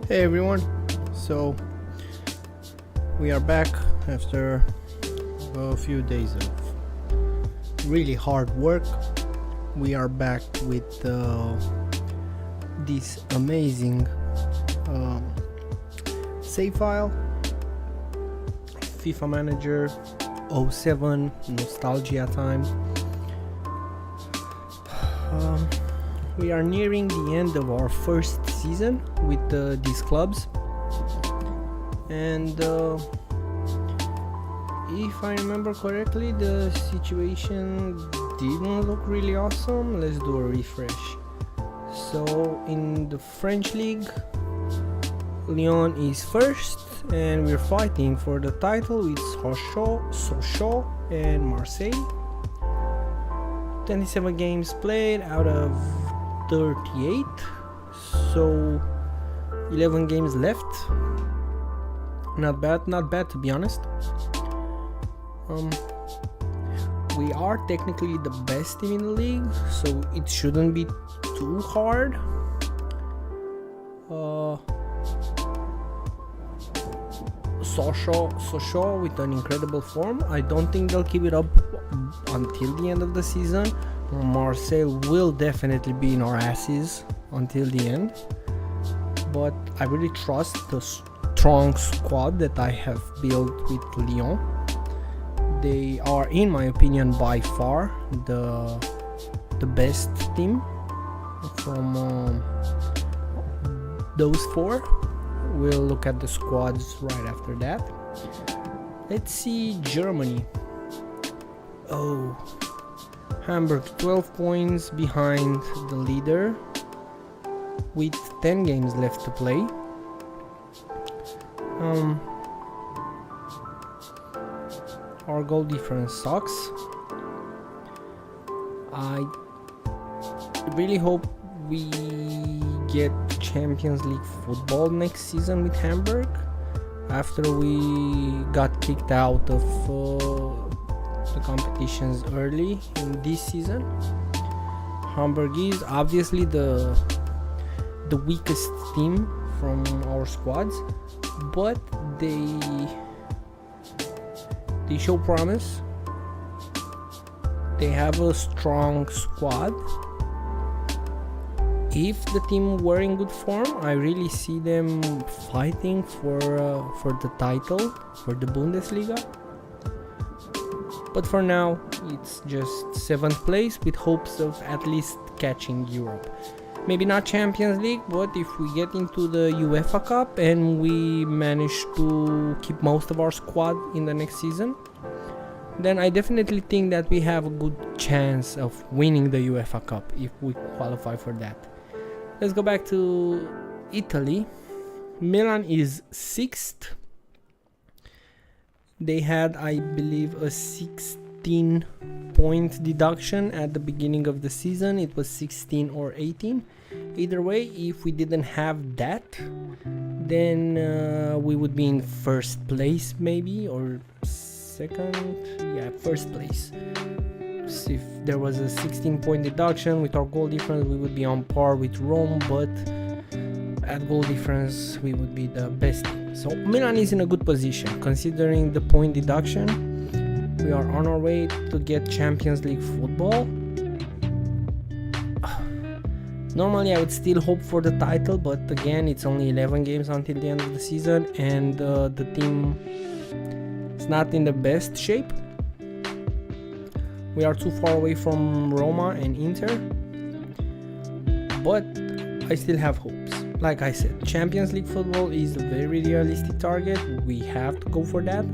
Hey everyone, so we are back after a few days of really hard work. We are back with this amazing save file, FIFA Manager 07 nostalgia time. We are nearing the end of our first season with these clubs, and if I remember correctly, the situation didn't look really awesome. Let's do a refresh. So in the French league, Lyon is first, and we're fighting for the title with Sochaux and Marseille. 27 games played out of 38, so 11 games left. Not bad to be honest. We are technically the best team in the league, so it shouldn't be too hard. Sochaux with an incredible form. I don't think they'll keep it up until the end of the season. Marseille will definitely be in our asses until the end, but I really trust the strong squad that I have built with Lyon. They are, in my opinion, by far the best team from those four. We'll look at the squads right after that. Let's see Germany. Hamburg 12 points behind the leader with 10 games left to play. Our goal difference sucks. I really hope we get Champions League football next season with Hamburg after we got kicked out of the competitions early in this season. Hamburg is obviously the weakest team from our squads, but they show promise. They have a strong squad. If the team were in good form, I really see them fighting for the title, for the Bundesliga. But for now, it's just 7th place with hopes of at least catching Europe. Maybe not Champions League, but if we get into the UEFA Cup and we manage to keep most of our squad in the next season, then I definitely think that we have a good chance of winning the UEFA Cup if we qualify for that. Let's go back to Italy. Milan is 6th. They had, I believe, a 16-point deduction at the beginning of the season. It was 16 or 18. Either way, if we didn't have that, then we would be in first place maybe, or second. Yeah, first place. So if there was a 16-point deduction with our goal difference, we would be on par with Rome, but at goal difference we would be the best team. So Milan is in a good position considering the point deduction. We are on our way to get Champions League football. Normally I would still hope for the title, but again, it's only 11 games until the end of the season, and the team is not in the best shape. We are too far away from Roma and Inter, but I still have hopes. Like I said, Champions League football is a very realistic target. We have to go for that,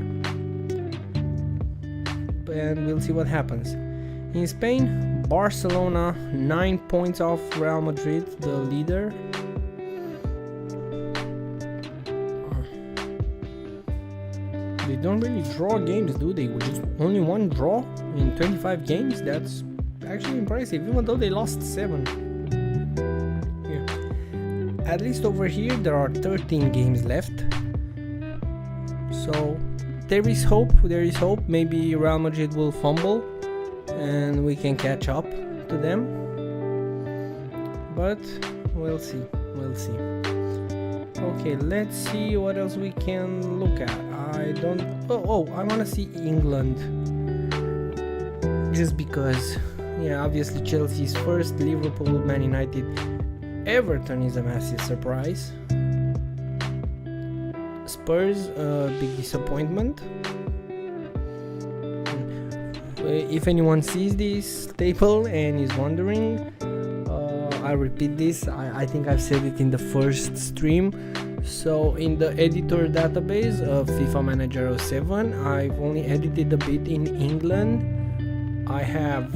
and we'll see what happens. In Spain, Barcelona 9 points off Real Madrid, the leader. They don't really draw games, do they? Just only one draw in 25 games. That's actually impressive, even though they lost 7. Yeah. At least over here there are 13 games left. So there is hope. Maybe Real Madrid will fumble and we can catch up to them. But we'll see. Okay, let's see what else we can look at. I don't. Oh, I want to see England. Just because, yeah, obviously Chelsea's first, Liverpool, Man United, Everton is a massive surprise. Spurs, big disappointment. If anyone sees this table and is wondering, I repeat this, I think I've said it in the first stream. So in the editor database of FIFA Manager 07, I've only edited a bit in England. I have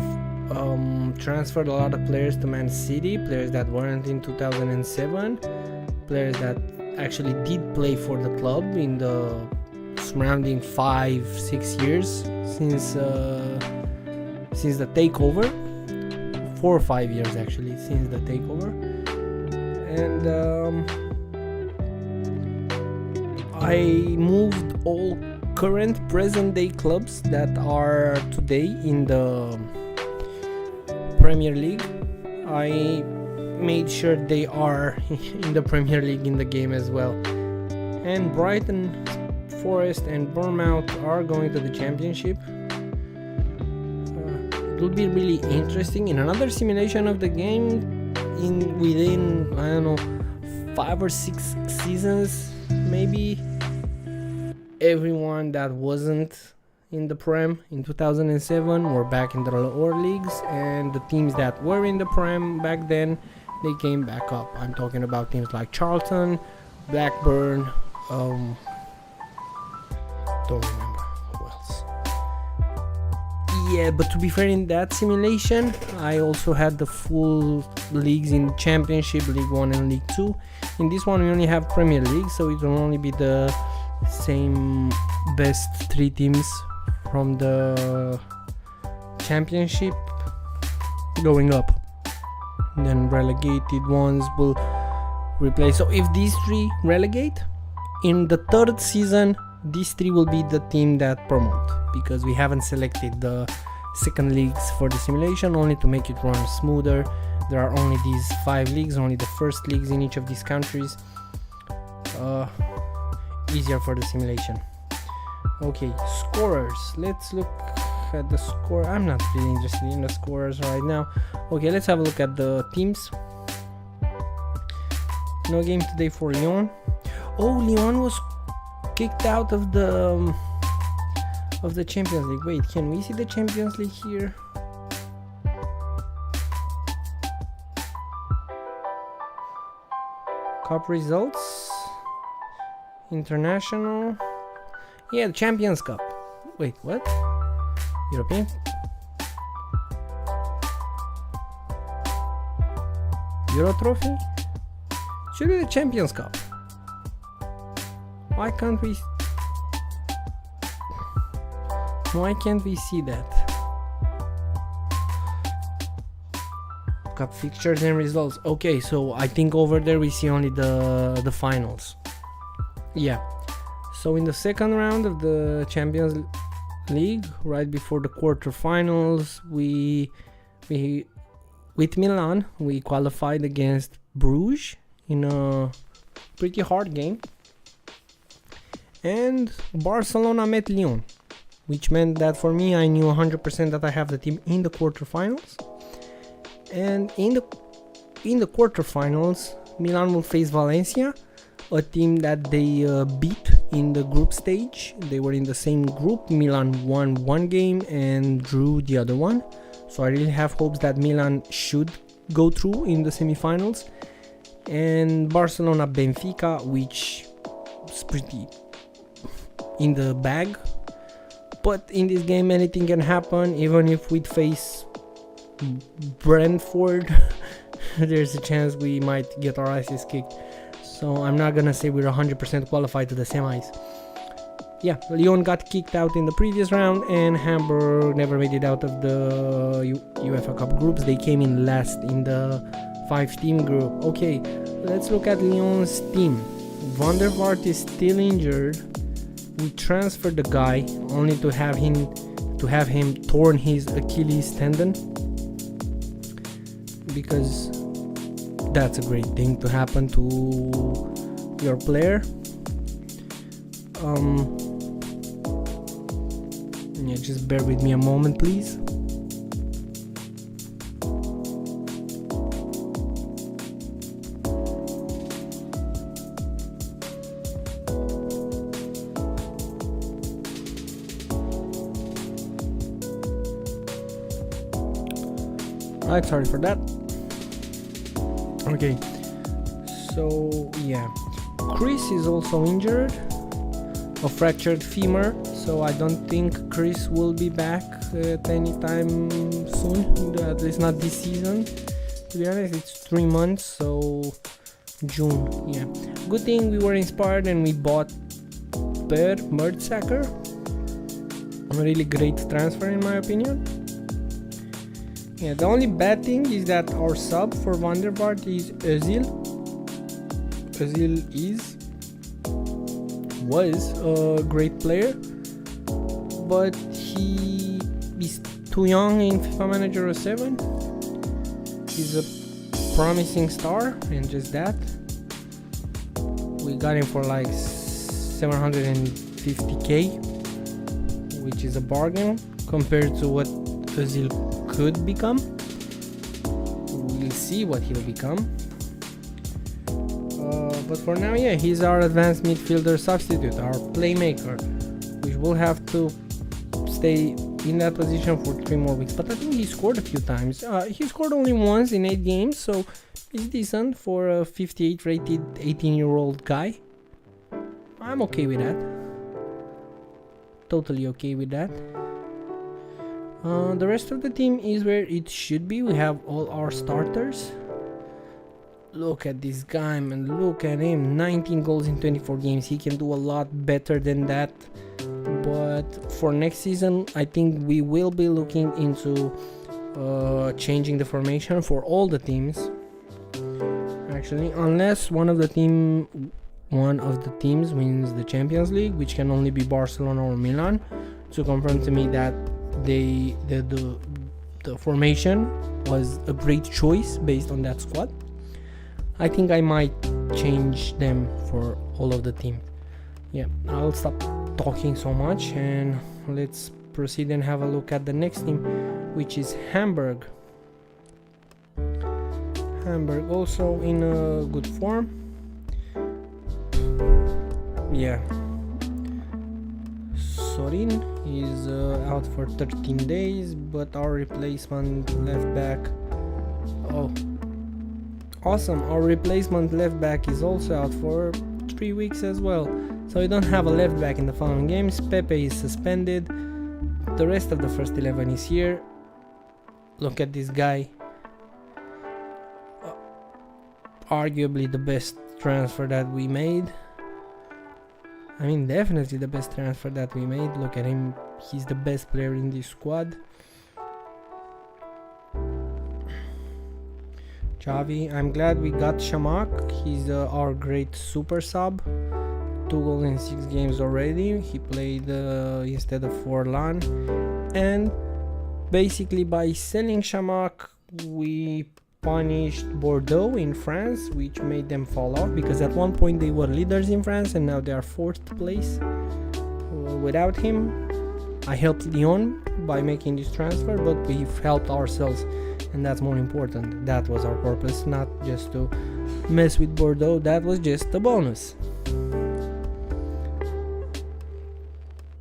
transferred a lot of players to Man City, players that weren't in 2007, players that actually did play for the club in the surrounding 5-6 years since the takeover. 4 or 5 years actually since the takeover. And I moved all current present day clubs that are today in the Premier League. I made sure they are in the Premier League in the game as well. And Brighton, Forest and Bournemouth are going to the Championship. It will be really interesting in another simulation of the game within, I don't know, 5 or 6 seasons maybe. Everyone that wasn't in the Prem in 2007 were back in the lower leagues, and the teams that were in the Prem back then, they came back up. I'm talking about teams like Charlton, Blackburn, don't remember who else. Yeah, but to be fair, in that simulation I also had the full leagues in Championship, League 1 and League 2. In this one we only have Premier League, so it will only be the same best 3 teams from the Championship going up, then relegated ones will replace. So if these 3 relegate in the 3rd season, these 3 will be the team that promote, because we haven't selected the second leagues for the simulation, only to make it run smoother. There are only these 5 leagues, only the first leagues in each of these countries. Easier for the simulation. Okay, scorers. Let's look at the score. I'm not really interested in the scorers right now. Okay, let's have a look at the teams. No game today for Lyon. Oh, Lyon was kicked out of the Champions League. Wait, can we see the Champions League here? Cup results. International. Yeah, the Champions Cup. Wait, what? European? Euro Trophy? Should be the Champions Cup. Why can't we see that? Cup fixtures and results. Okay, so I think over there we see only the finals. Yeah. So in the second round of the Champions League, right before the quarterfinals, we with Milan we qualified against Bruges in a pretty hard game, and Barcelona met Lyon, which meant that for me I knew 100% that I have the team in the quarterfinals. And in the quarterfinals, Milan will face Valencia, a team that they beat in the group stage. They were in the same group. Milan won one game and drew the other one, so I really have hopes that Milan should go through in the semifinals. And Barcelona Benfica, which is pretty in the bag, but in this game anything can happen. Even if we face Brentford there's a chance we might get our asses kicked. So I'm not gonna say we're 100% qualified to the semis. Yeah, Lyon got kicked out in the previous round, and Hamburg never made it out of the UEFA Cup groups. They came in last in the 5-team group. Okay, let's look at Lyon's team. Van der Vaart is still injured. We transferred the guy only to have him torn his Achilles tendon, because that's a great thing to happen to your player. Yeah, just bear with me a moment, please. Right, sorry for that. Okay, so yeah, Chris is also injured, a fractured femur, so I don't think Chris will be back at any time soon, at least not this season. To be honest, it's 3 months, so June. Yeah, good thing we were inspired and we bought Per Mertesacker. A really great transfer in my opinion. Yeah, the only bad thing is that our sub for Van der Vaart is Özil. Özil was a great player, but he is too young in FIFA Manager 07. He's a promising star, and just that. We got him for like 750k, which is a bargain compared to what Özil could become. We'll see what he'll become. But for now, yeah, he's our advanced midfielder substitute, our playmaker, which will have to stay in that position for 3 more weeks. But I think he scored a few times. He scored only once in 8 games, so it's decent for a 58 rated 18-year-old guy. I'm okay with that. Totally okay with that. The rest of the team is where it should be. We have all our starters. Look at this guy, man. Look at him. 19 goals in 24 games. He can do a lot better than that. But for next season, I think we will be looking into changing the formation for all the teams. Actually, unless one of the teams wins the Champions League, which can only be Barcelona or Milan, to confirm to me that the formation was a great choice based on that squad. I think I might change them for all of the team. Yeah, I'll stop talking so much and let's proceed and have a look at the next team, which is Hamburg. Hamburg also in a good form. Yeah, Sorin is out for 13 days, but our replacement left back, awesome, our replacement left back is also out for 3 weeks as well, so we don't have a left back in the following games. Pepe is suspended. The rest of the first 11 is here. Look at this guy, arguably the best transfer that we made. I mean, definitely the best transfer that we made. Look at him, he's the best player in this squad. Xavi, I'm glad we got Shamak. He's our great super sub. 2 goals in 6 games already. He played instead of Forlan. And basically by selling Shamak, we punished Bordeaux in France, which made them fall off, because at one point they were leaders in France and now they are 4th place. Without him, I helped Lyon by making this transfer, but we've helped ourselves, and that's more important. That was our purpose, not just to mess with Bordeaux. That was just a bonus.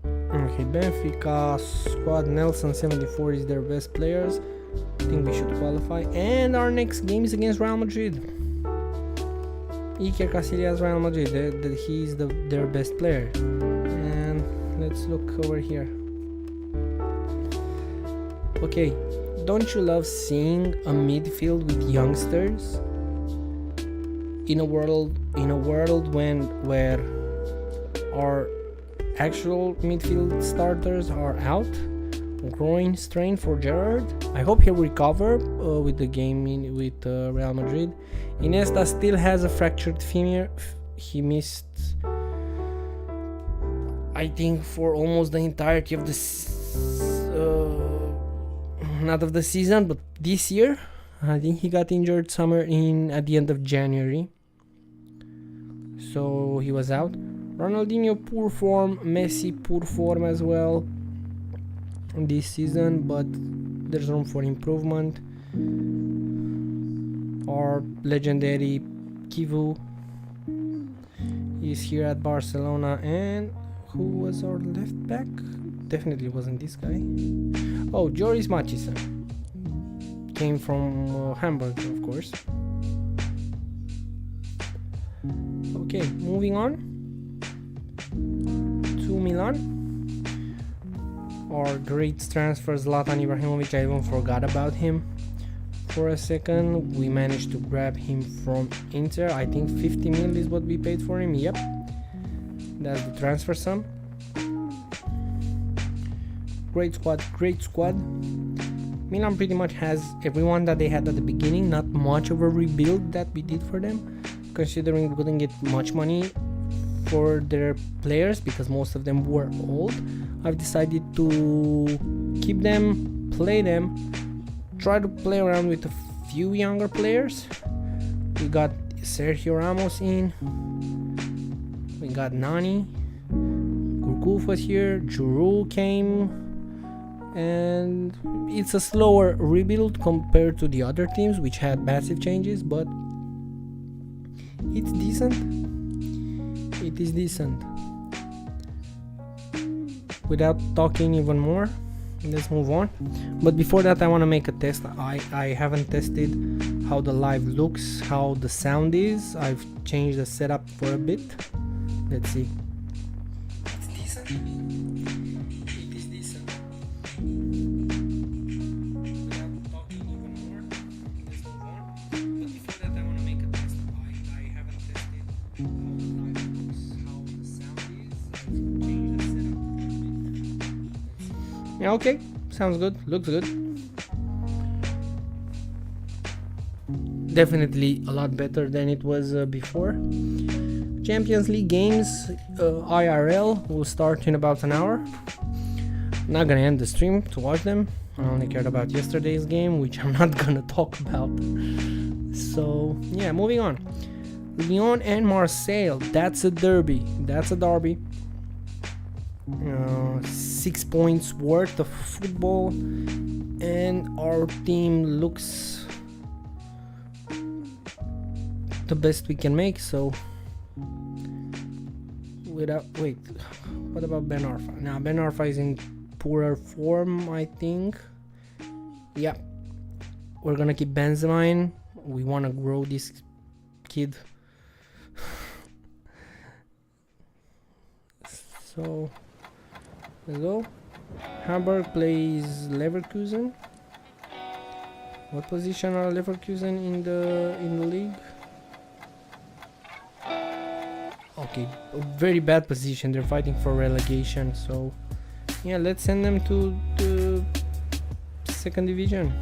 Okay, Benfica squad, Nelson 74 is their best players. I think we should qualify, and our next game is against Real Madrid. Iker Casillas, Real Madrid, he's their best player. And let's look over here. Okay, don't you love seeing a midfield with youngsters in a world where our actual midfield starters are out? Groin strain for Gerrard. I hope he'll recover with the game with Real Madrid. Iniesta still has a fractured femur. He missed, I think, for almost the entirety of the not of the season, but this year. I think he got injured somewhere at the end of January. so he was out. Ronaldinho poor form, Messi poor form as well this season, but there's room for improvement. Our legendary Kivu is here at Barcelona. And who was our left back? Definitely wasn't this guy. Oh, Joris Machison. Came from Hamburg, of course. Okay, moving on to Milan. Our great transfer Zlatan Ibrahimovic, I even forgot about him for a second. We managed to grab him from Inter. I think 50 mil is what we paid for him. Yep, that's the transfer sum. Great squad. Milan pretty much has everyone that they had at the beginning. Not much of a rebuild that we did for them, considering we couldn't get much money for their players because most of them were old. I've decided to keep them, play them, try to play around with a few younger players. We got Sergio Ramos in, we got Nani, Gurguf was here, Giroud came, and it's a slower rebuild compared to the other teams which had massive changes, but it's decent. It is decent. Without talking even more, let's move on. But before that, I want to make a test. I haven't tested how the live looks, how the sound is. I've changed the setup for a bit. Let's see. It's decent. It is decent. Without talking even more, let's move on. But before that, I want to make a test. I haven't tested how the live looks, how the sound is. I've changed the setup for a bit. Yeah, okay. Sounds good. Looks good. Definitely a lot better than it was before. Champions League games, IRL, will start in about an hour. Not gonna end the stream to watch them. I only cared about yesterday's game, which I'm not gonna talk about. So yeah, moving on. Lyon and Marseille. That's a derby. 6 points worth of football, and our team looks the best we can make. So what about Ben Arfa? Now Ben Arfa is in poorer form, I think. Yeah, we're gonna keep Benzema in. We want to grow this kid. So let's go. Hamburg plays Leverkusen. What position are Leverkusen in the league? Okay, a very bad position. They're fighting for relegation. So yeah, let's send them to the second division.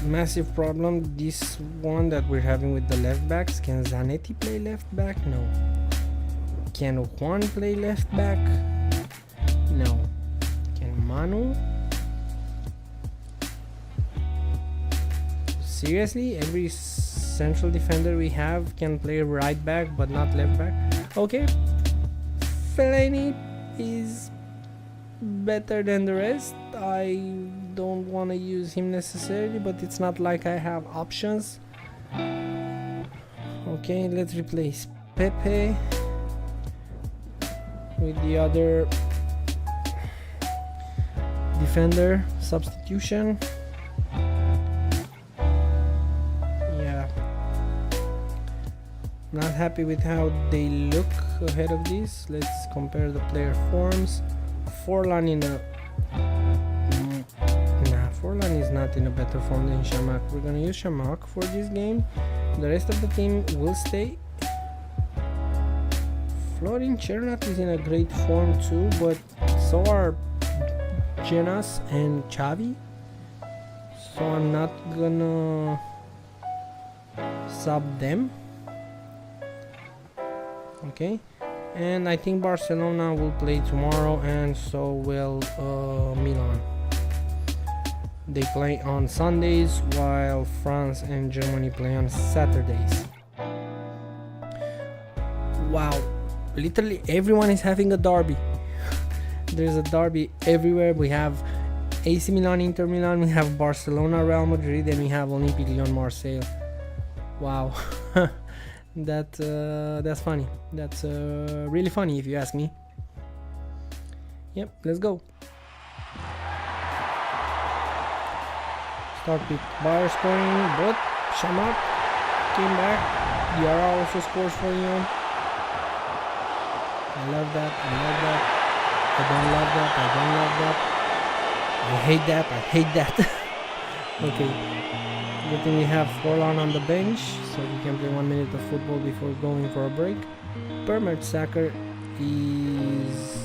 Massive problem, this one that we're having with the left backs. Can Zanetti play left back? No. Can Juan play left back? No. Can Manu? Seriously? Every central defender we have can play right back but not left back? Okay. Fellaini is better than the rest. I don't want to use him necessarily, but it's not like I have options. Okay, let's replace Pepe with the other defender substitution. Yeah, not happy with how they look ahead of this. Let's compare the player forms. Forlan is not in a better form than Shamak. We're gonna use Shamak for this game. The rest of the team will stay. Florin Chernat is in a great form too, but so are Jenas and Xavi. So I'm not gonna sub them. Okay. And I think Barcelona will play tomorrow, and so will Milan. They play on Sundays while France and Germany play on Saturdays. Wow, literally everyone is having a derby. There's a derby everywhere. We have AC Milan, Inter Milan, we have Barcelona, Real Madrid, and we have Olympique Lyon, Marseille. Wow. That's funny. That's really funny if you ask me. Yep, let's go. Start with Bayer scoring, but Shamak came back. Diarra also scores for Lyon. I love that. I love that. I don't love that. I don't love that. I hate that. I hate that. Okay. Good thing we have Forlan on the bench, so we can play 1 minute of football before going for a break. Permert Sacker is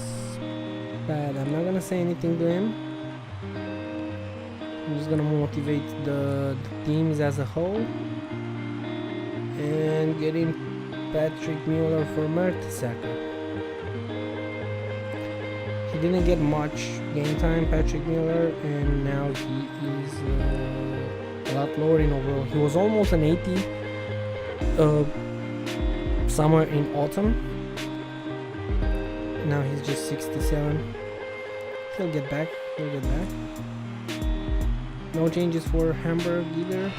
bad. I'm not gonna say anything to him. I'm just gonna motivate the teams as a whole and get in Patrick Mueller for Mertesacker. He didn't get much game time, Patrick Mueller, and now he is a lot lower in overall. He was almost an 80 summer in autumn. Now he's just 67. He'll get back. He'll get back. No changes for Hamburg either.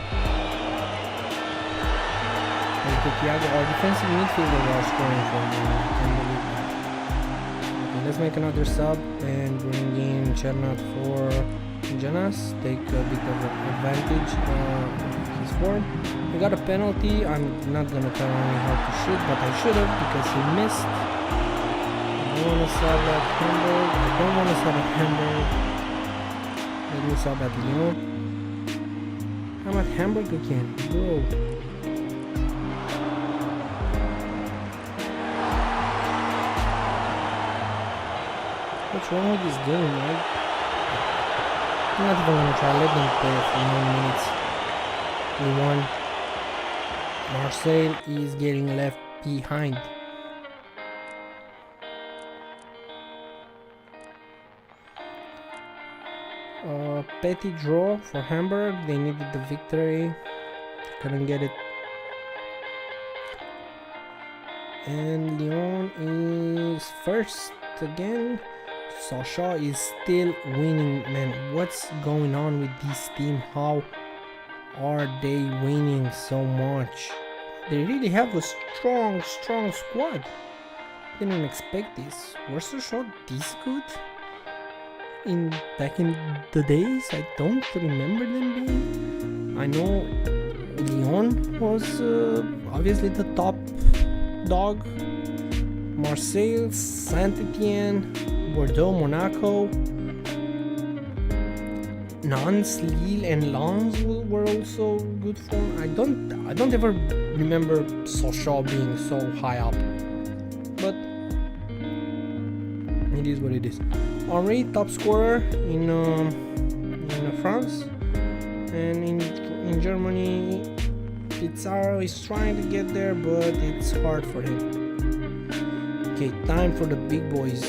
Our defensive midfielder are scoring for me. I can't believe that. Okay, let's make another sub and bring in Chernat for Janas. Take a bit of advantage of his form. We got a penalty. I'm not gonna tell him how to shoot, but I should have because he missed. I don't want to sub at Hamburg. I don't want to sub at Hamburg. Let me sub at Lyon. I'm at Hamburg again, bro. What's wrong with this game, right? I'm not even gonna try. Let them play for 9 minutes. We won. Marseille is getting left behind. Petty draw for Hamburg. They needed the victory. Couldn't get it. And Lyon is first again. Sochaux is still winning, man. What's going on with this team? How are they winning so much? They really have a strong squad. Didn't expect this. Was Sochaux this good? Back in the days, I don't remember them being. I know Lyon was obviously the top dog. Marseille, Saint-Etienne, Bordeaux, Monaco, Nantes, Lille, and Lens were also good form. I don't ever remember Sochaux being so high up, but it is what it is. Henry, top scorer in France, and in Germany, Pizarro is trying to get there, but it's hard for him. Okay, time for the big boys.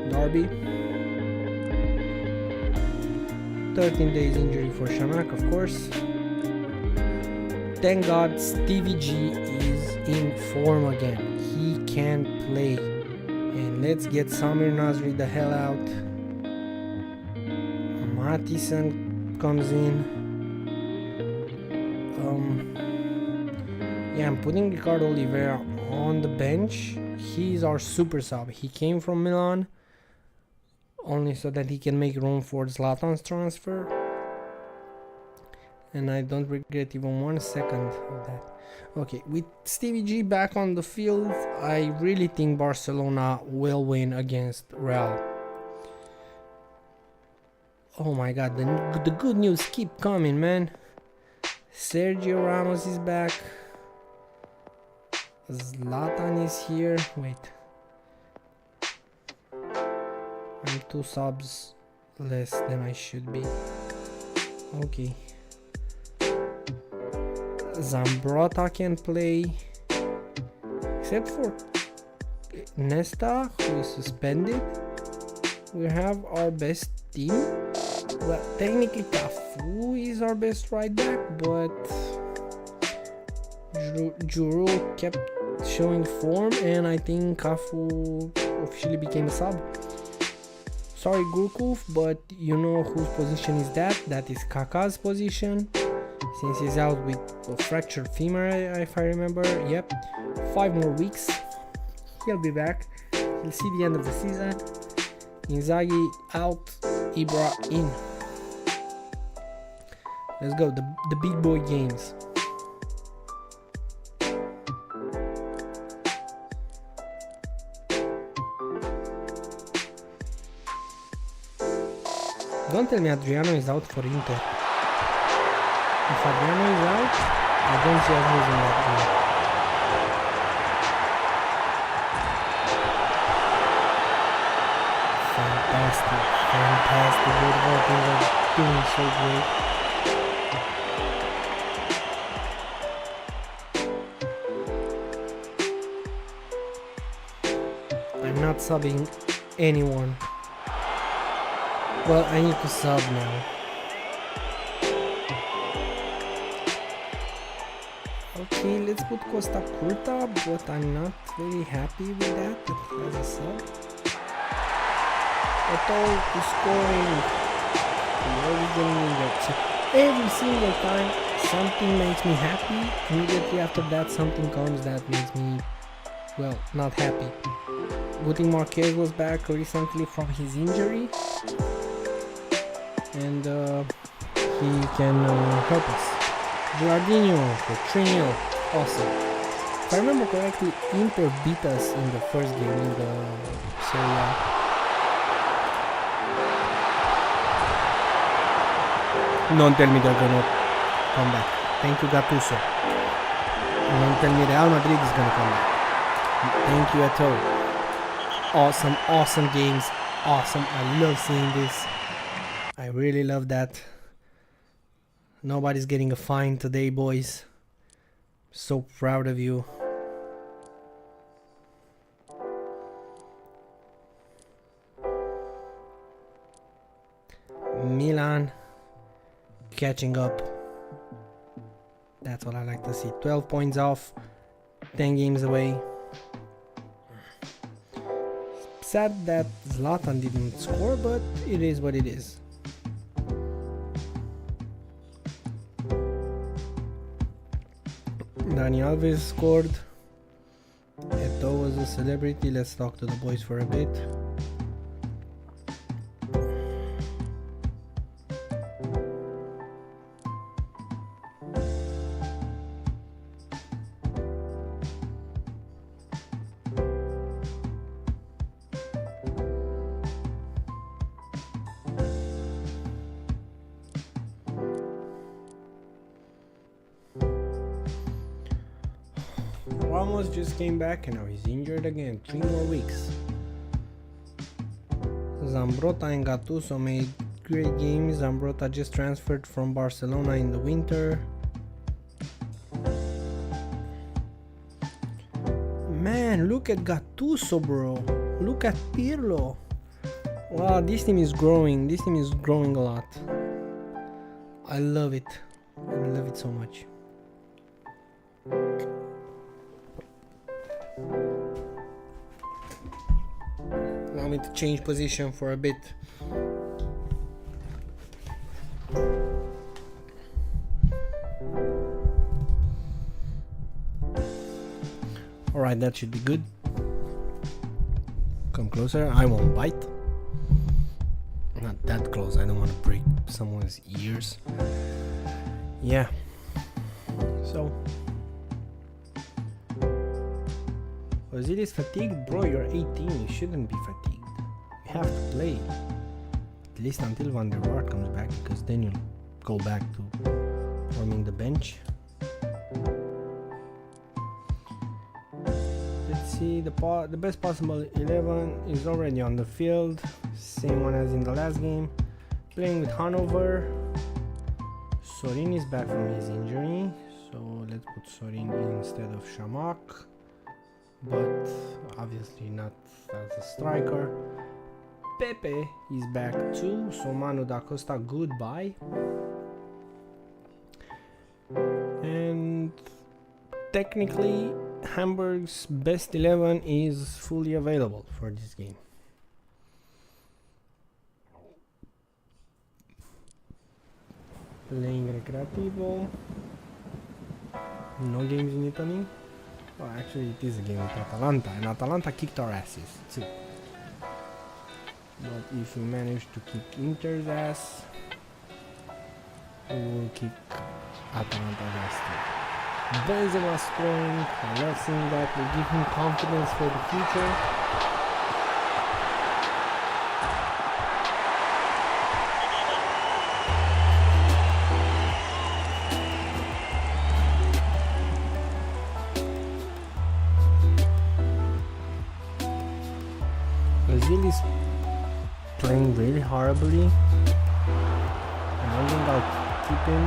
Derby. 13 days injury for Shamak, of course. Thank God Stevie G is in form again. He can play. And let's get Samir Nasri the hell out. Mathisen comes in. Yeah, I'm putting Ricardo Oliveira on the bench. He's our super sub. He came from Milan only so that he can make room for Zlatan's transfer. And I don't regret even 1 second of that. Okay, with Stevie G back on the field, I really think Barcelona will win against Real. Oh my god, the good news keep coming, man. Sergio Ramos is back. Zlatan is here. Wait. I'm 2 subs less than I should be. Okay. Zambrotta can play. Except for Nesta, who is suspended. We have our best team. Well, technically tough. Cafu is our best right back, but Juro kept showing form, and I think Cafu officially became a sub. Sorry Gurkuf, but you know whose position is that? That is Kaka's position, since he's out with a fractured femur, if I remember. Yep, 5 more weeks, he'll be back. We'll see the end of the season. Inzaghi out, Ibra in. Let's go, the big boy games. Don't tell me Adriano is out for Inter. If Adriano is out, I don't see us losing that game. Fantastic. Good work. They're doing so great. I'm not subbing anyone. Well, I need to sub now. Okay, let's put Costa Curta, but I'm not very happy with that as a sub. Eto'o is scoring. We're always getting injured. So every single time something makes me happy, immediately after that something comes that makes me, well, not happy. Good thing Marquez was back recently from his injury, and he can help us. Gilardino for 3-0, awesome. If I remember correctly, Inter beat us in the first game in the Serie A. Don't tell me they're gonna come back. Thank you, Gattuso. Don't tell me Real Madrid is gonna come back. Thank you, Eto'o. Awesome games. Awesome. I love seeing this. I really love that. Nobody's getting a fine today, boys. So proud of you. Milan catching up. That's what I like to see. 12 points off, 10 games away. Sad that Zlatan didn't score, but it is what it is. Dani Alves scored. Eto'o was a celebrity. Let's talk to the boys for a bit. Ramos just came back and now he's injured again. 3 more weeks. Zambrotta and Gattuso made great games. Zambrotta just transferred from Barcelona in the winter. Man, look at Gattuso, bro. Look at Pirlo. Wow, this team is growing. This team is growing a lot. I love it. I love it so much. Allow me to change position for a bit. Alright, that should be good. Come closer. I won't bite. Not that close. I don't want to break someone's ears. Yeah. So Ozil is fatigued? Bro, you're 18. You shouldn't be fatigued. You have to play. At least until Van der Vaart comes back, because then you'll go back to forming the bench. Let's see, the best possible 11 is already on the field. Same one as in the last game. Playing with Hanover. Sorin is back from his injury, so let's put Sorin in instead of Shamak. But obviously not as a striker. Pepe is back too, so Manu da Costa, goodbye. And technically Hamburg's best 11 is fully available for this game. Playing Recreativo. No games in Italy. Well, actually it is a game with Atalanta, and Atalanta kicked our asses too. But if we manage to kick Inter's ass, we will kick Atalanta's ass too. Benzema scoring, I love seeing that. We give him confidence for the future. Brazil is playing really horribly. I don't think I'll keep him.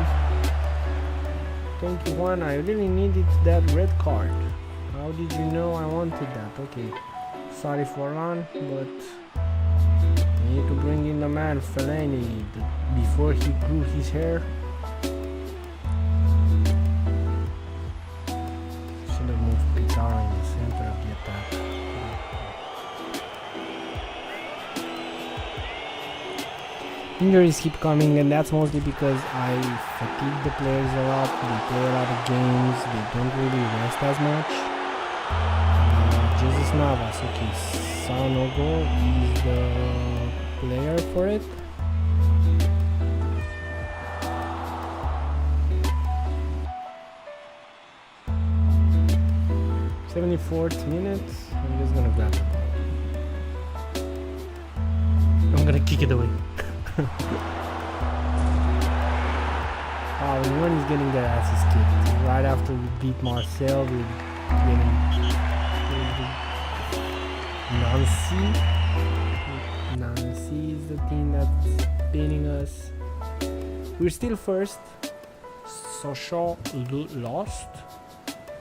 21, I really needed that red card. How did you know I wanted that? Okay, sorry Forlan, but I need to bring in the man Fellaini before he grew his hair. Should have moved Pitara in the center of the attack. Injuries keep coming, and that's mostly because I fatigue the players a lot. They play a lot of games, they don't really rest as much. Jesus Navas, okay, Sanogo is the player for it. '74th minute, I'm just gonna grab the ball. I'm gonna kick it away. Everyone is getting their asses kicked. Right after we beat Marseille, we're getting Nancy. Nancy is the team that's beating us. We're still first. Sochaux lost.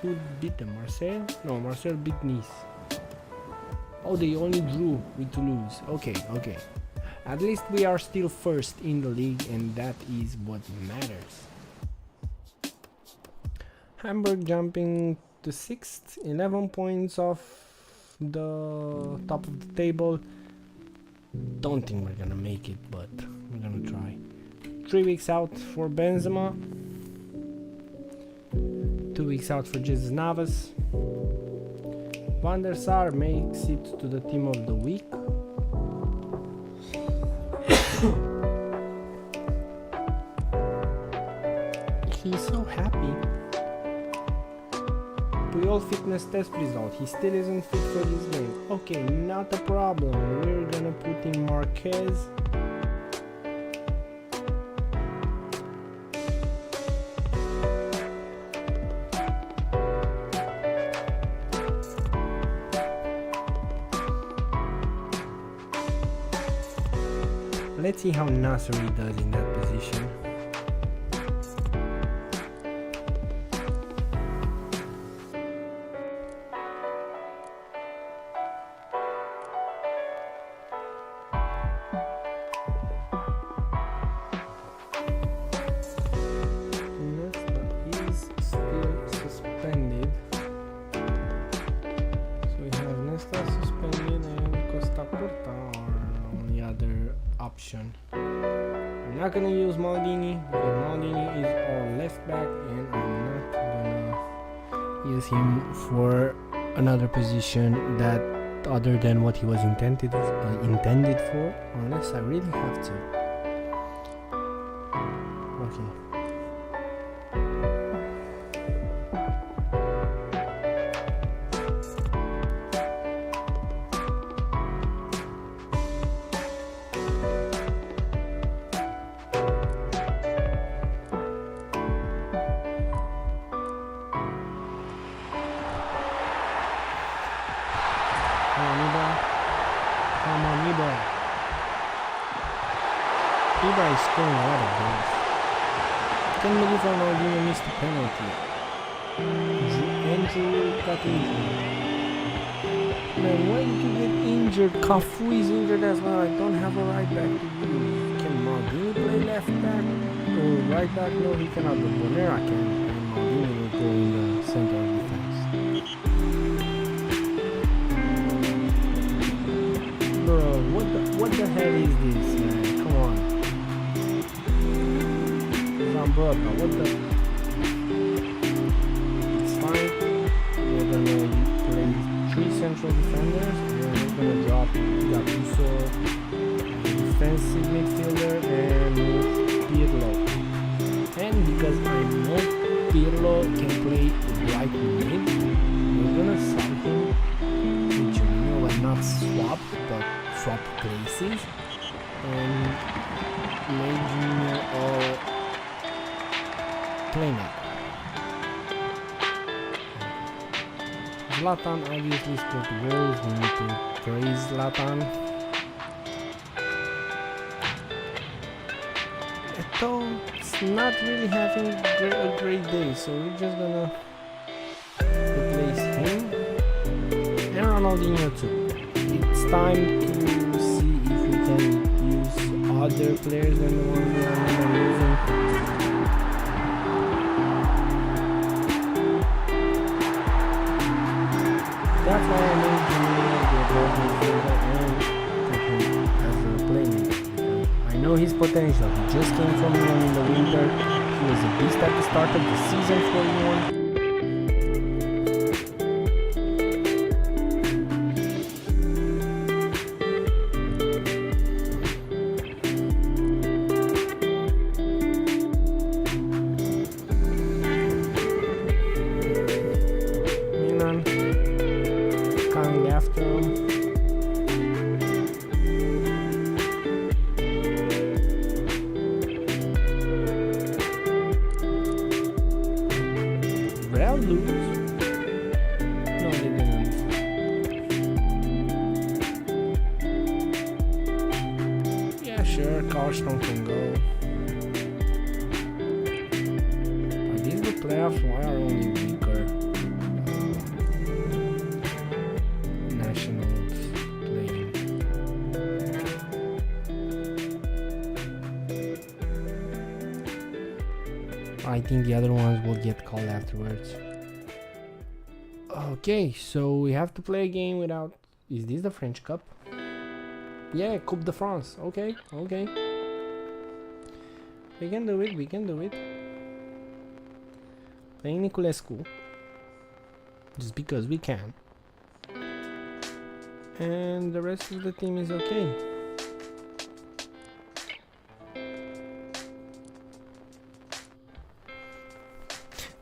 Who beat them? Marseille? No, Marseille beat Nice. Oh, they only drew with Toulouse. Okay. At least we are still first in the league, and that is what matters. Hamburg jumping to 6th, 11 points off the top of the table. Don't think we're gonna make it, but we're gonna try. 3 weeks out for Benzema. 2 weeks out for Jesus Navas. Van der Sar makes it to the team of the week. He's so happy. Puyol fitness test result. He still isn't fit for this game. Okay, not a problem. We're gonna put in Marquez. Let's see how Nasri does in that position. I'm not gonna use Maldini because Maldini is our left back, and I'm not gonna use him for another position that other than what he was intended for, unless I really have to. Okay. Come on, Ibra. Ibra is scoring a lot of goals. Can't believe Ronaldinho missed the penalty. Andrew got injured. Man, why did you get injured? Cafu is injured as well. I don't have a right back to use. Can Maldini play left back? right back, no, he cannot. But Bonera can, and Maldini will go in the center of defense. Bro, what the hell is this, man? Come on. Zambrotta, what the? It's fine. We're gonna play 3 central defenders, and we're gonna drop Gattuso, defensive midfielder, and Pirlo. And because I know Pirlo can play right mid, we're gonna sub him with Juninho, but not swap, but swap places, and make Juninho playmaker. Zlatan obviously scored goals. We need to praise Zlatan. Eto'o's not really having a great day, so we're just gonna replace him and Ronaldinho too. It's time to see if we can use other players than the ones we are using. That's why I made Juninho the above midfielder and put him as a playmaker. I know his potential. He just came from Milan in the winter. He was a beast at the start of the season for Lyon. Milan coming after him. Real lose? No, they didn't. Yeah, sure, Carlstrom can go. Are these the playoffs? Why are only weaker nationals playing? I think the other ones will get called afterwards. Okay, so we have to play a game without... Is this the French Cup? Yeah, Coupe de France. Okay. We can do it, Playing Niculescu. Just because we can. And the rest of the team is okay.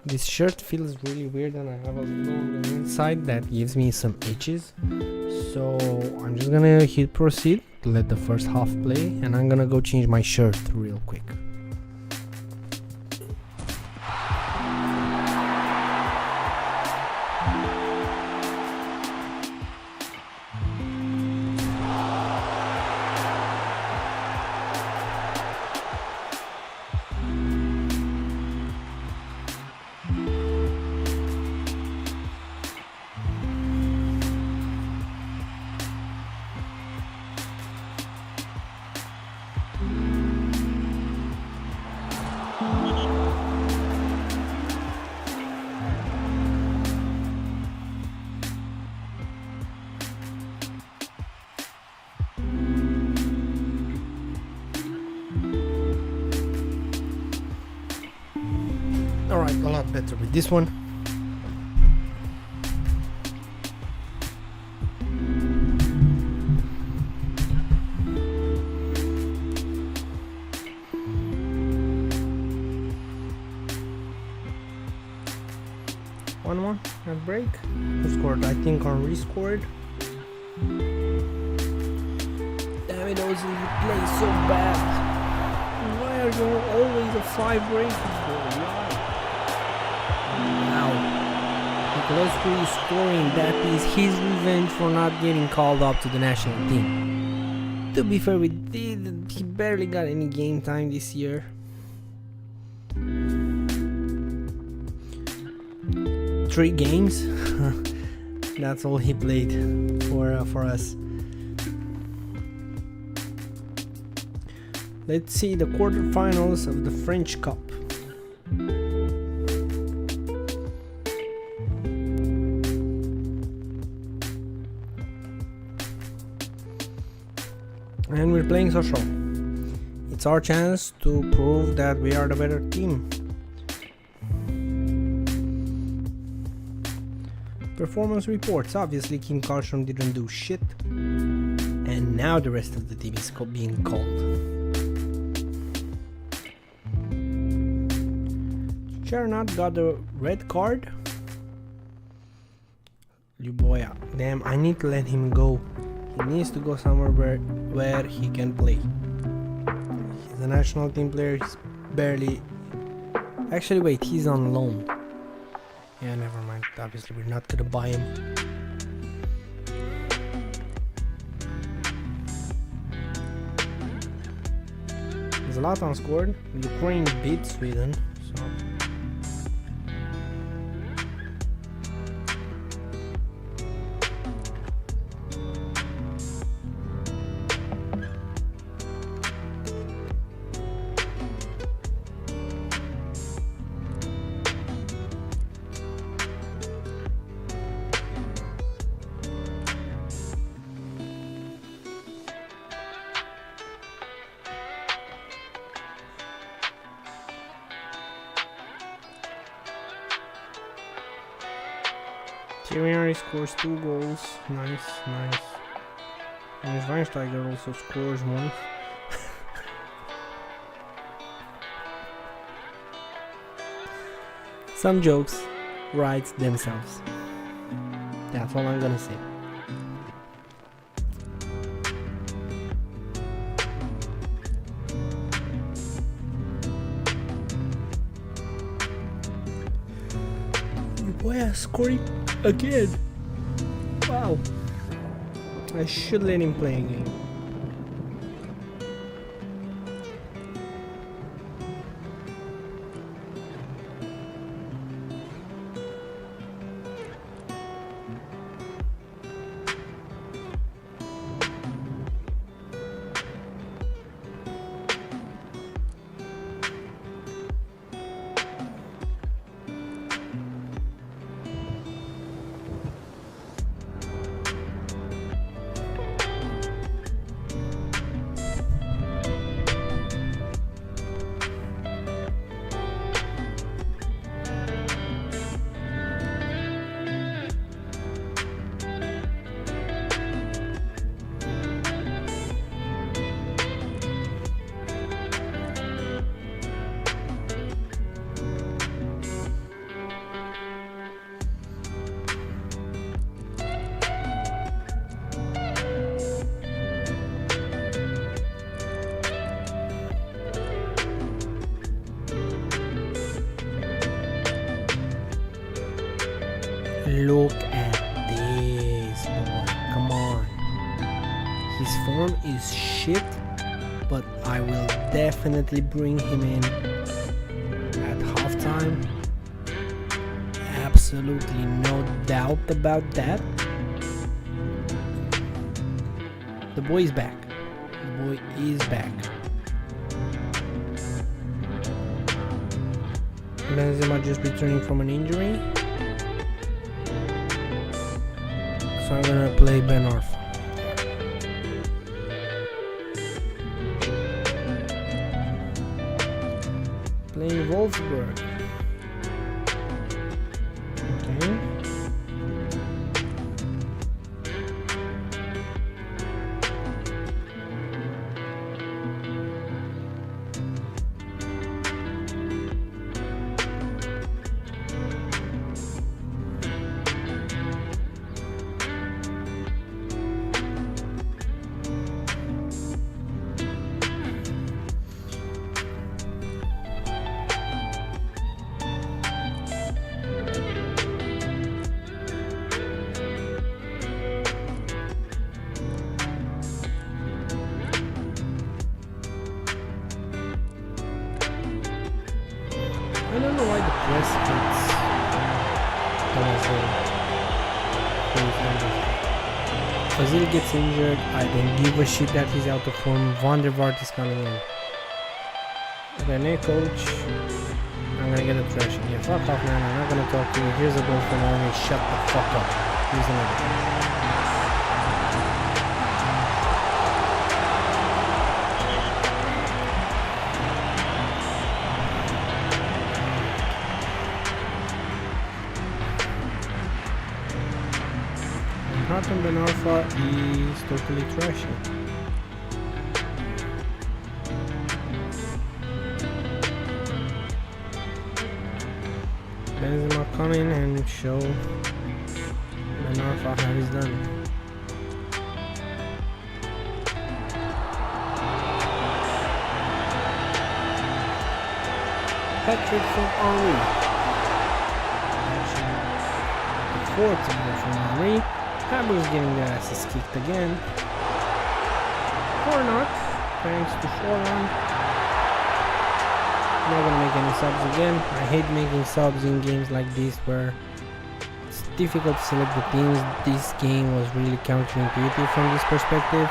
This shirt feels really weird and I have a logo on the inside that gives me some itches. So I'm just gonna hit proceed, let the first half play, and I'm gonna go change my shirt real quick. Alright, a lot better with this one. At break. Who scored? I think Henry scored. Damn it, Ozil, you play so bad. Why are you always a 5 rating for? Wow. Niculescu is scoring. That is his revenge for not getting called up to the national team. To be fair, he barely got any game time this year. 3 games. That's all he played for us. Let's see the quarterfinals of the French Cup. And we're playing Sochaux. It's our chance to prove that we are the better team. Performance reports. Obviously Kim Karlström didn't do shit. And now the rest of the team is being called. Chernat got a red card. Luboya. Damn, I need to let him go. He needs to go somewhere where he can play. He's a national team player. He's barely... Actually, wait, he's on loan. Yeah, never mind. Obviously, we're not gonna buy him. Zlatan scored. Ukraine beat Sweden. So. Thierry scores 2 goals. Nice, nice. And Schweinsteiger also scores 1. Some jokes write themselves. That's all I'm gonna say. Boy, scoring again. Wow. I should let him play again. Look at this, boy. Come on. His form is shit, but I will definitely bring him in at halftime. Absolutely no doubt about that. The boy is back. The boy is back. Benzema just returning from an injury. So I'm gonna play Ben Arfa. Playing Wolfsburg. Okay. I don't know why the press hates Ozil gets injured. I don't give a shit that he's out of form. Van der Vaart is coming in. Rene, coach. I'm gonna get a thrashing. Yeah, fuck off, man. I'm not gonna talk to you. Here's a goal from Army. Shut the fuck up. Here's another. And Ben Arfa is totally trashy. Benzema come in and show Ben Arfa how he's done. Hat-trick from Henry. The fourth goal from Henry. Hamburg's getting their asses kicked again. Or not, thanks to Forlan. Not gonna make any subs again. I hate making subs in games like this where it's difficult to select the teams. This game was really counterintuitive from this perspective.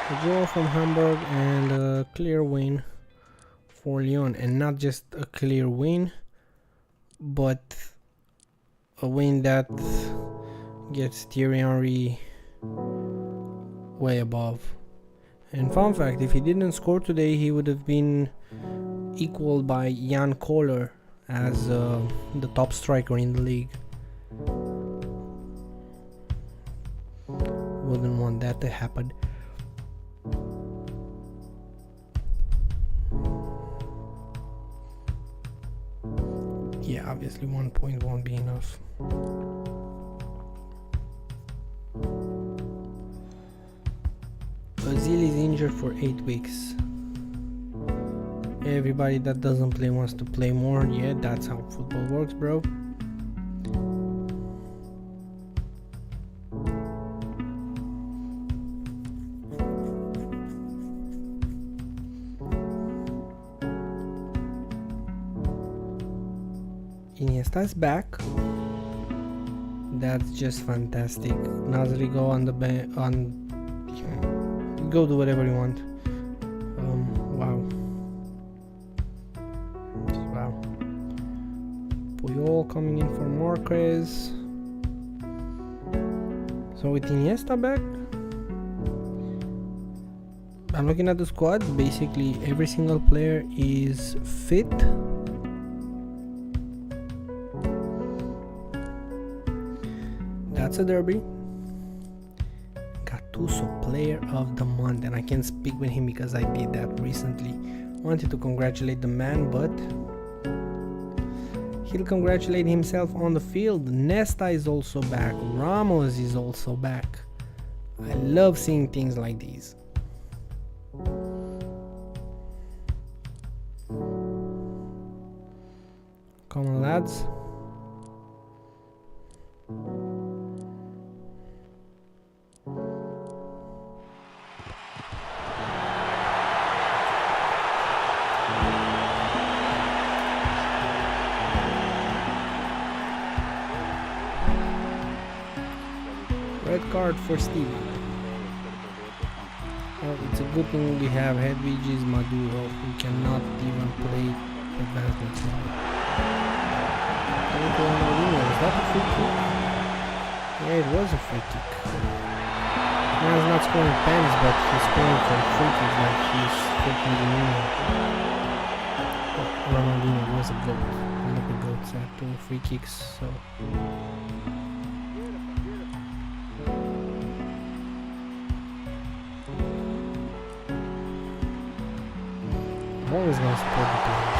A draw from Hamburg and a clear win for Lyon, and not just a clear win, but a win that gets Thierry Henry way above. And fun fact, if he didn't score today, he would have been equaled by Jan Koller as the top striker in the league. Wouldn't want that to happen. Yeah, obviously 1 point won't be enough. Ozil is injured for 8 weeks. Everybody that doesn't play wants to play more. Yeah, that's how football works, bro. Iniesta's back. That's just fantastic. Nasri, go on the go do whatever you want. Wow. Wow. Puyol coming in for Marquez. So with Iniesta back, I'm looking at the squad. Basically every single player is fit. That's a derby. Gattuso player of the month, and I can speak with him because I did that recently. Wanted to congratulate the man, but he'll congratulate himself on the field. Nesta is also back. Ramos is also back. I love seeing things like these. Come on, lads. Red card for Stevie. Oh, it's a good thing we have Hedviges Maduro, who cannot even play advancements now. Is that a free kick? Yeah, it was a free kick. Now he's not scoring pens, but he's scoring from free kicks like he's freaking Ronaldinho. Oh, Ronaldinho was a goat. Look at goats at doing free kicks, so. I'm always gonna support the players.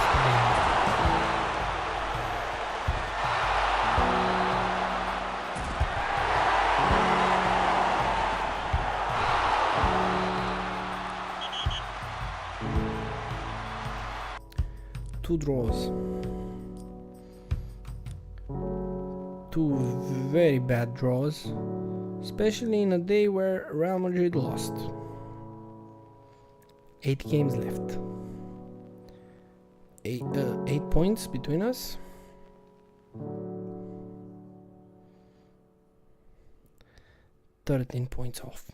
Two draws. Two very bad draws, especially in a day where Real Madrid lost. 8 games left. 8 points between us. $13 points off.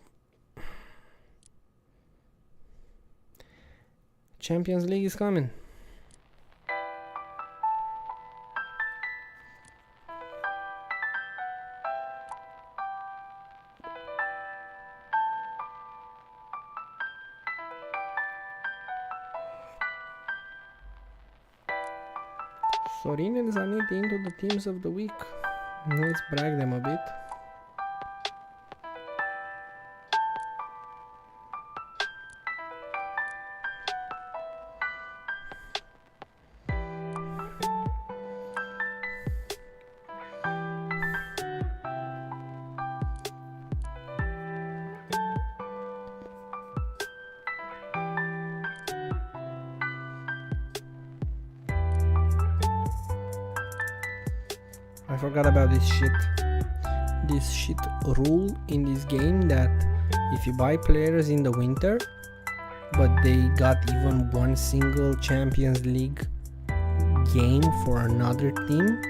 Champions League is coming. Sorin and Zanetti into the teams of the week. Let's brag them a bit. I forgot about this shit rule in this game that if you buy players in the winter but they got even one single Champions League game for another team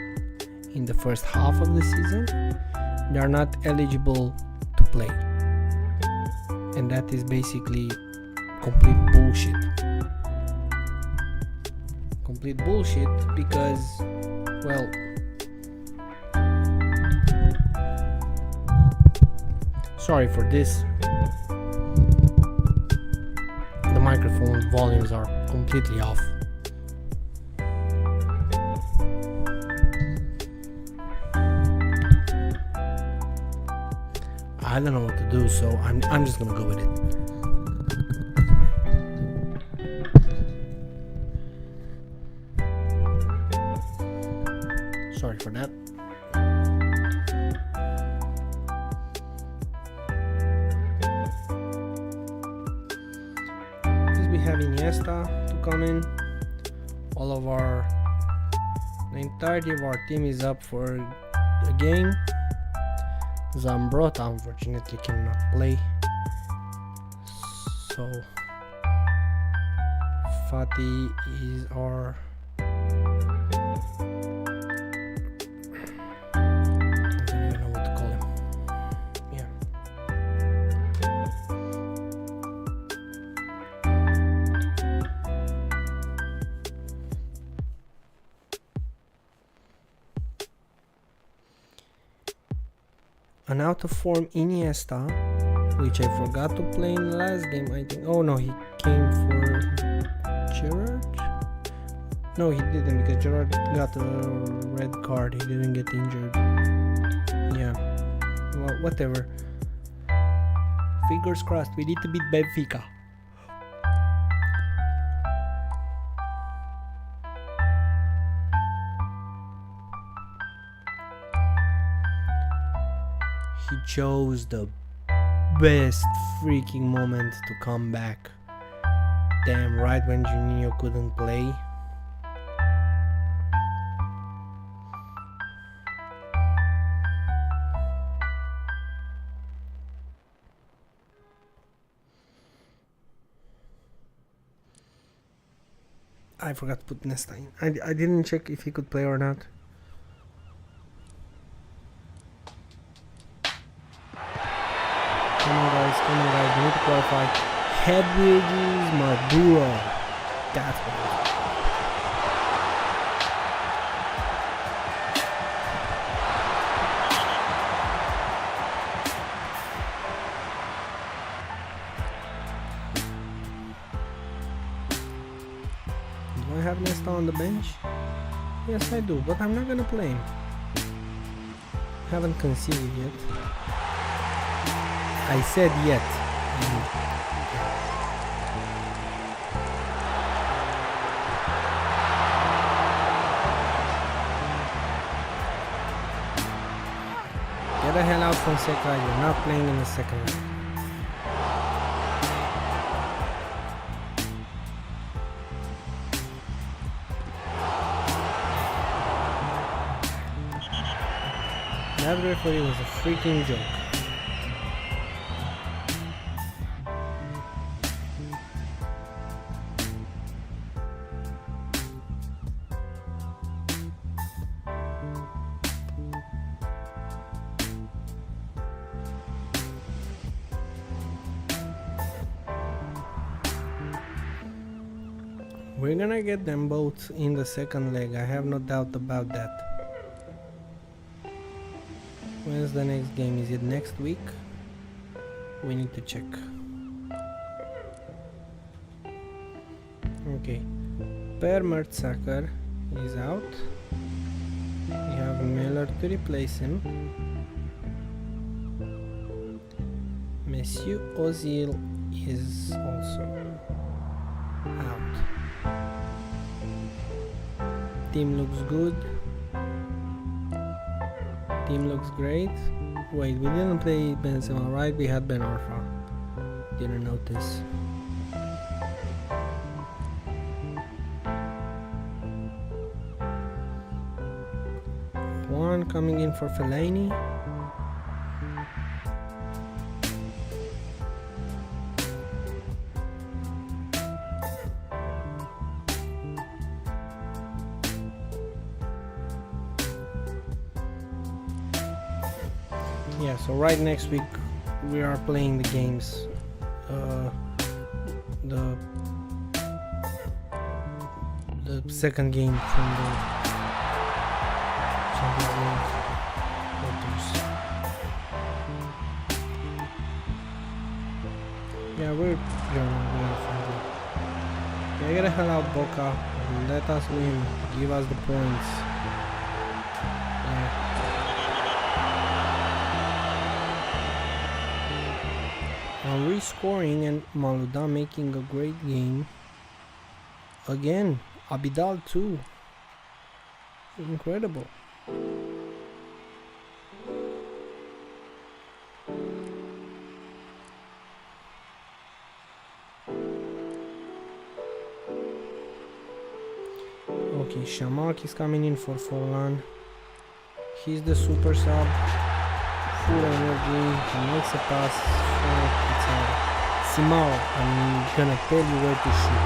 in the first half of the season, they are not eligible to play. And that is basically complete bullshit. Complete bullshit because, well, sorry for this. The microphone volumes are completely off. I don't know what to do, so I'm just gonna go with it. Sorry for that. We have Iniesta to come in. The entirety of our team is up for the game. Zambrotta unfortunately cannot play, so Fati is our I don't even know what to call him. Yeah. An out of form Iniesta, which I forgot to play in the last game, I think. Oh no, he came for Gerrard? No, he didn't, because Gerrard got a red card. He didn't get injured. Yeah. Well, whatever. Fingers crossed. We need to beat Benfica. He chose the best freaking moment to come back. Damn, right when Juninho couldn't play. I forgot to put Nesta in. I didn't check if he could play or not. Come on guys, we need to qualify. Hedwiges Maduro. That's what it is. Do I have Nesta on the bench? Yes I do, but I'm not gonna play him. Haven't conceded yet. I said yet. Get the hell out from Fonseca, you're not playing in the second round. That referee was a freaking joke. We're gonna get them both in the second leg, I have no doubt about that. When's the next game? Is it next week? We need to check. Okay, Per Mertesacker is out. We have Miller to replace him. Monsieur Ozil is also out. Team looks good. Team looks great. Wait, we didn't play Benzema, right? We had Ben Arfa. Didn't notice. One coming in for Fellaini. Yeah, so right next week we are playing the games. The second game from the Champions League quarters. Yeah, we're friendly. Yeah, get the hell out, Boca. Let us win. Give us the points. Yeah. Rescoring and Malouda making a great game. Again, Abidal too. Incredible. Okay, Shamak is coming in for Forlan. He's the super sub. Full energy. He makes a pass. Simao, I'm gonna tell you where to shoot.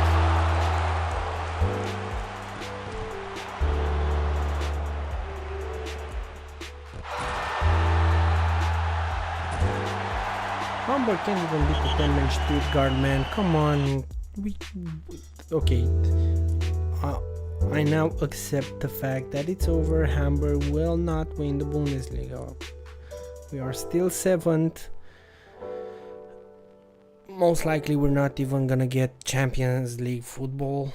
Hamburg can't even beat the 10-man Stuttgart, man. Come on. Okay. I now accept the fact that it's over. Hamburg will not win the Bundesliga. We are still 7th. Most likely we're not even gonna get Champions League football.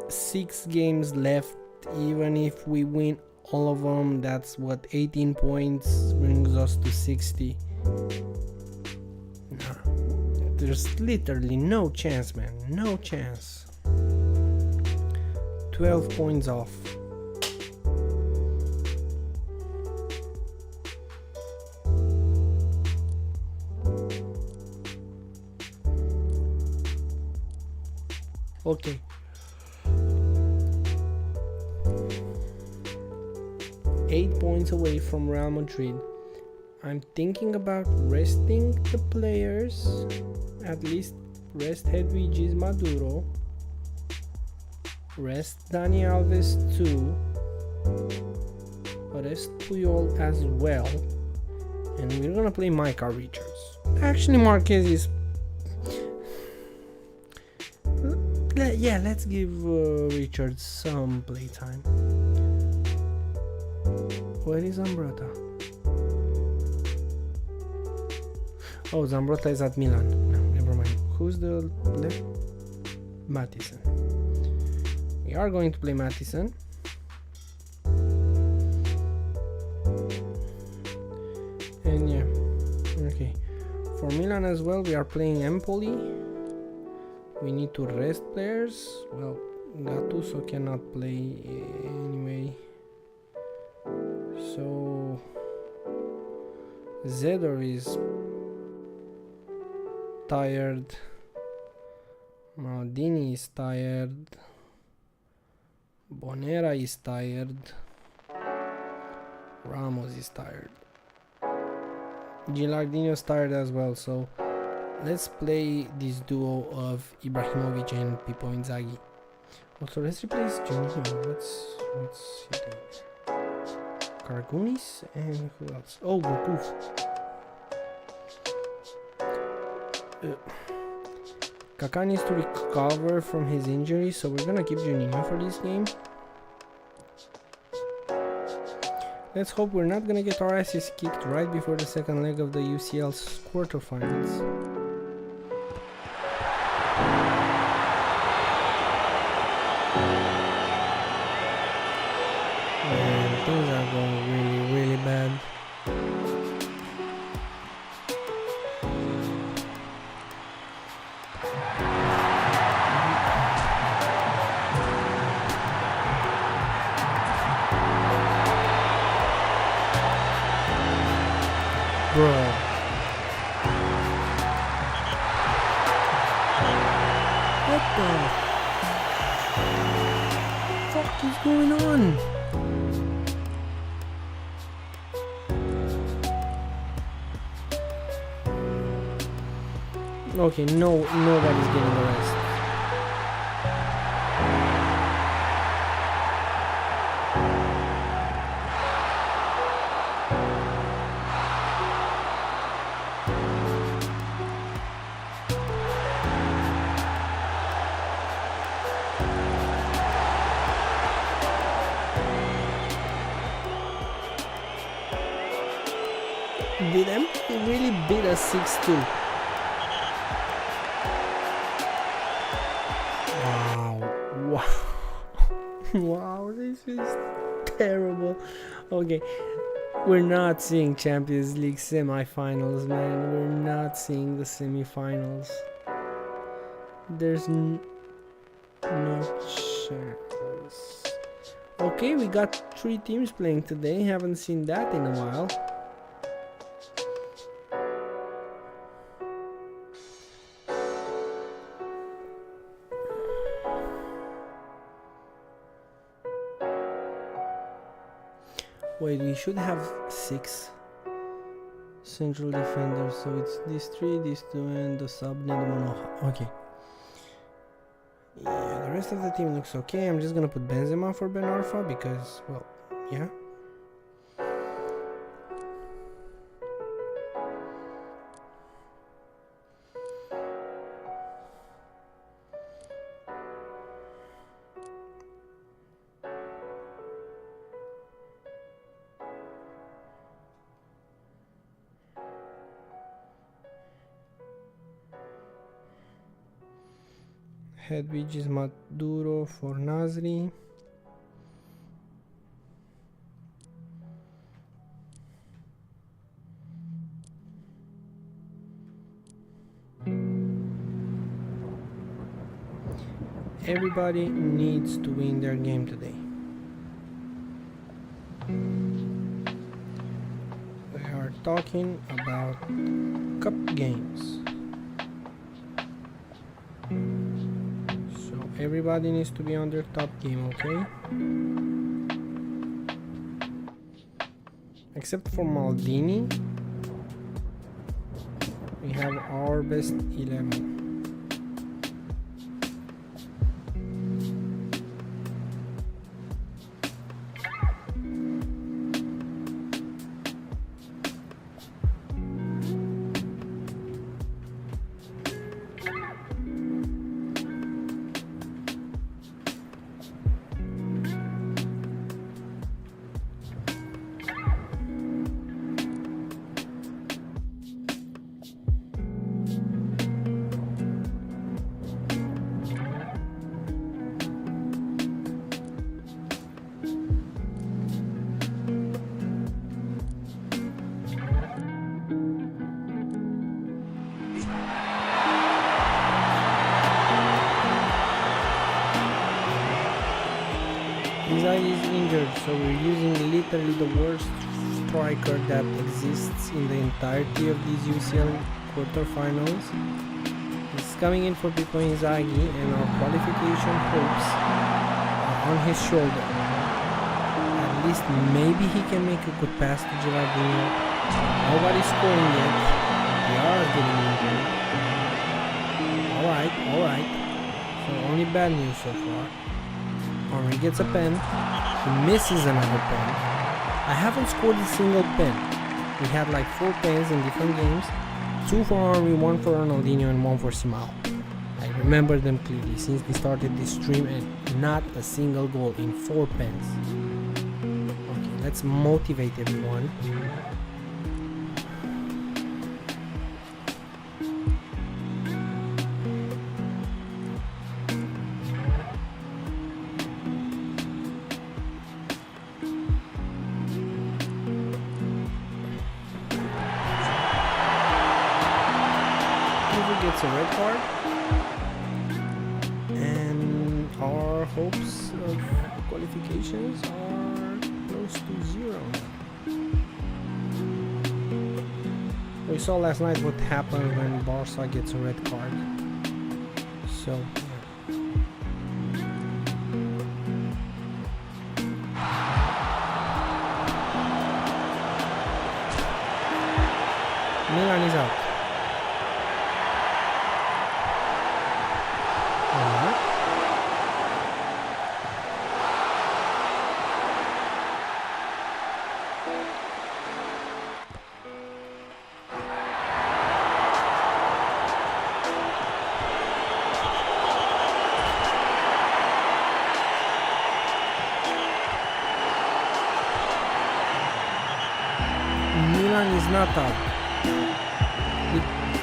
6 games left. Even if we win all of them, that's what, 18 points brings us to 60. Nah, there's literally no chance, man. No chance. 12 points off. Okay. Eight points away from Real Madrid. I'm thinking about resting the players. At least rest Hedwiges Maduro. Rest Dani Alves too. Rest Puyol as well. And we're gonna play Micah Richards. Actually, Marquez is... Yeah, let's give Richards some playtime. Where is Zambrotta? Oh, Zambrotta is at Milan. No, never mind. Who's the left? Mattison. We are going to play Mattison. And yeah, okay. For Milan as well, we are playing Empoli. We need to rest players. Well, Gattuso cannot play anyway. So Zedor is tired. Maldini is tired. Bonera is tired. Ramos is tired. Gilardino is tired as well. So let's play this duo of Ibrahimovic and Pippo Inzaghi. Also, let's replace Juninho. What's he doing? Kargunis and who else? Oh, Goku. Kaká needs to recover from his injury, so we're gonna keep Juninho for this game. Let's hope we're not gonna get our asses kicked right before the second leg of the UCL quarterfinals. Man, things are going really bad. Bro. What the fuck is going on? Okay, nobody's getting the rest. Did Empty really beat us 6-2? Wow. Wow, this is terrible. Okay, we're not seeing Champions League semi-finals, man. We're not seeing the semi-finals. There's no chance. Okay, we got 3 teams playing today. Haven't seen that in a while. Wait, we should have 6 central defenders, so it's these 3, these 2, and the sub and the Manoha. Okay. Yeah, the rest of the team looks okay. I'm just gonna put Benzema for Ben Arfa because, well, yeah. Hedwig is Maduro for Nasri. Everybody needs to win their game today. We are talking about cup games. Everybody needs to be on their top game, okay? Except for Maldini, we have our best 11. Inzaghi is injured, so we're using literally the worst striker that exists in the entirety of these UCL quarterfinals. He's coming in for Pippo Inzaghi, and our qualification hopes are on his shoulder. At least maybe he can make a good pass to Gerardino. Nobody's scoring yet. They are getting injured. Alright. So only bad news so far. Henry gets a pen. He misses another pen. I haven't scored a single pen. We had like 4 pens in different games. 2 for Henry, 1 for Ronaldinho, and 1 for Simao. I remember them clearly since we started this stream, and not a single goal in 4 pens. Okay, let's motivate everyone. Gets a red card, and our hopes of qualifications are close to 0. We saw last night what happens when Barça gets a red card, so Milan is out. Milan is not up.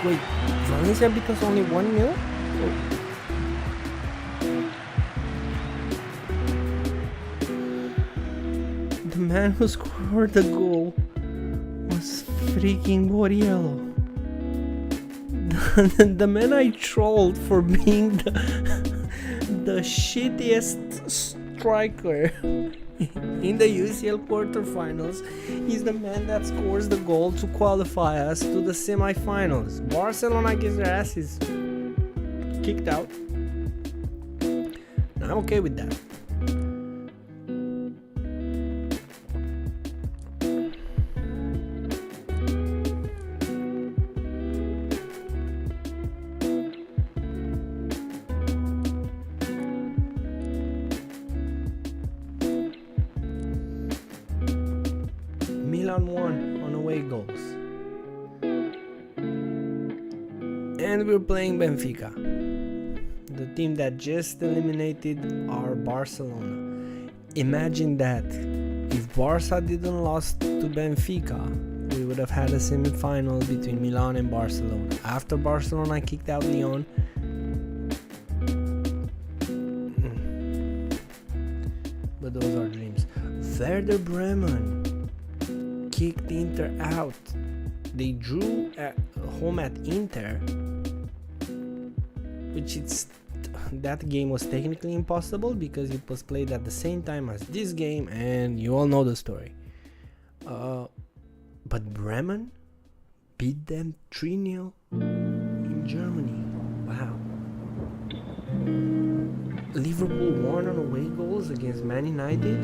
Wait, Valencia beat us only 1-0? The man who scored the goal was freaking Borriello. The man I trolled for being the shittiest striker in the UCL quarterfinals is the man that scores the goal to qualify us to the semifinals. Barcelona gets their asses kicked out. I'm okay with that. Milan won on away goals. And we're playing Benfica, the team that just eliminated our Barcelona. Imagine that. If Barça didn't lost to Benfica, we would have had a semi-final between Milan and Barcelona. After Barcelona kicked out Lyon, but those are dreams. Werder Bremen kicked Inter out. They drew at home at Inter, which that game was technically impossible because it was played at the same time as this game, and you all know the story. But Bremen beat them 3-0 in Germany. Wow. Liverpool won on away goals against Man United.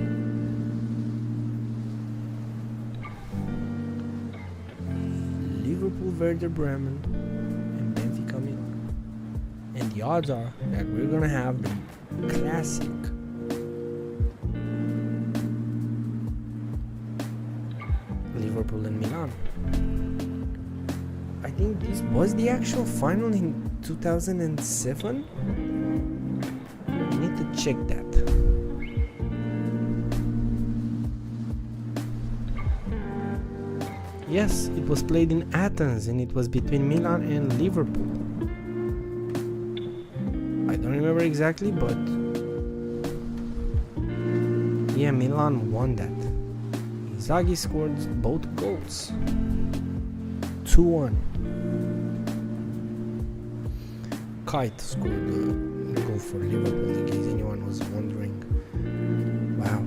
Liverpool, Werder Bremen, and Benfica Milan. And the odds are that we're gonna have the classic Liverpool and Milan. I think this was the actual final in 2007. I need to check that. Yes, it was played in Athens and it was between Milan and Liverpool. I don't remember exactly, but yeah, Milan won that. Inzaghi scored both goals. 2-1. Kite scored the goal for Liverpool, in case anyone was wondering. Wow.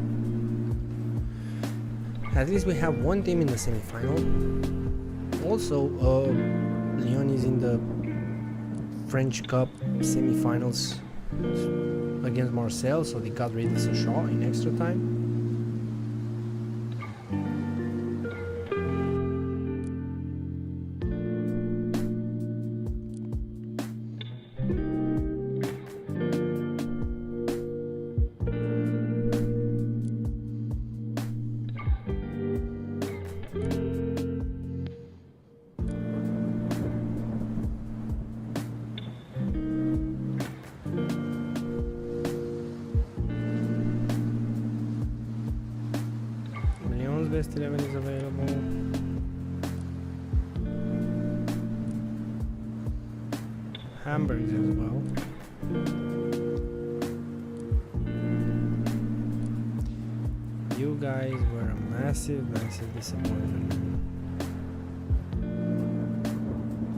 At least we have one team in the semi-final. Also, Lyon is in the French Cup semi-finals against Marseille, so they got rid of Sochaux in extra time. 11 is available. Hamburgs as well. You guys were a massive disappointment.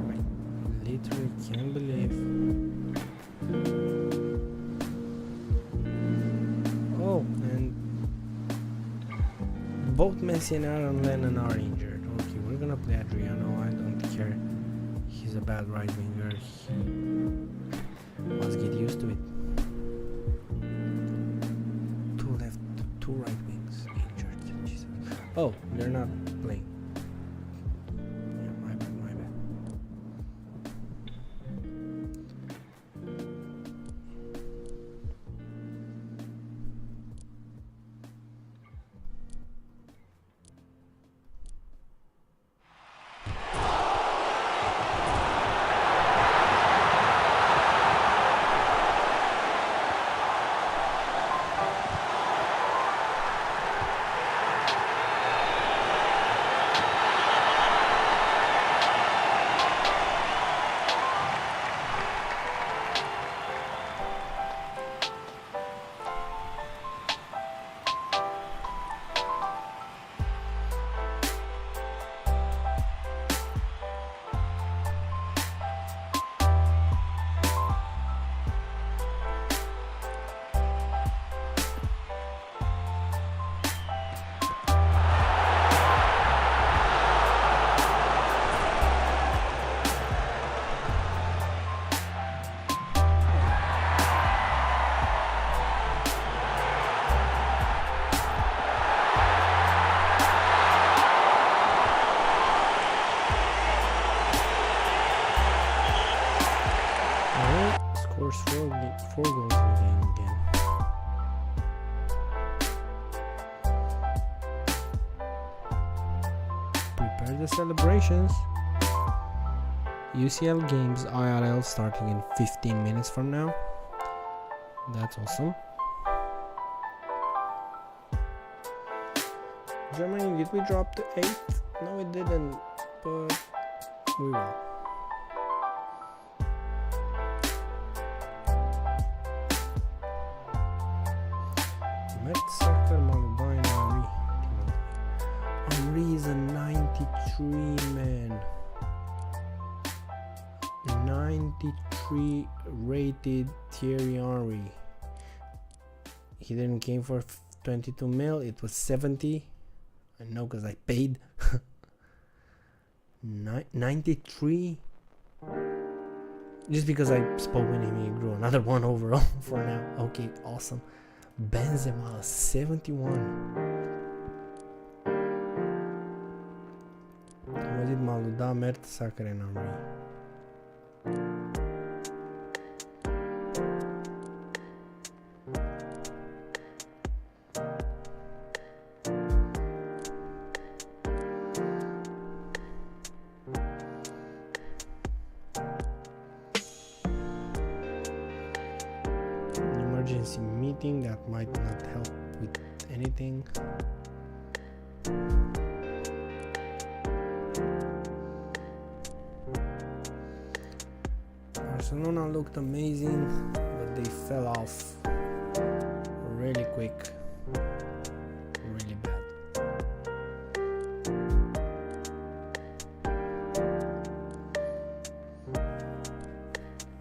I literally can't believe. Oh, and both Messi and Aaron Lennon are injured. Okay, we're gonna play Adriano. I don't care. He's a bad right winger. He must get used to it. Two left, two right wings injured. Jesus. Oh, they're not playing. Yeah, my bad. Scores four goals in the game again. Prepare the celebrations. UCL games IRL starting in 15 minutes from now. That's awesome. Germany, did we drop to 8th? No, we didn't, but we will. Henry is a 93, man. 93 rated Thierry Henry. He didn't came for 22 mil. It was 70. I know because I paid. 93. Just because I spoke with him, he grew another one overall for now. Okay, awesome. Benzema 71. Am zis Maluda Mert Sacre Henry. Emergency meeting that might not help with anything. Barcelona looked amazing, but they fell off really quick, really bad.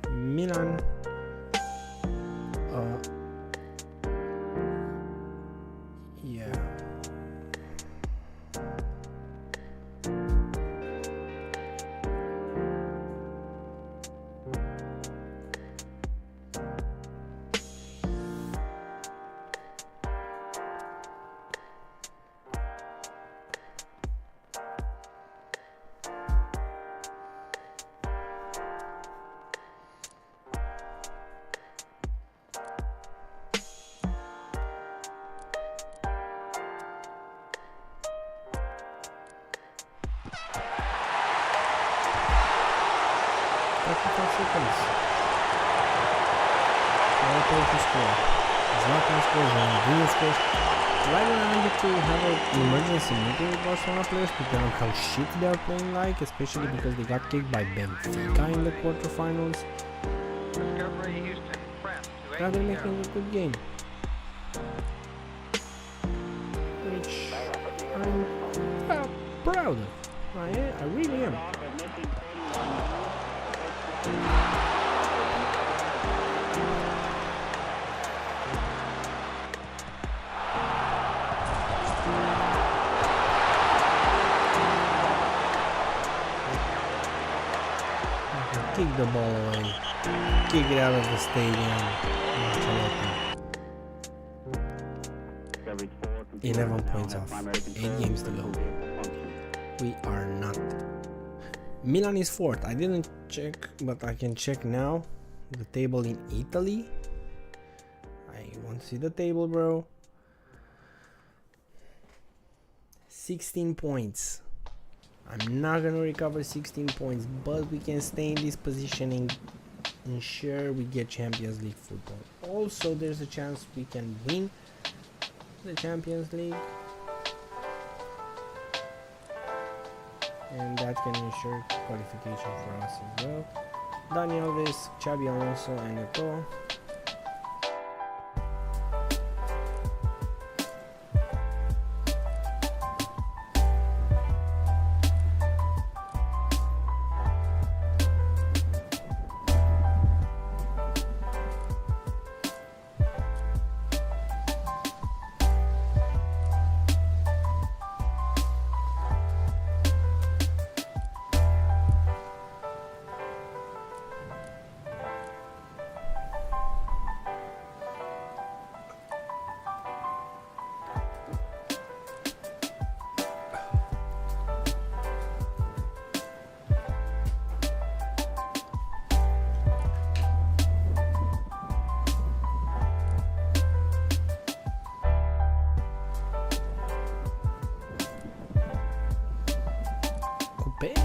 Milan yeah. Seconds. Zlatan scores and Ronaldinho scores. Right now I need to have an emergency meeting with Barcelona players to tell them how shit they are playing like, especially because they got kicked by Benfica in the quarterfinals. Rather making a good game. Which I'm proud of. I really am. Kick the ball away. Kick it out of the stadium. 11 points off. 8 games to go. We are not. Milan is 4th. I didn't check, but I can check now. The table in Italy. I want to see the table, bro. 16 points. I'm not gonna recover 16 points, but we can stay in this position and ensure we get Champions League football. Also, there's a chance we can win the Champions League, and that can ensure qualification for us as well. Dani Alves, Xabi Alonso, and Eto'o.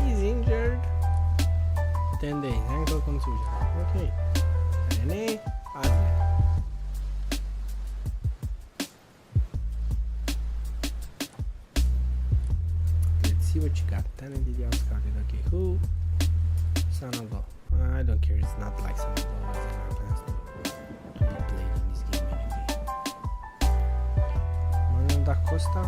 He's injured. 10 days, ankle contusion. Okay. René Adler. Let's see what you got. 10 individuals started. Okay, who? Sanogo. I don't care. It's not like Sanogo was in our plans to be played in this game anyway. Manuel da Costa.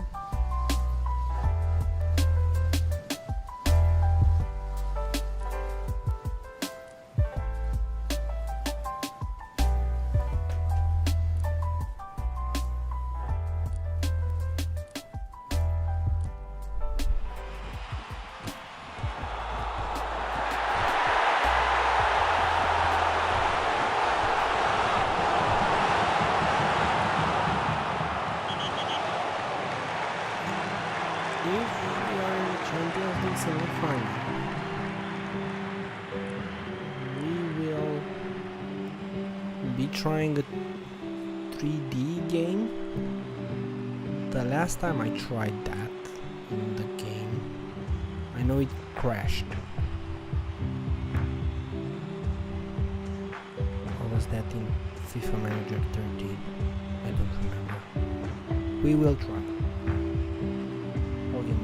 If we are in the Champions League semi-final, we will be trying a 3D game. The last time I tried that in the game, I know it crashed. Or was that in FIFA Manager 13? I don't remember. We will try.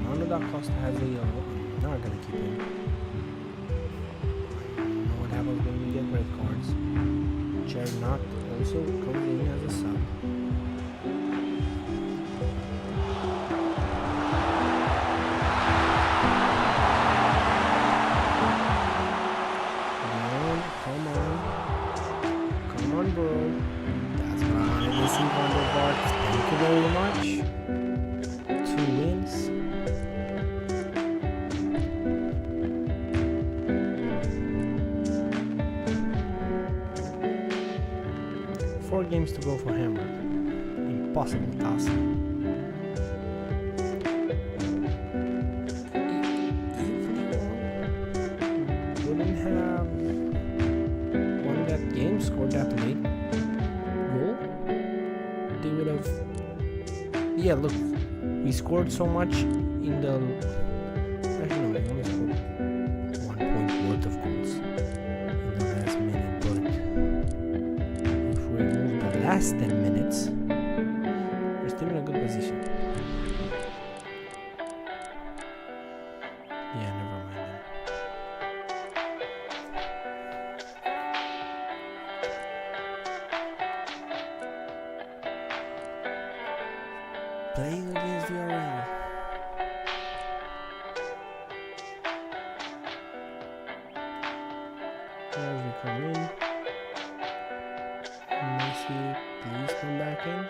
Manuel da Costa has a yellow. I'm not gonna keep him. I know what happens when we get red cards. Chernat also comes in as a sub. Come on, bro. That's what I wanted to see from the box. Thank you very much. 2 wins. Games to go for Hamburg. Impossible task. If we wouldn't have won that game, scored that late goal, they would have. Yeah, look, we scored so much in the. Actually, no, we only scored 1 point worth of goals in the last minute, but last 10 minutes, we're still in a good position. Yeah, never mind then. Playing against the RL. As we come in, Messi, please come back in.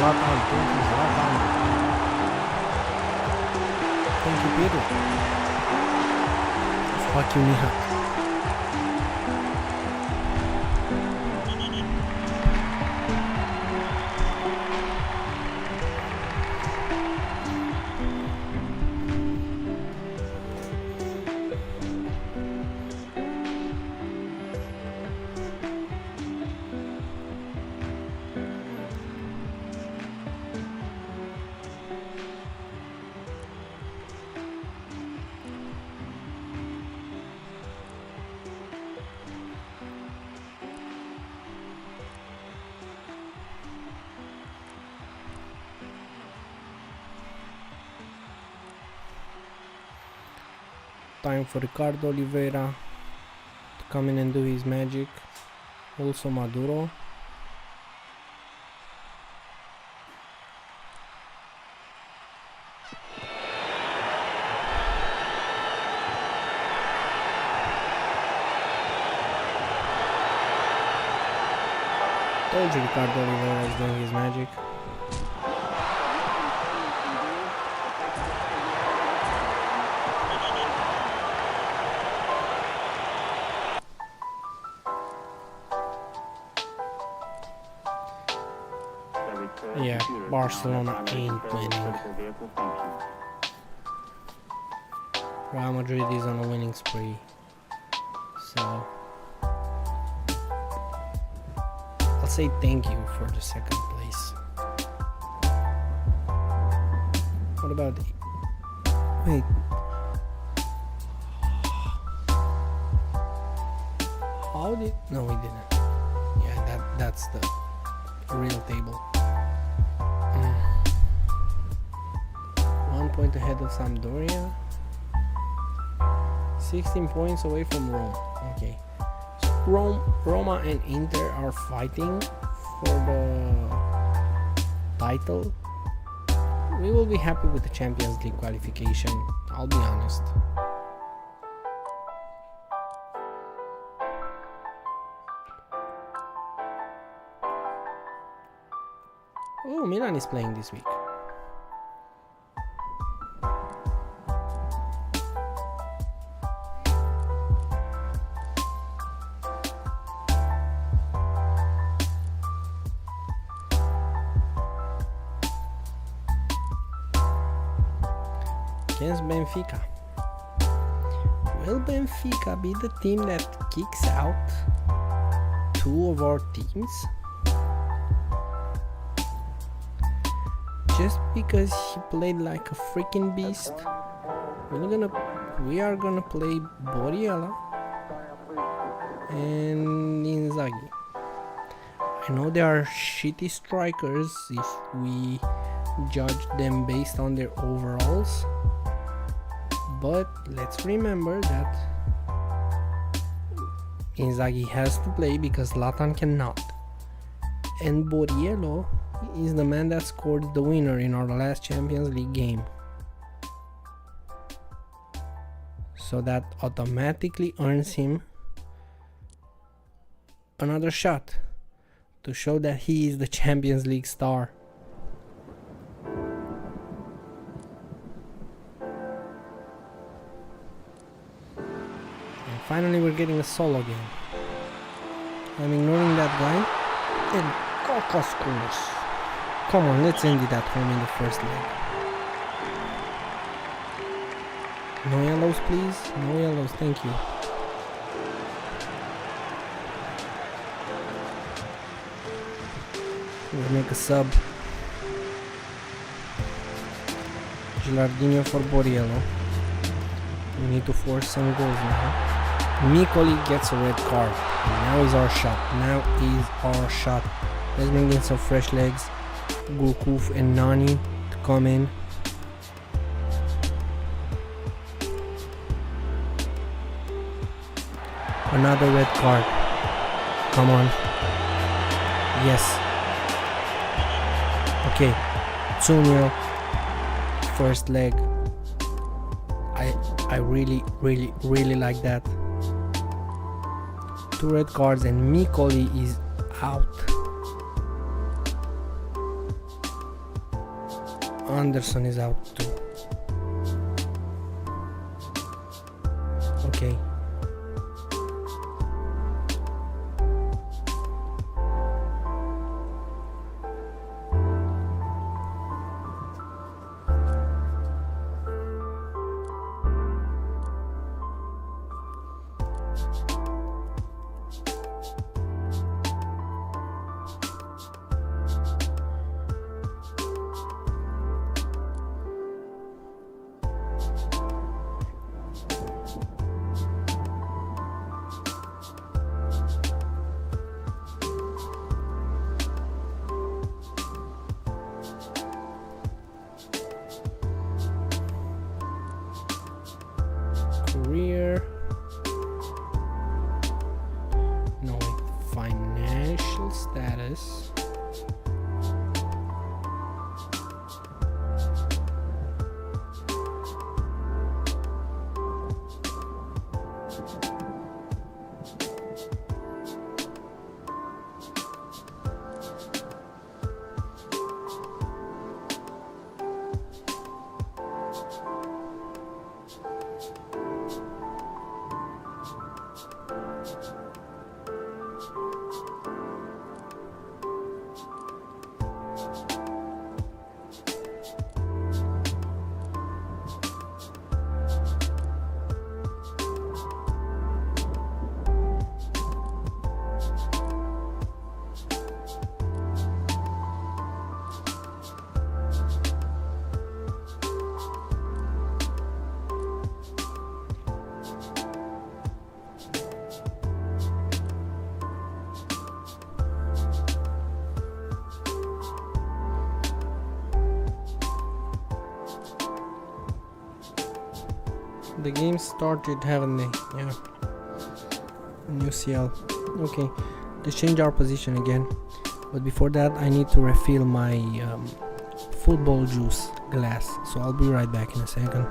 Zlatan, thank you Zlatan. Thank you Pedro. Fuck you Nihat. Time for Ricardo Oliveira to come in and do his magic. Also Maduro. Told you Ricardo Oliveira is doing his magic. Yeah, Barcelona ain't winning. Real Madrid is on a winning spree. So I'll say thank you for the second place. What about the... Wait. How did... No, we didn't. Yeah, that's the real table. 1 point ahead of Sampdoria. 16 points away from Rome. Okay. So Roma and Inter are fighting for the title. We will be happy with the Champions League qualification, I'll be honest. Oh, Milan is playing this week. Against Benfica. Will Benfica be the team that kicks out two of our teams? Just because he played like a freaking beast? We are gonna play Borriella and Inzaghi. I know they are shitty strikers if we judge them based on their overalls, but let's remember that Inzaghi has to play because Zlatan cannot, and Borriello is the man that scored the winner in our last Champions League game, so that automatically earns him another shot to show that he is the Champions League star. Finally, we're getting a solo game. I'm ignoring that guy. And Coca scores. Come on, let's end it at home in the first leg. No yellows, please. No yellows, thank you. We'll make a sub. Gilardino for Borriello. We need to force some goals now. Mikoli gets a red card. And now is our shot. Now is our shot. Let's bring in some fresh legs. Gurkuf and Nani to come in. Another red card. Come on. Yes. Okay. 2-0. First leg. I really like that. 2 red cards and Mikoli is out. Anderson is out too. Okay. Career. No, financial status. The game started, haven't they? Yeah. New CL. Okay, let's change our position again. But before that, I need to refill my football juice glass. So I'll be right back in a second.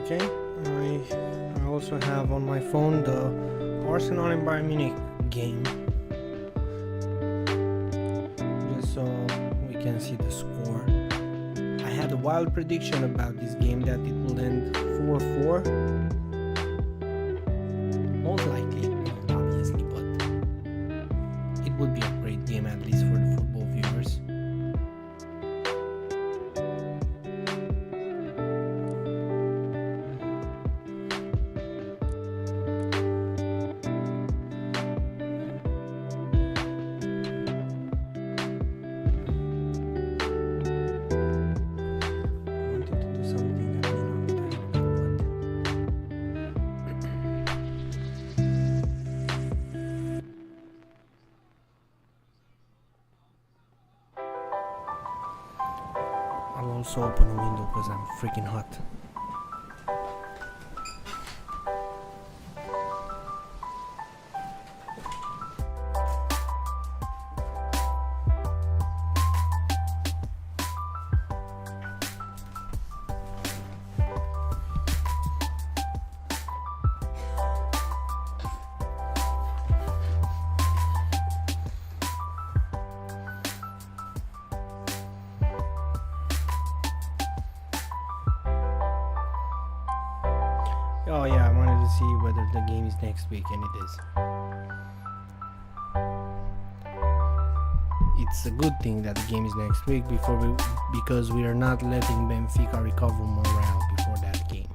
Okay, I also have on my phone the Arsenal and Bayern Munich game, just so we can see the score. I had a wild prediction about this game that it will end 4-4. Most likely, obviously, but it would be a great game, at least for the football viewers. I'll also open a window because I'm freaking hot. Oh yeah, I wanted to see whether the game is next week, and it is. It's a good thing that the game is next week because we are not letting Benfica recover morale before that game.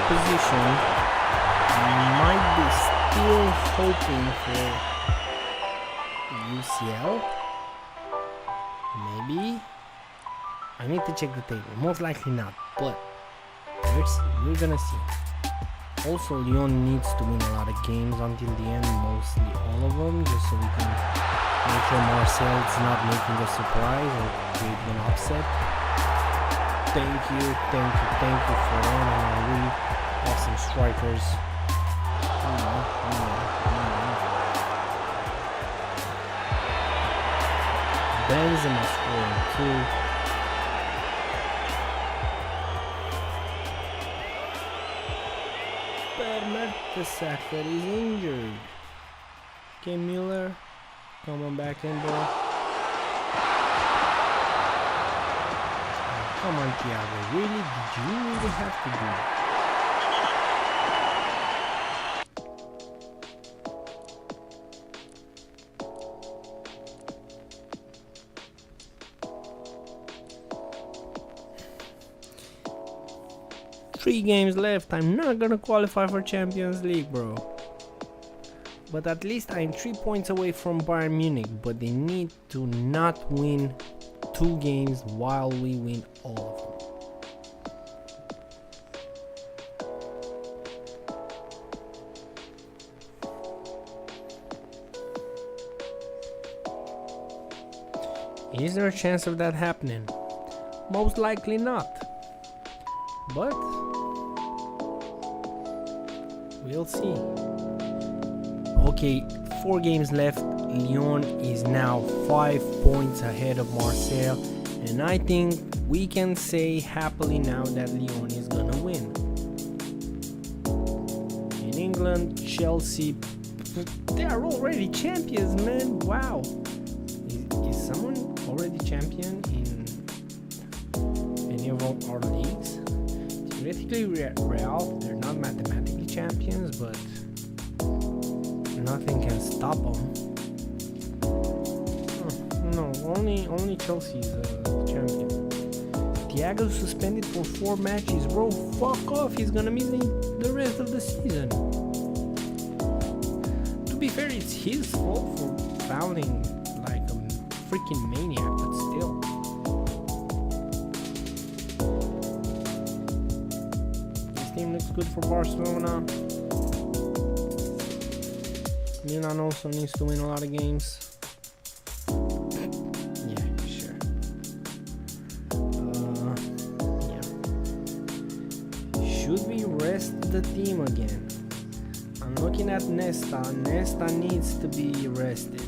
Position, might be still hoping for UCL. Maybe. I need to check the table. Most likely not, but we're gonna see. Also, Lyon needs to win a lot of games until the end, mostly all of them, just so we can make sure Marseille is not making a surprise or creating an upset. Thank you for all our really awesome strikers. Benzema scoring too. Mertesacker is injured. Okay, Müller, come on back in, bro. Come on, Thiago. Really? Did you really have to do that? Three games left. I'm not gonna qualify for Champions League, bro. But at least I'm 3 points away from Bayern Munich. But they need to not win 2 games while we win all of them. Is there a chance of that happening? Most likely not. But we'll see. Okay, 4 games left. Lyon is now 5 points ahead of Marseille, and I think we can say happily now that Lyon is gonna win. In England, Chelsea, they are already champions, man. Wow. Is someone already champion in any of our leagues? Theoretically, Real, they're not mathematically champions, but nothing can stop them. No, only Chelsea's champion. Thiago suspended for 4 matches, bro. Fuck off! He's gonna miss the rest of the season. To be fair, it's his fault for fouling like a freaking maniac, but still. This team looks good for Barcelona. Milan also needs to win a lot of games. Yeah, sure. Yeah. Should we rest the team again? I'm looking at Nesta. Nesta needs to be rested.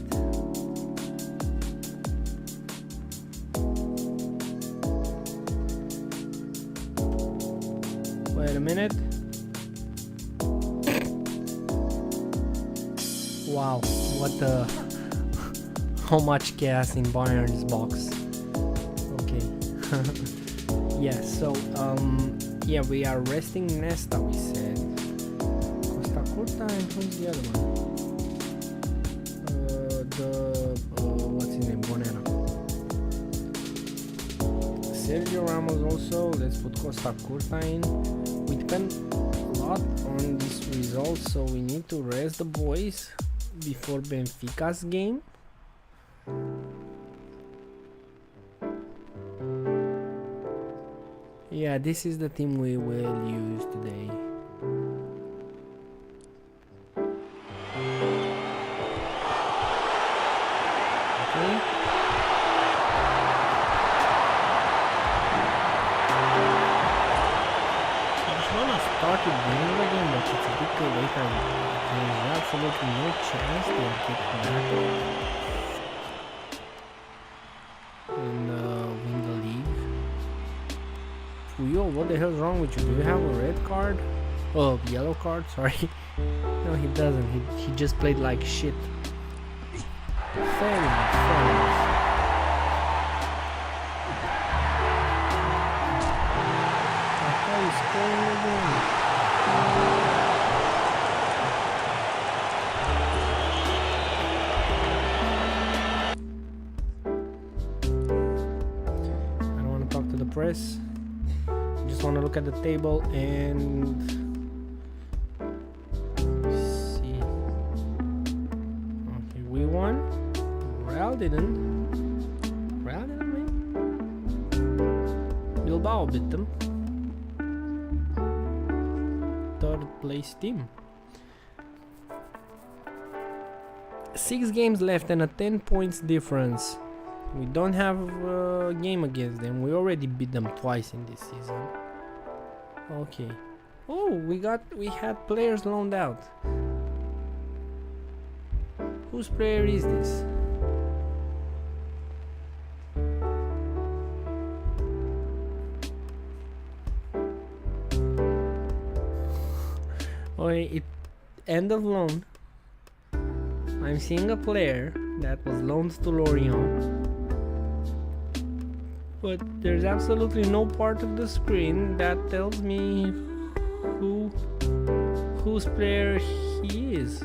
Wait a minute. Wow, what the... How much gas in Bayern's box. Okay. Yeah, so, yeah, we are resting Nesta, we said. Costa Curta, and who's the other one? What's his name? Bonera. Sergio Ramos also, let's put Costa Curta in. We depend a lot on this result, so we need to rest the boys before Benfica's game. Yeah, this is the team we will use today. Okay. Barcelona started winning the game, but it's a bit too late and there's absolutely no chance they'll get back and win the league. Puyol, what the hell's wrong with you? Do you have a red card? Oh, yellow card, sorry. No, he doesn't. He just played like shit. Fair enough, fair enough. He's scoring again. I don't want to talk to the press. I just want to look at the table and see. Okay, we won. Real didn't. Real didn't win. Bilbao beat them. Third place team. 6 games left and a 10 points difference. We don't have a game against them. We already beat them twice in this season. Okay. Oh, we had players loaned out. Whose player is this? Okay, end of loan. I'm seeing a player that was loaned to Lorient, but there's absolutely no part of the screen that tells me whose player he is.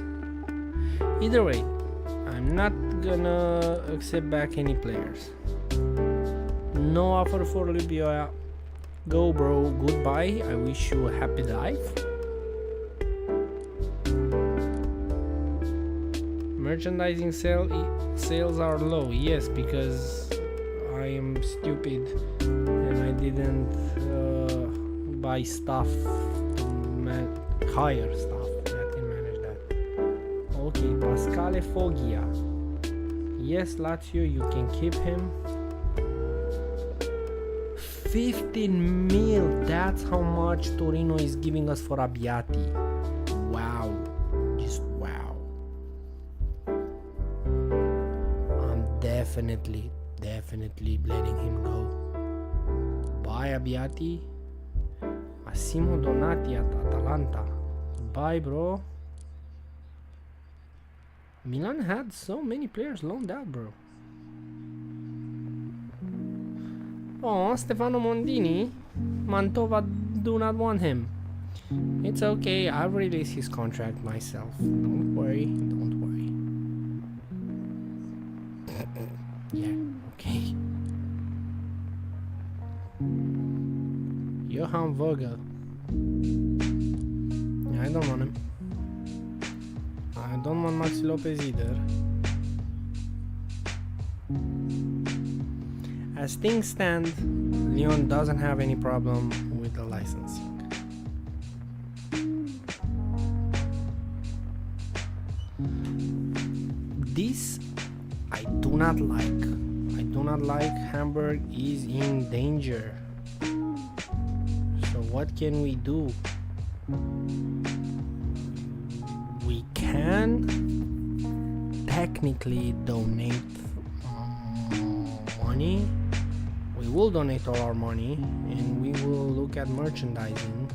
Either way, I'm not gonna accept back any players. No offer for Libya. Go bro, goodbye. I wish you a happy life. Merchandising sales are low. Yes, because I am stupid and I didn't buy stuff to hire stuff that can manage that. Okay, Pascale Foggia. Yes, Lazio, you can keep him. 15 mil. That's how much Torino is giving us for Abbiati. Wow. Just wow. I'm definitely letting him go. Bye, Abbiati. Massimo Donati at Atalanta. Bye, bro. Milan had so many players loaned out, bro. Oh, Stefano Mondini. Mantova do not want him. It's okay, I'll release his contract myself. Don't worry, don't worry. Yeah, okay. Johan Vogel. Yeah, I don't want him. I don't want Maxi Lopez either. As things stand, Lyon doesn't have any problem with the licensing. This I do not like. I do not like. Hamburg is in danger. So what can we do? We can technically donate money. We will donate all our money and we will look at merchandising.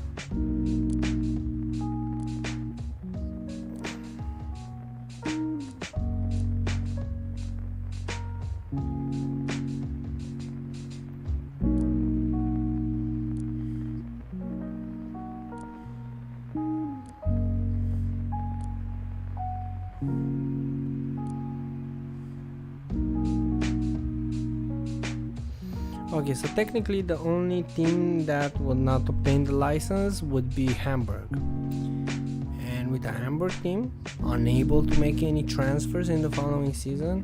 Okay, so technically the only team that would not obtain the license would be Hamburg. And with the Hamburg team unable to make any transfers in the following season,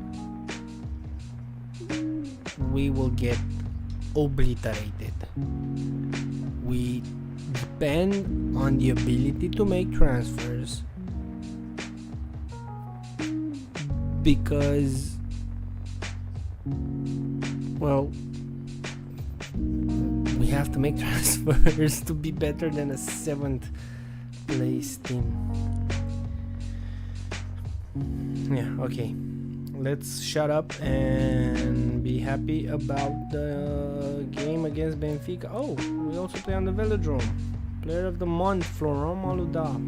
we will get obliterated. We depend on the ability to make transfers because, well, we have to make transfers to be better than a 7th place team. Yeah, okay. Let's shut up and be happy about the game against Benfica. Oh, we also play on the Velodrome. Player of the month, Florent Malouda.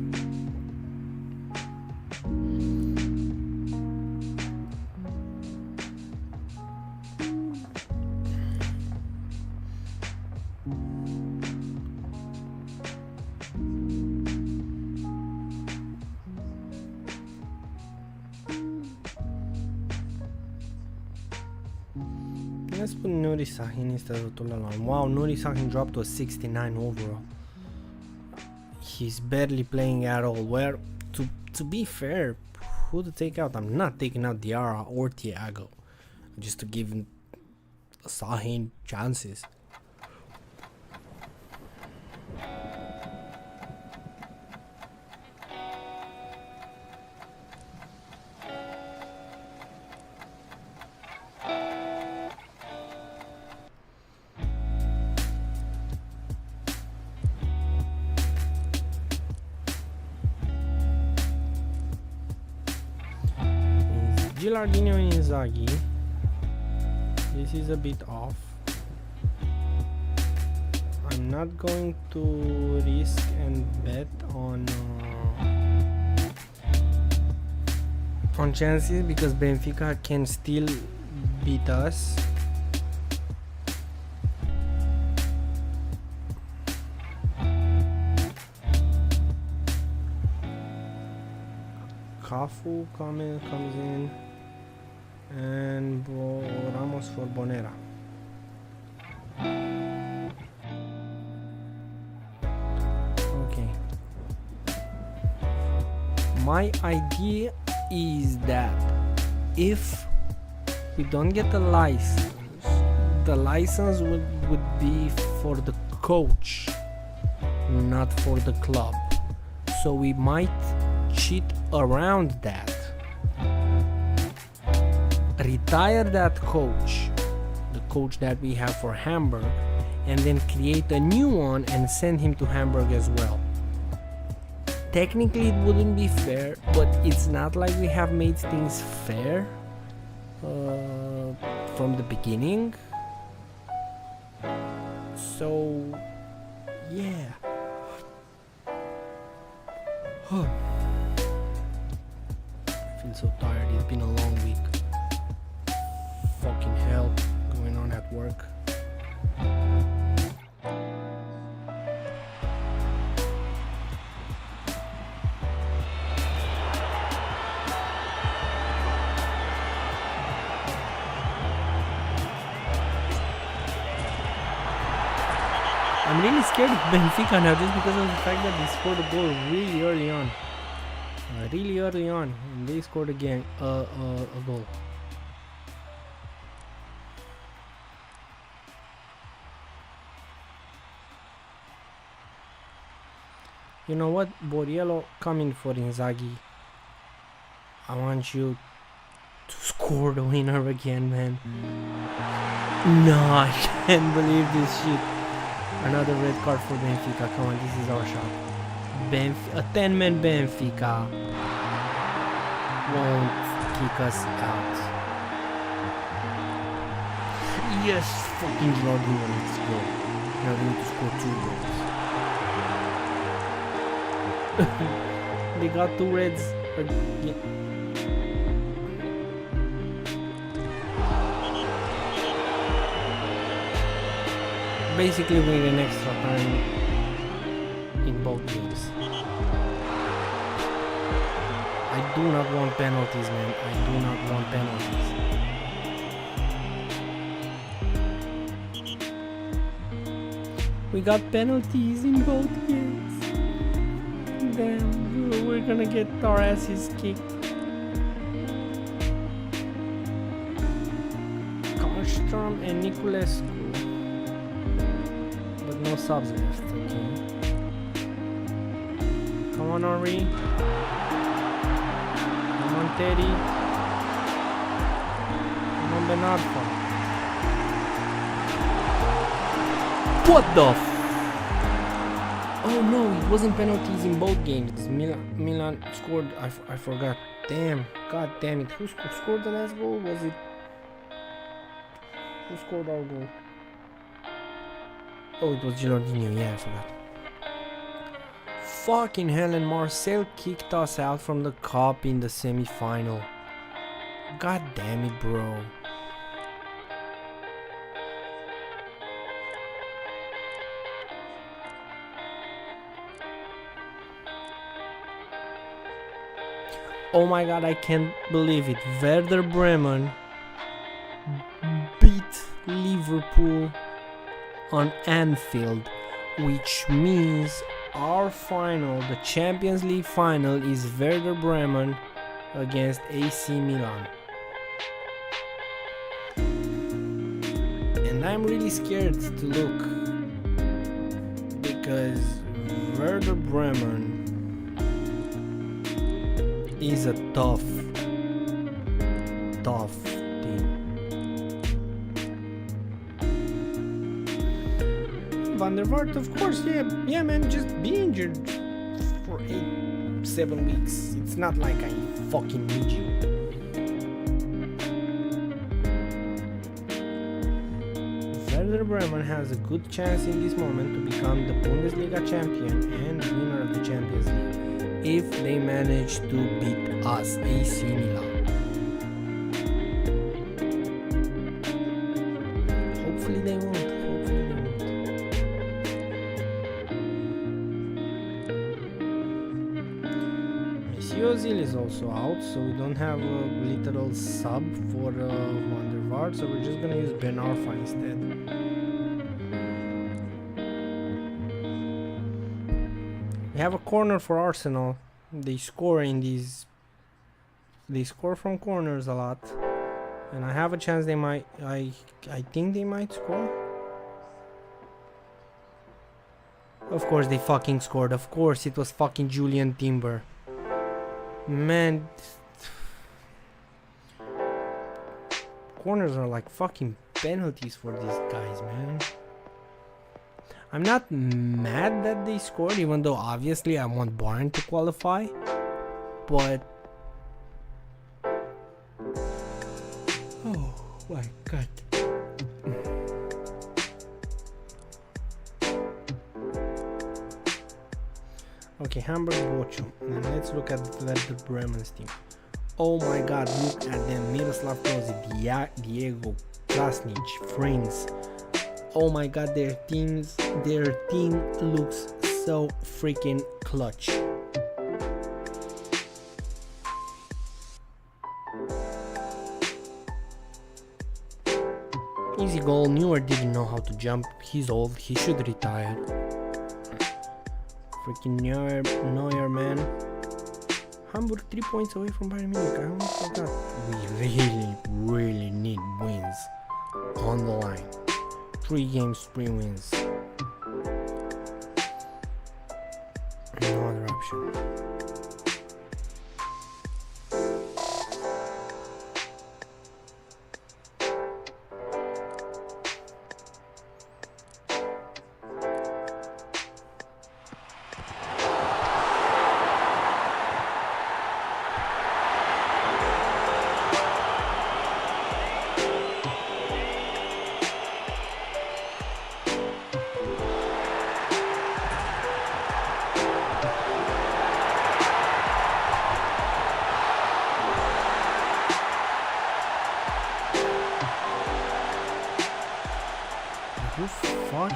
Let's put Nuri Sahin instead of Tulalan. Wow, Nuri Sahin dropped to a 69 overall. He's barely playing at all. Where, to be fair, who to take out? I'm not taking out Diarra or Thiago, just to give Sahin chances. Gilardino and Inzaghi. This is a bit off. I'm not going to risk and bet on chances because Benfica can still beat us. Cafu comes in, and Ramos for Bonera. Okay. My idea is that if we don't get the license would be for the coach, not for the club. So we might cheat around that, retire that coach, the coach that we have for Hamburg, and then create a new one and send him to Hamburg as well. Technically it wouldn't be fair, but it's not like we have made things fair from the beginning. So yeah. I feel so tired. It's been a long week. Fucking hell going on at work. I'm really scared of Benfica now just because of the fact that they scored a goal really early on. And they scored again a goal. You know what, Borriello, come in for Inzaghi. I want you score the winner again, man. No, I can't believe this shit. Another red card for Benfica. Come on, this is our shot. A 10-man Benfica won't kick us out. Yes, fucking Jordan, let's go. Now we need to score 2 goals. They got 2 reds. Basically, we need an extra time in both games. I do not want penalties, man. I do not want penalties. We got penalties in both games. Damn, we're gonna get our asses kicked. Karlström and Niculescu. But no subs left, okay. Come on, Henri. Come on, Teddy. Come on, Bernardo. What the f... Oh no, it wasn't penalties in both games. Milan scored. I forgot. Damn. God damn it. Who scored the last goal? Was it... Who scored our goal? Oh, it was Gilardino. Yeah, I forgot. Fucking hell, and Marseille kicked us out from the cup in the semi-final. God damn it, bro. Oh my god, I can't believe it. Werder Bremen beat Liverpool on Anfield, which means our final, the Champions League final, is Werder Bremen against AC Milan. And I'm really scared to look, because Werder Bremen is a tough team. Van der Vaart, of course, yeah man, just be injured for 7 weeks. It's not like I fucking need you. Werder Bremen has a good chance in this moment to become the Bundesliga champion and winner of the Champions League if they manage to beat us, AC Milan. Hopefully they won't. Ozil is also out, so we don't have a literal sub for Van der Vaart, so we're just gonna use Ben Arfa instead. We have a corner for Arsenal. They score from corners a lot, and I have a chance they might. I think they might score. Of course they fucking scored. Of course it was fucking Julian Timber. Man, corners are like fucking penalties for these guys, man. I'm not mad that they scored, even though obviously I want Bayern to qualify, but oh my god. Okay, Hamburg, Bochum. And let's look at Werder Bremen's team. Oh my god, look at them. Miroslav Klose, Diego, Krasnic, Friends. Oh my god, their team looks so freaking clutch. Easy goal. Neuer didn't know how to jump. He's old. He should retire. Freaking Neuer, man. Hamburg 3 points away from Bayern Munich. I almost forgot. We really need wins on the line. 3 games, 3 wins. No other option.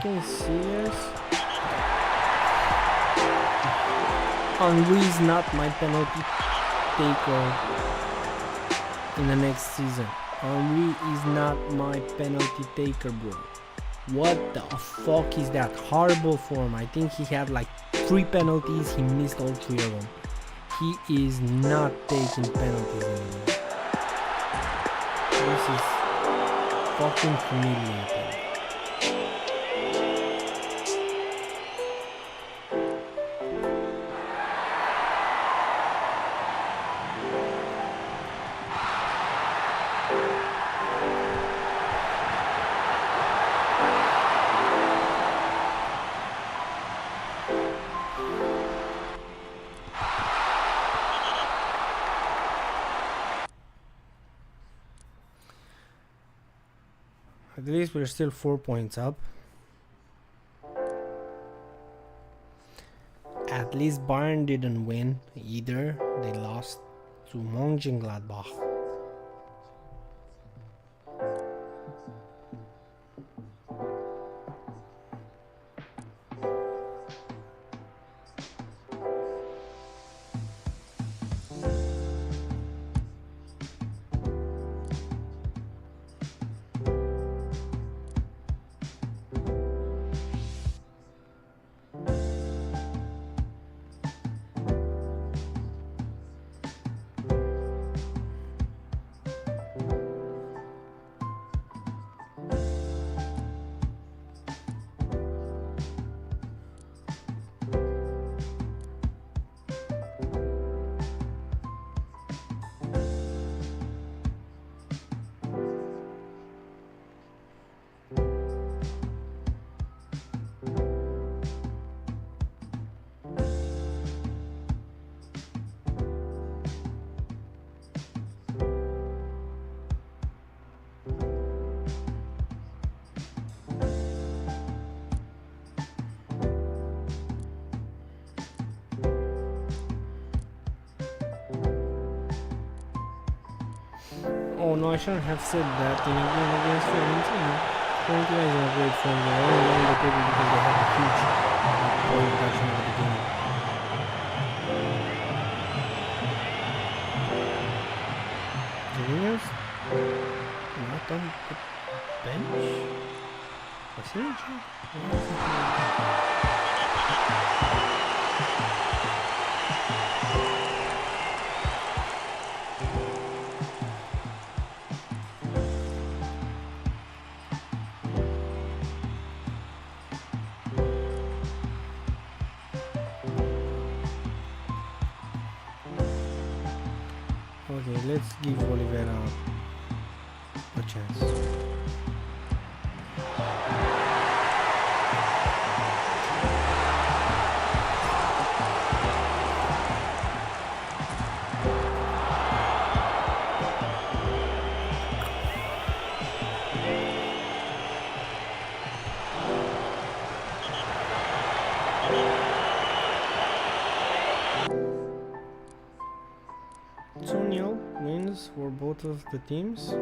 fucking serious? Henry is not my penalty taker in the next season. Henry is not my penalty taker, bro. What the fuck is that? Horrible form. I think he had like 3 penalties. He missed all 3 of them. He is not taking penalties anymore. This is fucking humiliating. At least we're still 4 points up. At least Bayern didn't win either. They lost to Mönchengladbach. Oh no, I shouldn't have said that in a game against Fiorentina. Fiorentina is in a great form. They're only winning the table because they have a huge point reduction at the beginning. The wingers not on the bench? Was he injured? Okay, let's give Oliveira a chance. Wins for both of the teams.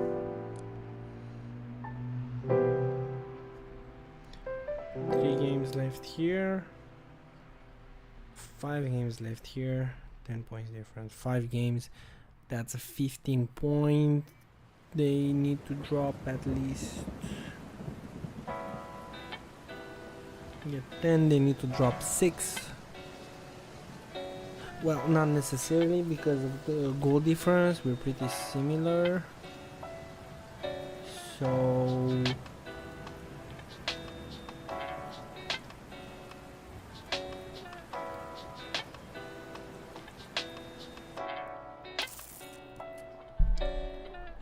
Three games left here. 5 games left here. 10 points difference. 5 games. That's a 15 point. They need to drop at least. Get 10. They need to drop 6. Well, not necessarily because of the goal difference. We're pretty similar. So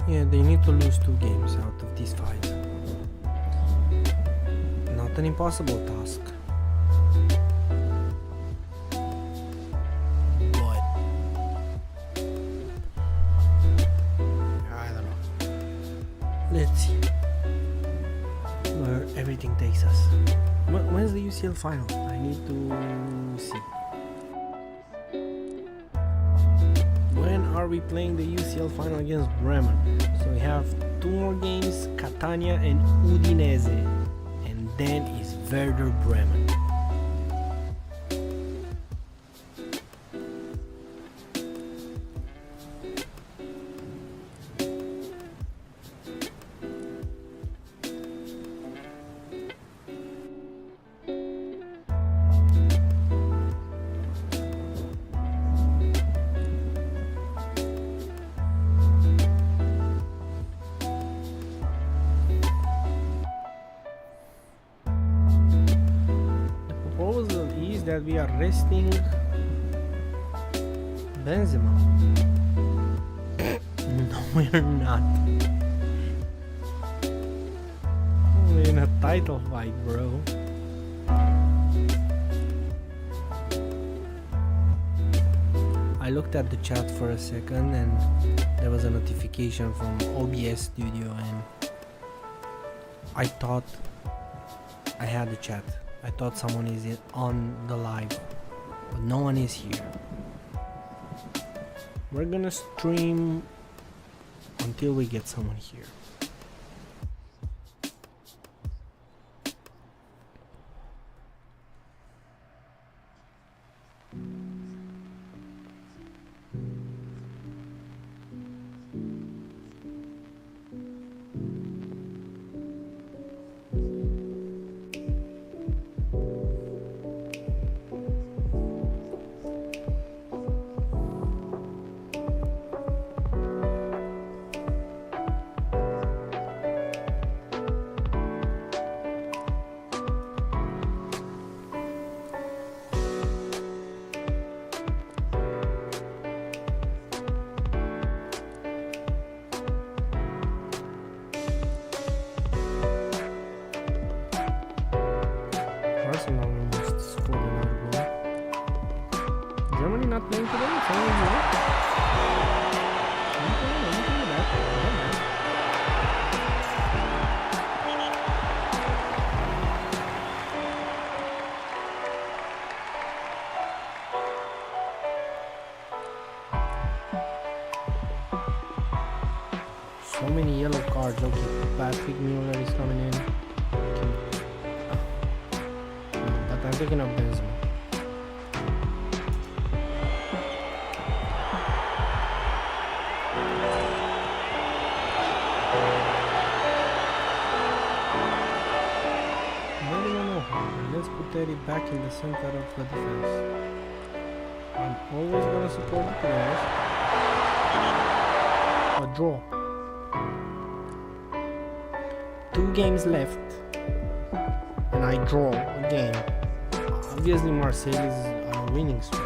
yeah, they need to lose 2 games out of these 5. Not an impossible task. Let's see where everything takes us. When's the UCL final? I need to see. When are we playing the UCL final against Bremen? So we have 2 more games, Catania and Udinese. And then is Werder Bremen. That we are resting Benzema. No, we're not. We're in a title fight, bro. I looked at the chat for a second and there was a notification from OBS Studio and I thought I had the chat. I thought someone is on the live, but no one is here. We're gonna stream until we get someone here. Germany not playing today? It's only Europe. So many yellow cards. Okay, Patrick Mueller is coming in. But I'm picking up Benzema. Let's put Terry back in the center of the defense. I'm always gonna support the players. A draw. 2 games left, and I draw again. Obviously, Marseille is on a winning streak.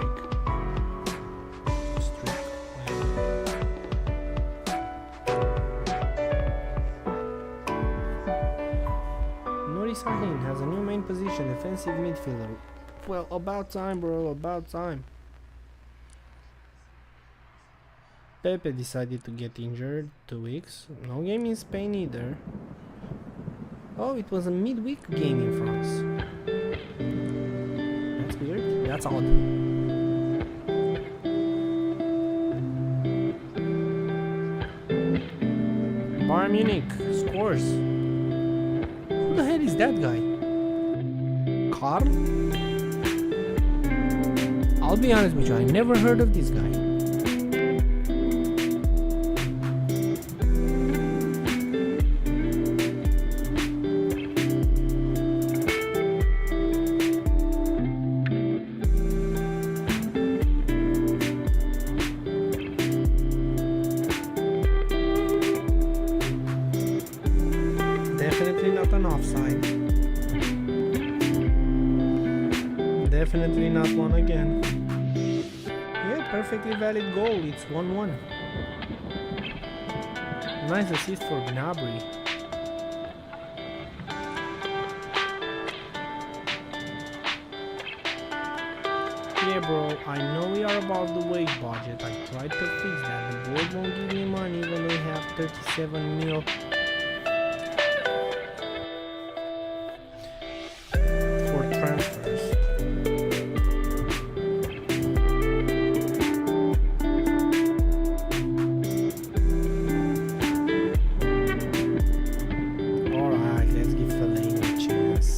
Sahin has a new main position, defensive midfielder. Well, about time, bro, about time. Pepe decided to get injured 2 weeks. No game in Spain either. Oh, it was a midweek game in France. That's weird. That's odd. Bayern Munich scores. Who the hell is that guy? Carl? I'll be honest with you, I never heard of this guy. Definitely not an offside. Definitely not one again. Yeah, perfectly valid goal. It's 1-1. Nice assist for Gnabry. Yeah, bro, I know we are above the wage budget. I tried to fix that. The board won't give me money when we have 37 mil. Alright, let's give Fellaini a chance.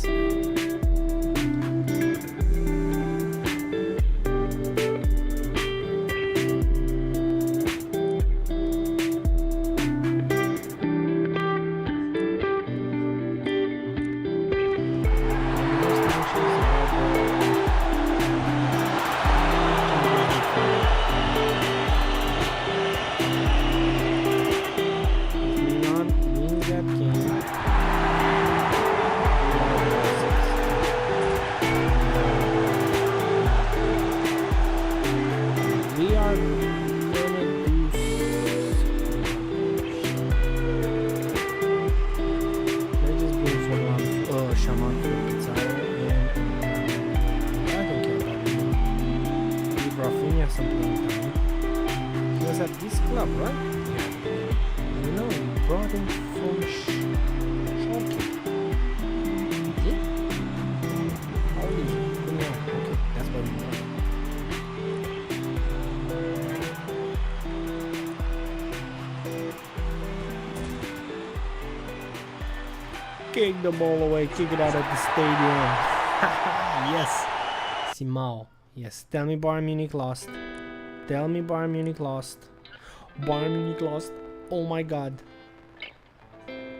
have some playing time. He was at this club, right? Yeah. You know, we brought him from Schalke. He did? How old is he? Yeah, okay, that's what we know. Kick the ball away, kick it out of the stadium. Yes, Simao. Yes, tell me Bayern Munich lost. Tell me Bayern Munich lost. Bayern Munich lost. Oh my god.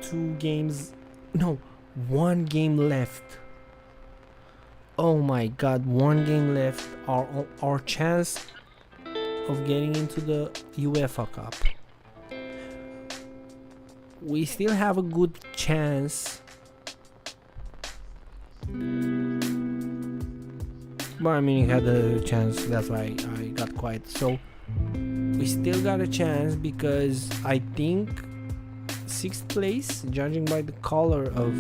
2 games. No, 1 game left. Oh my god, 1 game left. Our chance of getting into the UEFA Cup. We still have a good chance. Bayern Munich had a chance, that's why I got quiet. So we still got a chance because I think 6th place, judging by the color of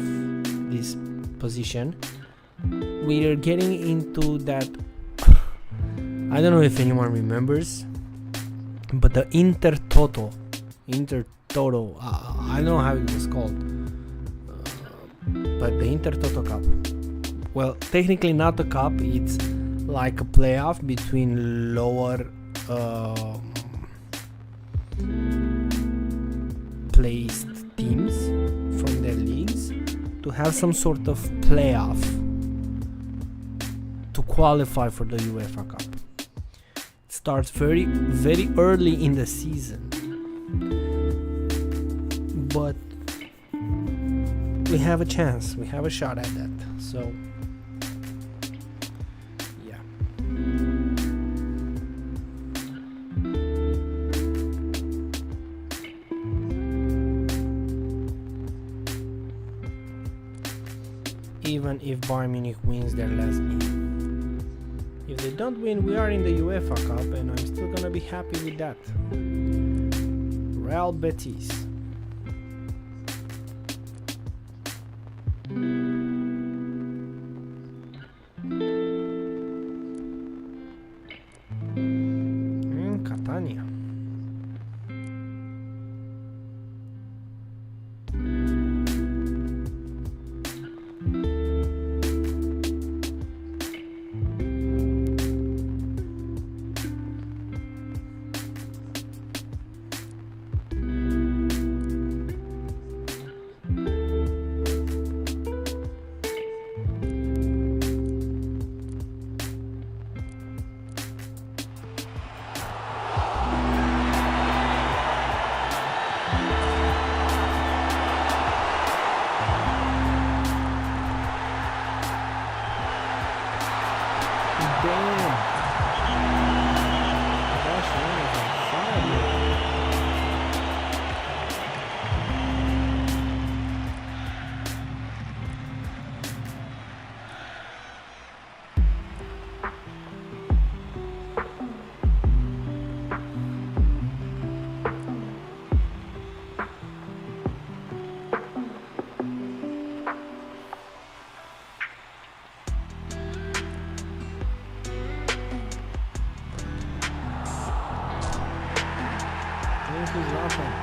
this position, we are getting into that. I don't know if anyone remembers, but the Intertoto, I don't know how it was called, but the Intertoto Cup. Well, technically not a cup, it's like a playoff between lower placed teams from their leagues to have some sort of playoff to qualify for the UEFA Cup. It starts very, very early in the season, but we have a chance, we have a shot at that. So even if Bayern Munich wins their last game. If they don't win, we are in the UEFA Cup, and I'm still gonna be happy with that. Real Betis. And Catania. He's laughing.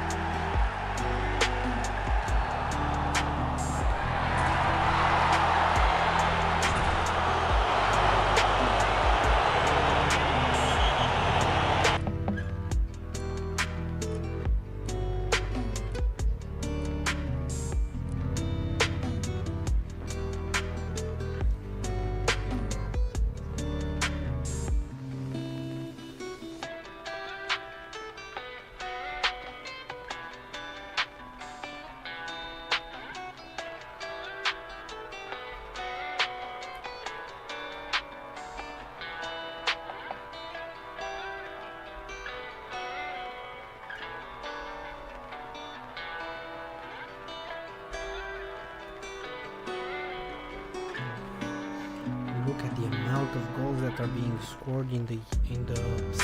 Look at the amount of goals that are being scored in the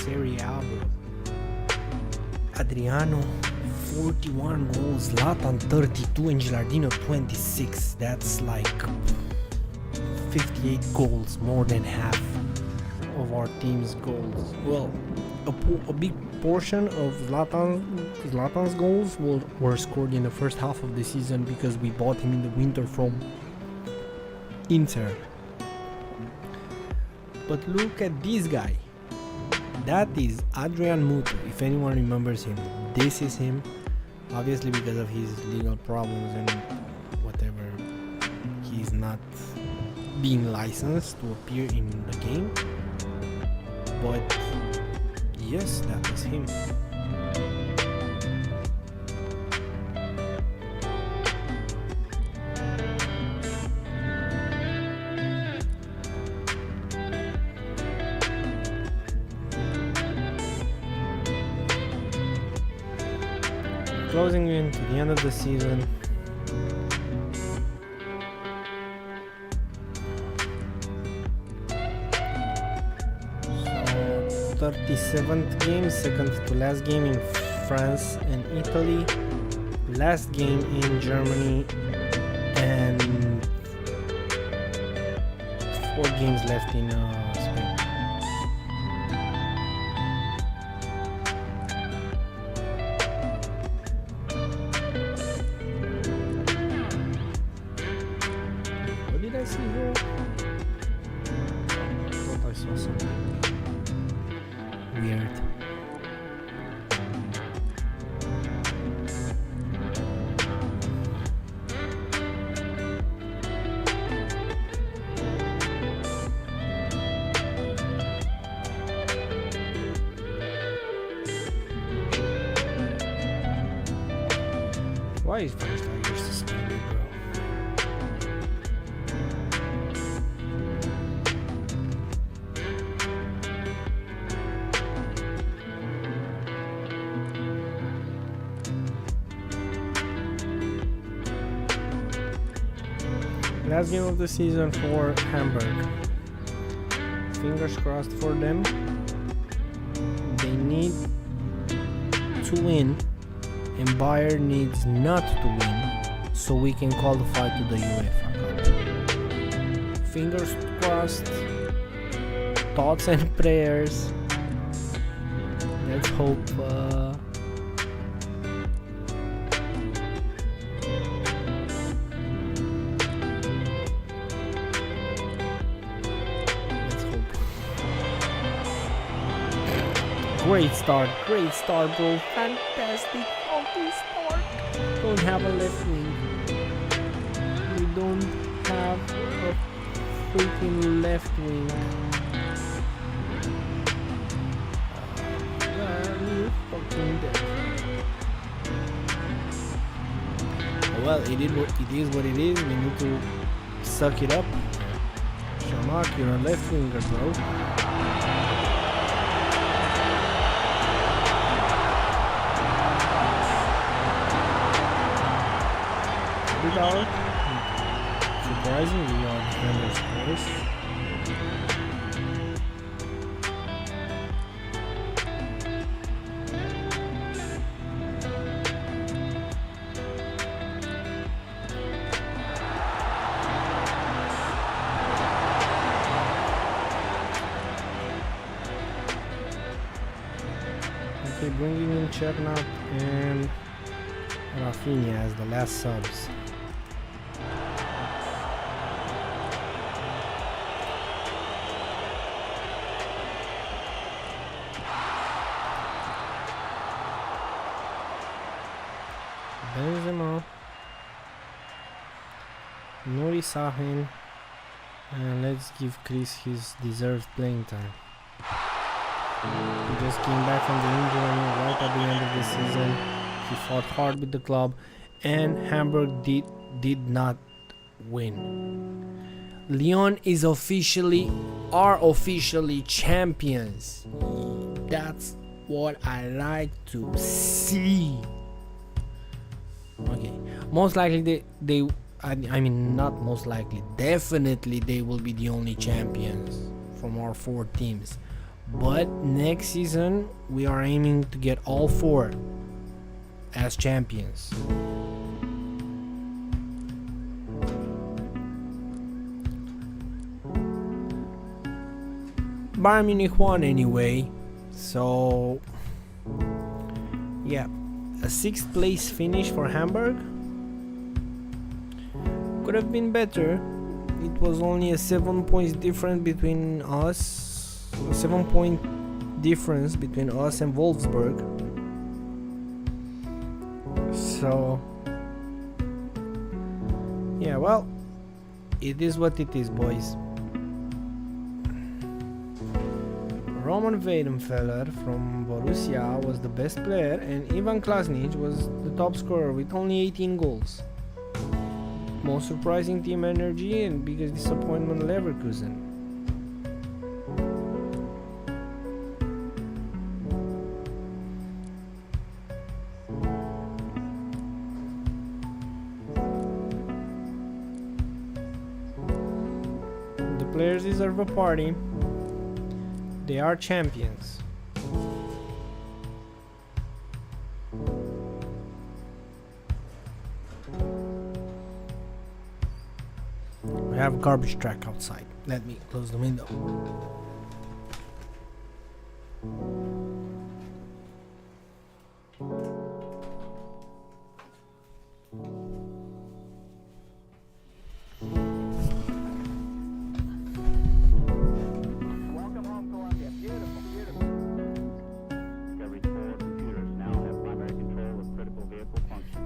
Serie A. Adriano 41 goals, Zlatan 32 and Gilardino 26. That's like 58 goals, more than half. of our team's goals. Well, a big portion of Zlatan's goals were scored in the first half of the season because we bought him in the winter from Inter. But look at this guy. That is Adrian Mutu, if anyone remembers him. This is him, obviously because of his legal problems and whatever. He's not being licensed to appear in the game. But yes, that was him. Closing in to the end of the season. So 37th game, second to last game in France and Italy, last game in Germany, and 4 games left in Spain. What did I see here? I thought I saw something weird. Why is French Tigers suspended, bro? Last game of the season for Hamburg. Fingers crossed for them. They need to win, and Bayern needs not to win, so we can qualify to the UEFA Cup. Fingers crossed. Thoughts and prayers. Let's hope. Great start, bro. Fantastic fucking start. Don't have a left wing. We don't have a freaking left wing. You fucking dead. Well, it is what it is. We need to suck it up. Shamak, you're a left winger, bro. Surprisingly, our defenders scores. Okay, bringing in Chernat and Rafinha as the last subs. Benzema, Nuri Sahin, and let's give Chris his deserved playing time. He just came back from the injury right at the end of the season. He fought hard with the club, and Hamburg did not win. Lyon are officially champions. That's what I like to see. Okay, most likely not most likely, definitely they will be the only champions from our 4 teams. But next season we are aiming to get all 4 as champions. Bayern Munich won anyway, so yeah, a 6th place finish for Hamburg. Could have been better. It was only a 7 points difference between us, a 7-point difference between us and Wolfsburg. So yeah, well, it is what it is, boys. Roman Weidenfeller from Borussia was the best player, and Ivan Klasnic was the top scorer with only 18 goals. Most surprising team energy and biggest disappointment, Leverkusen. The players deserve a party. They are champions. We have a garbage truck outside. Let me close the window.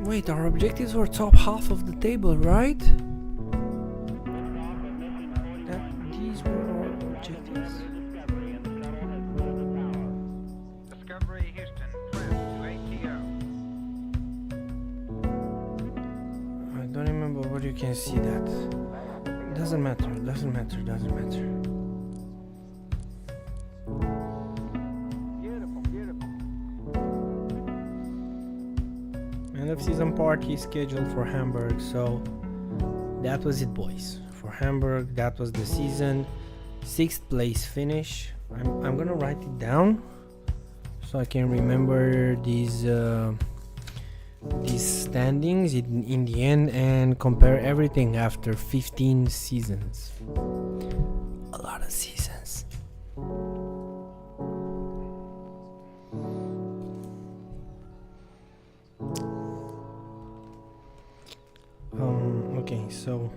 Wait, our objectives were top half of the table, right? These were our objectives. Discovery Houston, press to ATO. I don't remember where you can see that. Doesn't matter, doesn't matter, doesn't matter. End of season party scheduled for Hamburg, so that was it, boys. For Hamburg, that was the season. 6th place finish. I'm gonna write it down so I can remember these standings in the end and compare everything after 15 seasons. A lot of seasons. Okay, so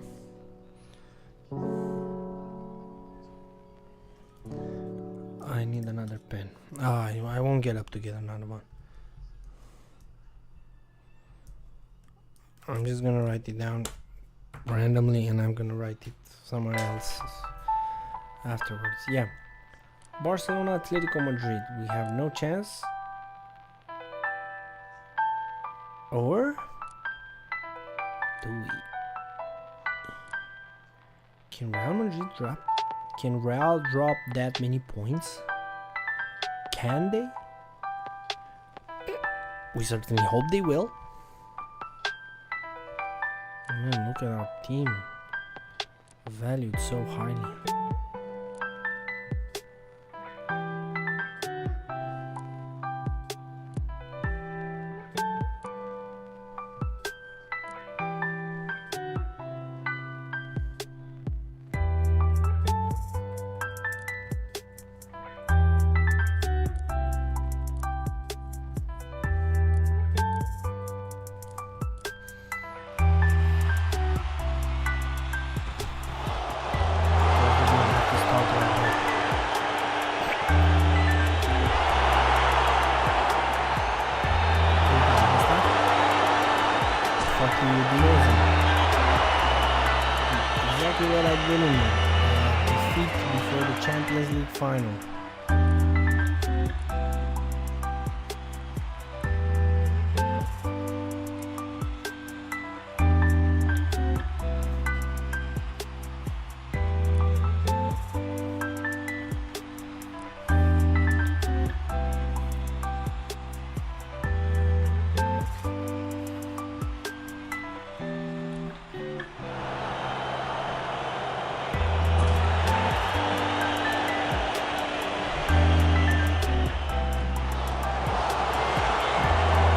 I need another pen. I won't get up to get another one. I'm just gonna write it down randomly and I'm gonna write it somewhere else afterwards. Yeah, Barcelona, Atletico Madrid, we have no chance. Or do we? Can Real drop that many points? Can they? We certainly hope they will. Man, look at our team, valued so highly. Exactly what I've been in defeat before the Champions League final.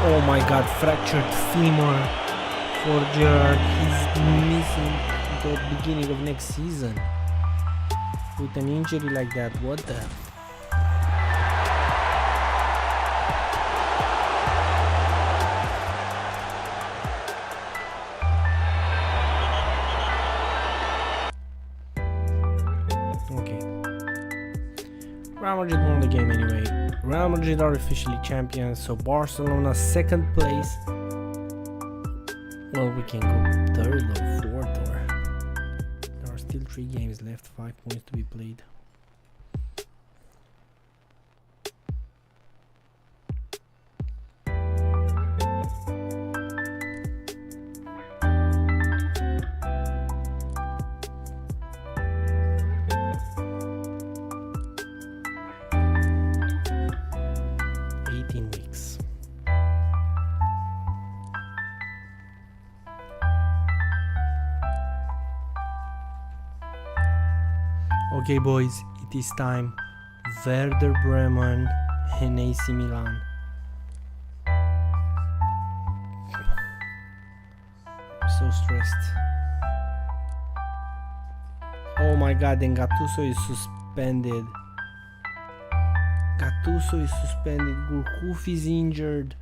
Oh my god, fractured femur for Gerrard. He's missing the beginning of next season. with an injury like that. What the? Okay. Real Madrid won the game anyway. Real Madrid are officially champions, so Barcelona second place. Well, we can go third or fourth, or there are still 3 games left, 5 points to be played. Okay boys, it is time. Werder Bremen and AC Milan. I'm so stressed. Oh my god, and Gattuso is suspended. Gattuso is suspended. Gurkuf is injured.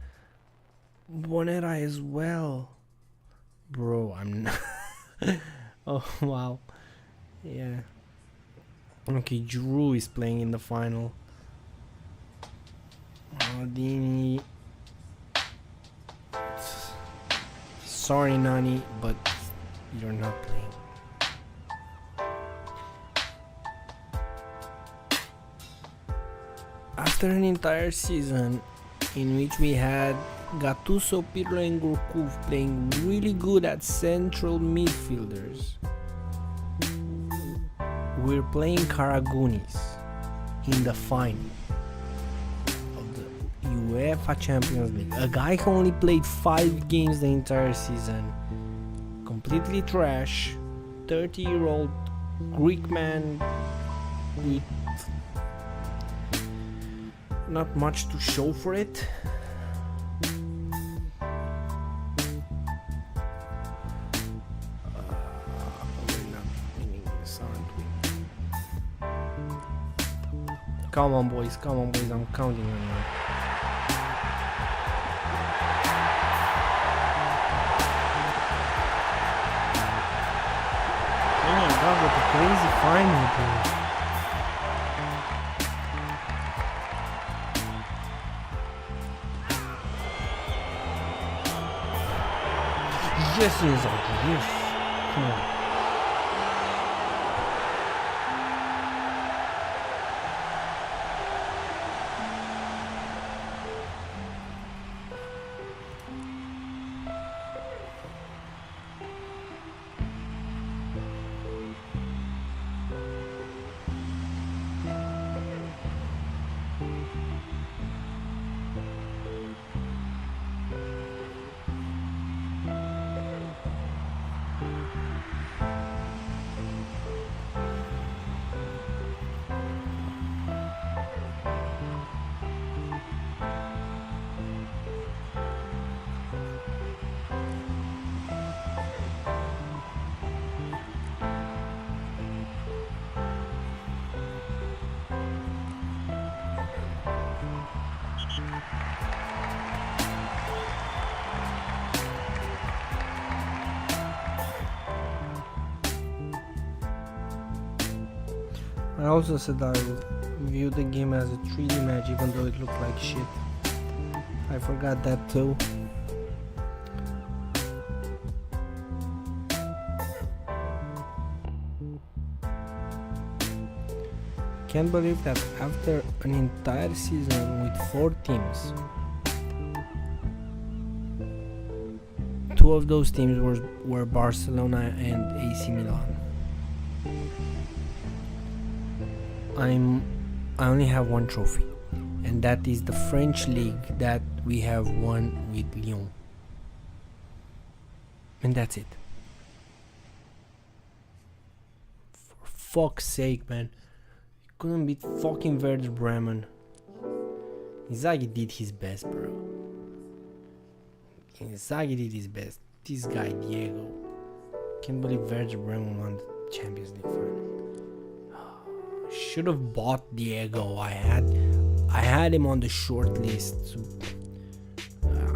Bonera as well. Bro, I'm not. Oh wow. Yeah. Okay, Drew is playing in the final. Maldini. Sorry, Nani, but you're not playing. After an entire season in which we had Gattuso, Pirlo and Gurkuf playing really good at central midfielders, we're playing Karagounis in the final of the UEFA Champions League. A guy who only played 5 games the entire season, completely trash, 30-year-old Greek man with not much to show for it. Come on boys, I'm counting on you. Oh my god, what a crazy final, dude. Yes, yes, come on. I also said I would view the game as a 3D match even though it looked like shit. I forgot that too. Can't believe that after an entire season with 4 teams, 2 of those teams were Barcelona and AC Milan. I only have 1 trophy, and that is the French league that we have won with Lyon, and that's it. For fuck's sake, man, you couldn't beat fucking Werder Bremen. Inzaghi did his best, bro. Inzaghi did his best. This guy Diego, can't believe Werder Bremen won the Champions League final. Should have bought Diego. I had him on the short list.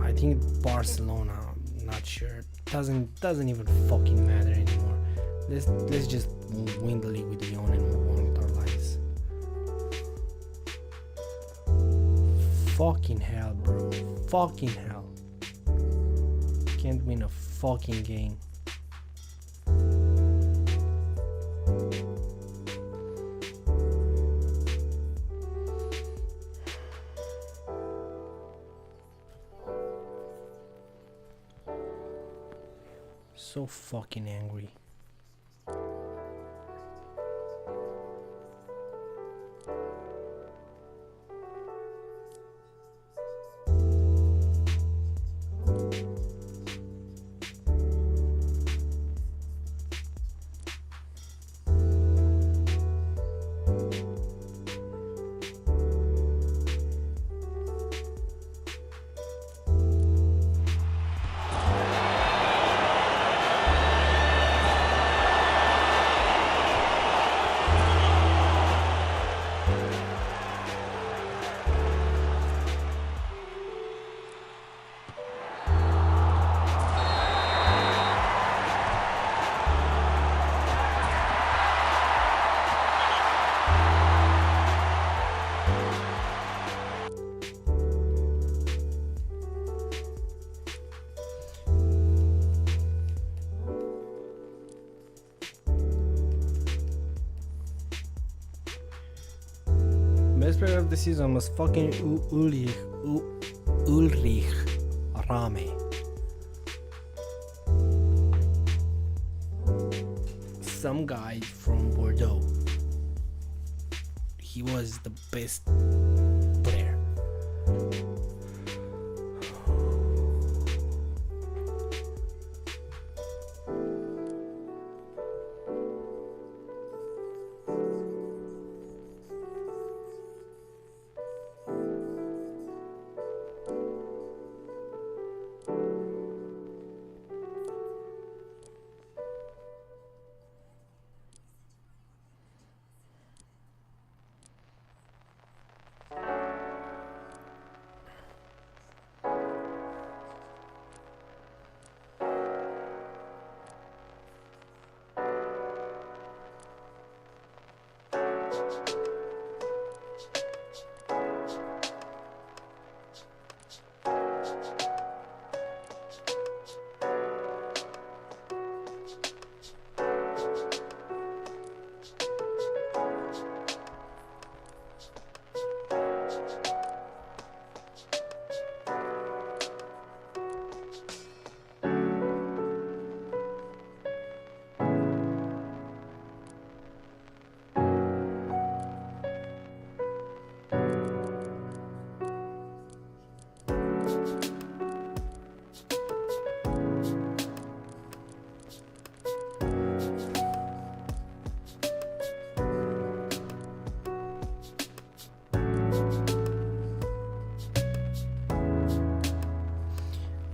I think Barcelona. I'm not sure. Doesn't even fucking matter anymore. Let's just win the league with Lyon and move on with our lives. Fucking hell, bro. Fucking hell. Can't win a fucking game. So fucking angry. Best player of the season was fucking Ulrich Rame. Some guy from Bordeaux. He was the best player.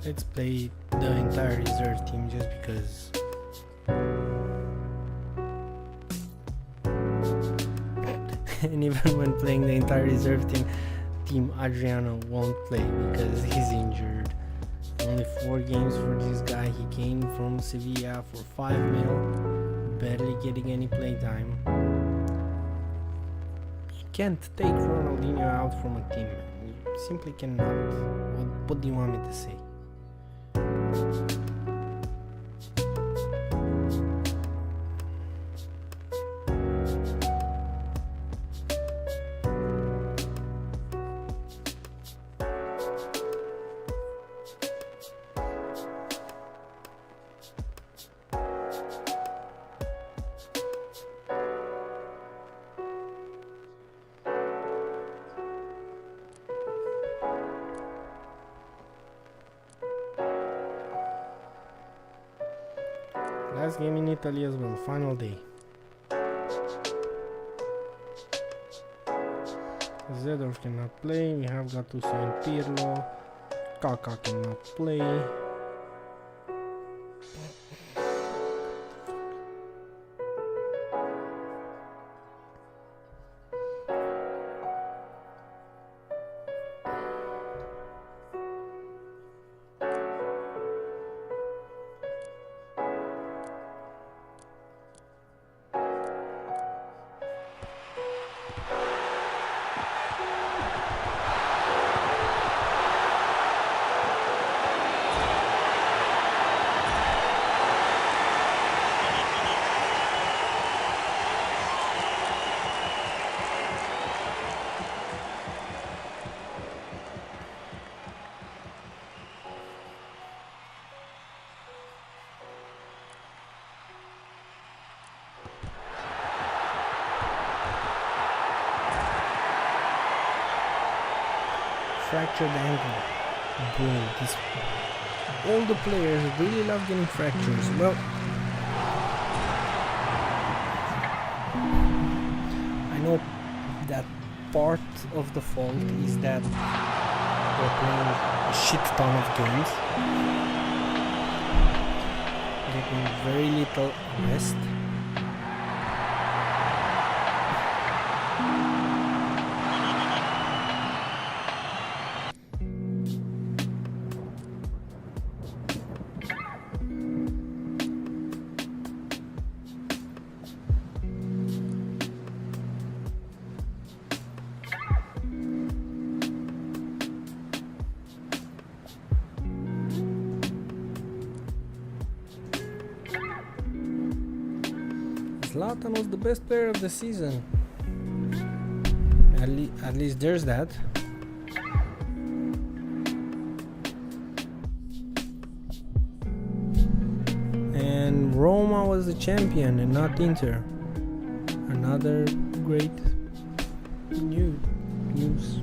Let's play the entire reserve team just because. And even when playing the entire reserve team Adriano won't play because he's injured. Only 4 games for this guy. He came from Sevilla for 5 mil, barely getting any play time. You can't take Ronaldinho out from a team, man. You simply cannot. What do you want me to say? Last game in Italy as well, final day. Zedorf cannot play, we have Gattuso and Pirlo. Kaká cannot play. fractured ankle. Boy, all the players really love getting fractures. Well, I know that part of the fault is that they're playing a shit ton of games, getting very little rest. Zlatan was the best player of the season. At least there's that. And Roma was the champion and not Inter. Another great news.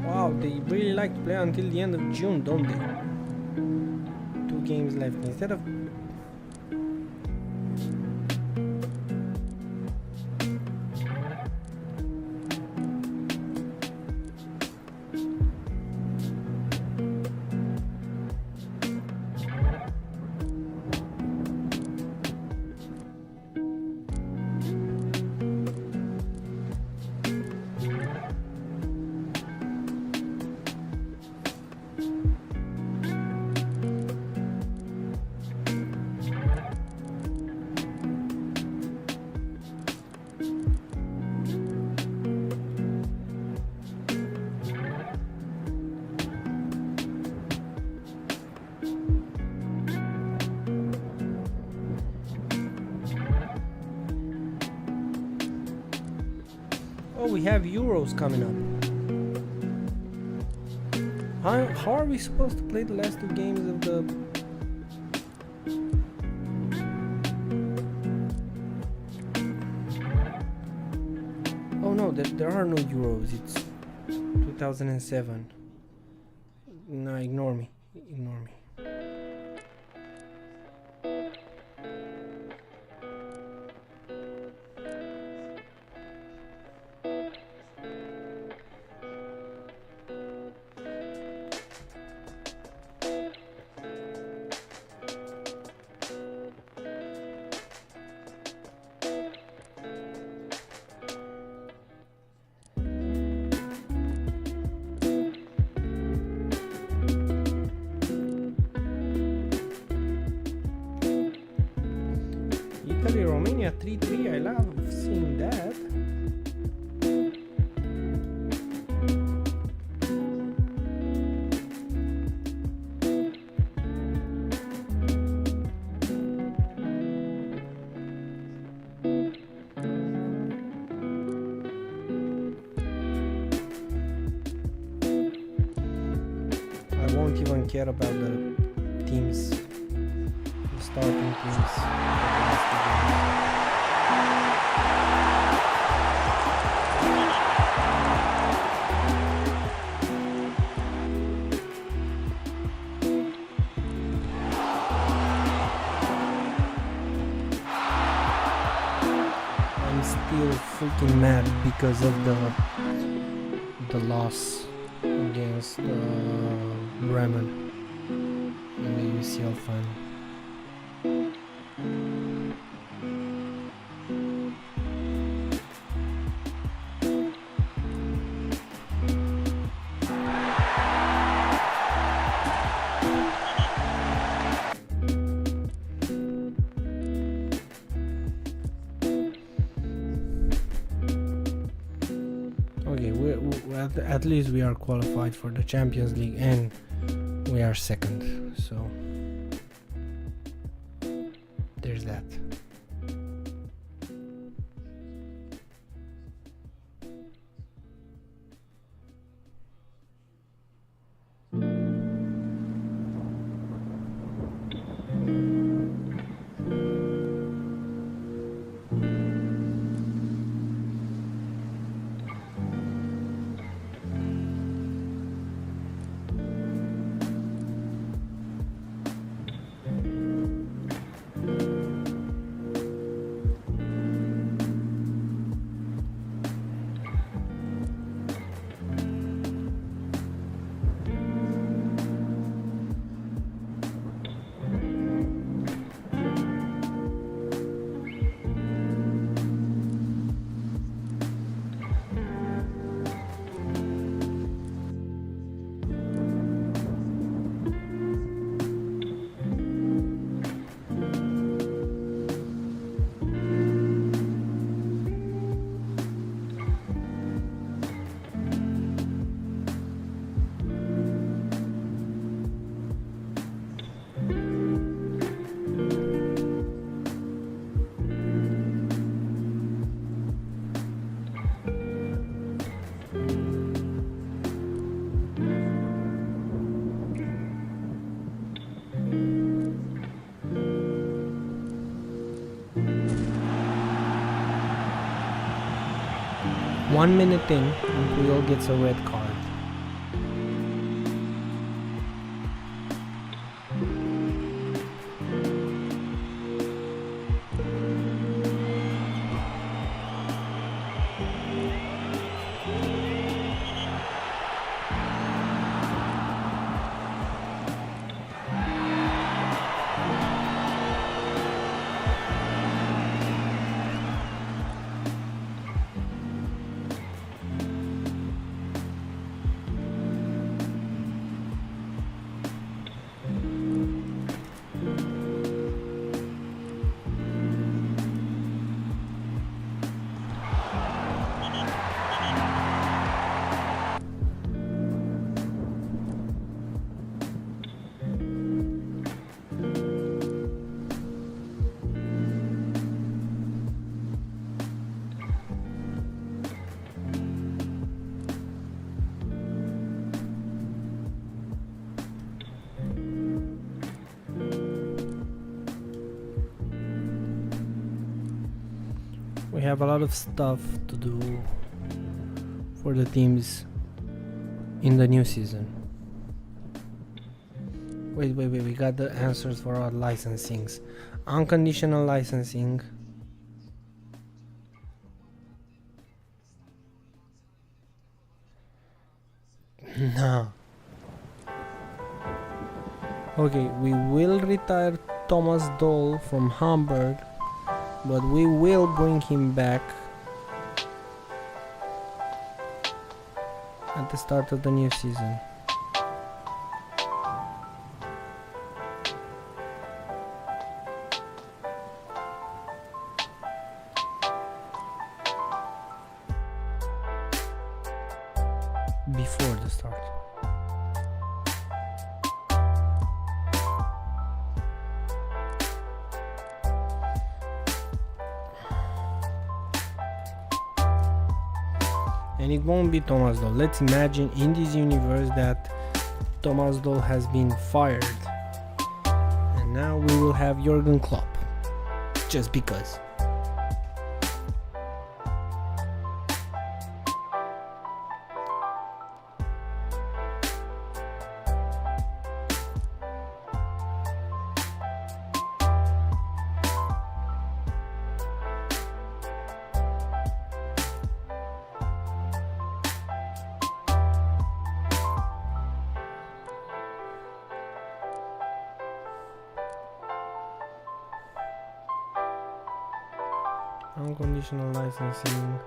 Wow, they really like to play until the end of June, don't they? 2 games left instead of oh, we have Euros coming up. How are we supposed to play the last 2 games of the... Oh no, there are no Euros. It's 2007. No, ignore me. Italy, Romania 3-3, I love seeing that. I won't even care about the teams, the starting teams. I'm still freaking mad because of the loss against Bremen in the UCL final. at least we are qualified for the Champions League and we are second, so there's that. One minute in, and Puyol gets a red card. We have a lot of stuff to do for the teams in the new season. Wait, we got the answers for our licensings. Unconditional licensing. No. Okay, we will retire Thomas Doll from Hamburg, but we will bring him back at the start of the new season. Before the start. And it won't be Thomas Doll. Let's imagine in this universe that Thomas Doll has been fired. And now we will have Jurgen Klopp. Just because. Unconditional licensing.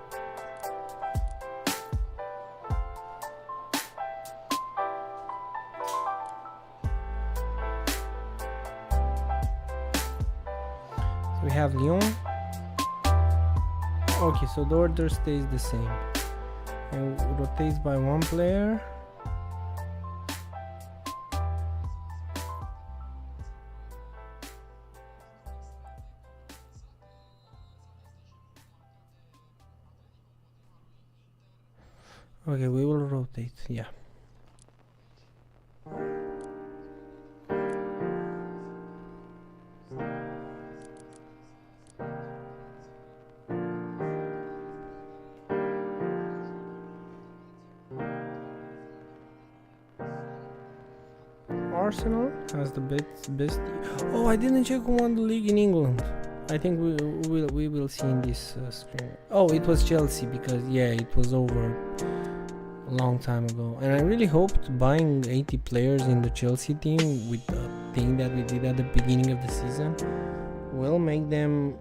So we have Lyon. Okay, so the order stays the same. and rotates by one player. Okay, we will rotate, yeah. Arsenal has the best. Oh, I didn't check who won the league in England. I think we will see in this screen. Oh, it was Chelsea, because yeah, it was over a long time ago. And I really hoped buying 80 players in the Chelsea team with the thing that we did at the beginning of the season will make them,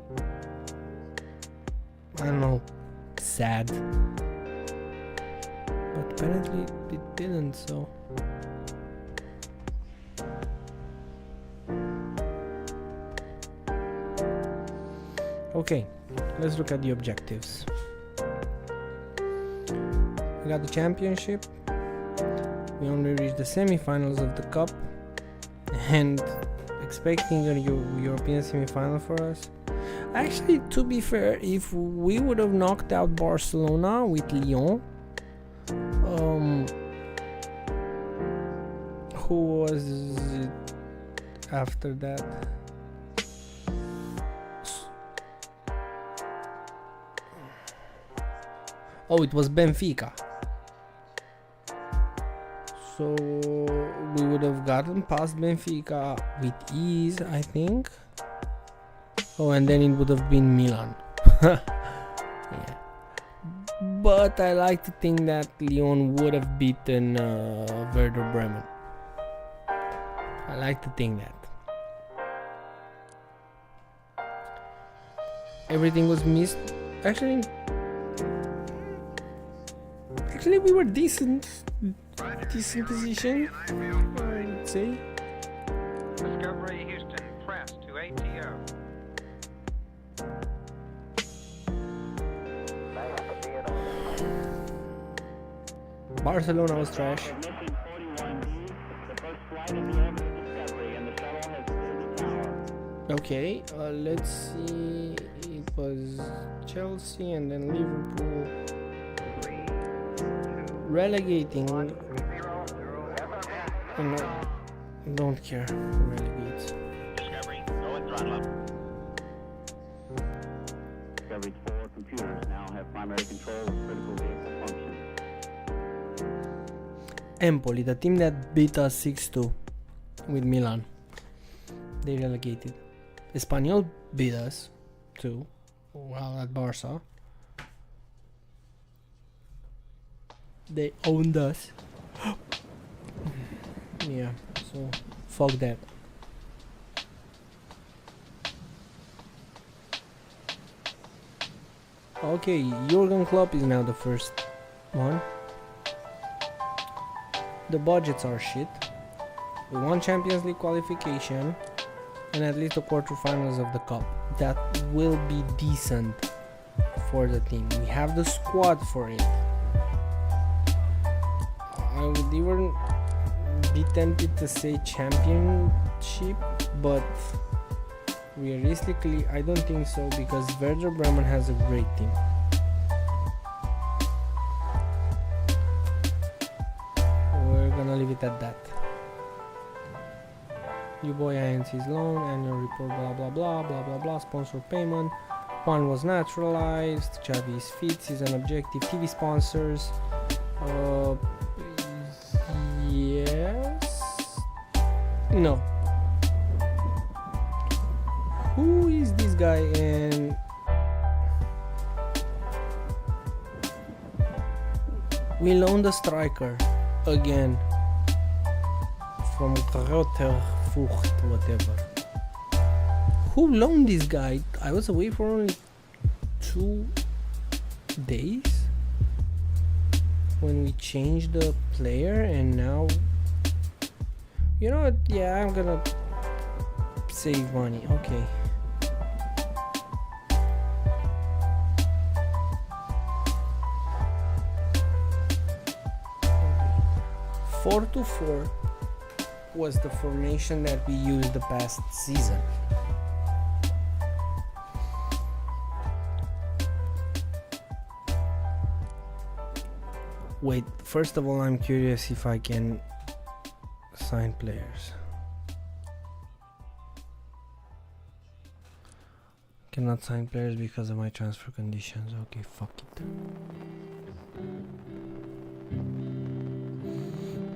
I don't know, sad. But apparently it didn't, so. Okay, let's look at the objectives. We got the championship. We only reached the semi-finals of the cup, and expecting a European semi-final for us. Actually, to be fair, if we would have knocked out Barcelona with Lyon, who was it after that? Oh, it was Benfica. So we would have gotten past Benfica with ease, I think. Oh, and then it would have been Milan. Yeah. But I like to think that Lyon would have beaten Werder Bremen. I like to think that. Everything was missed. Actually, we were decent position, I'd say. Discovery Houston, press to ATO. Barcelona was trash. Okay, let's see. It was Chelsea and then Liverpool. Relegating. No, don't care. Relegate. Discovery, go and throttle up. Discovery's 4 computers now have primary control of critical vehicle functions. Empoli, the team that beat us 6-2 with Milan. They relegated. Espanyol beat us too, while at Barça. They owned us. Yeah, so fuck that. Okay, Jurgen Klopp is now the first one. The budgets are shit. We won Champions League qualification and at least the quarterfinals of the cup. That will be decent for the team. We have the squad for it. I would even be tempted to say championship, but realistically I don't think so, because Werder Bremen has a great team. We're gonna leave it at that. You boy INC's loan, annual report, blah blah blah blah blah blah, sponsor payment. One was naturalized, Xavi is fit, season objective, TV sponsors. Yes. No. Who is this guy? And we loaned a striker again from Grotterfurt, whatever. Who loaned this guy? I was away for only 2 days when we changed the player, and now, you know what? Yeah, I'm gonna save money. Okay. 4-2-4 was the formation that we used the past season. Wait, first of all, I'm curious if I can sign players. Cannot sign players because of my transfer conditions. Okay, fuck it.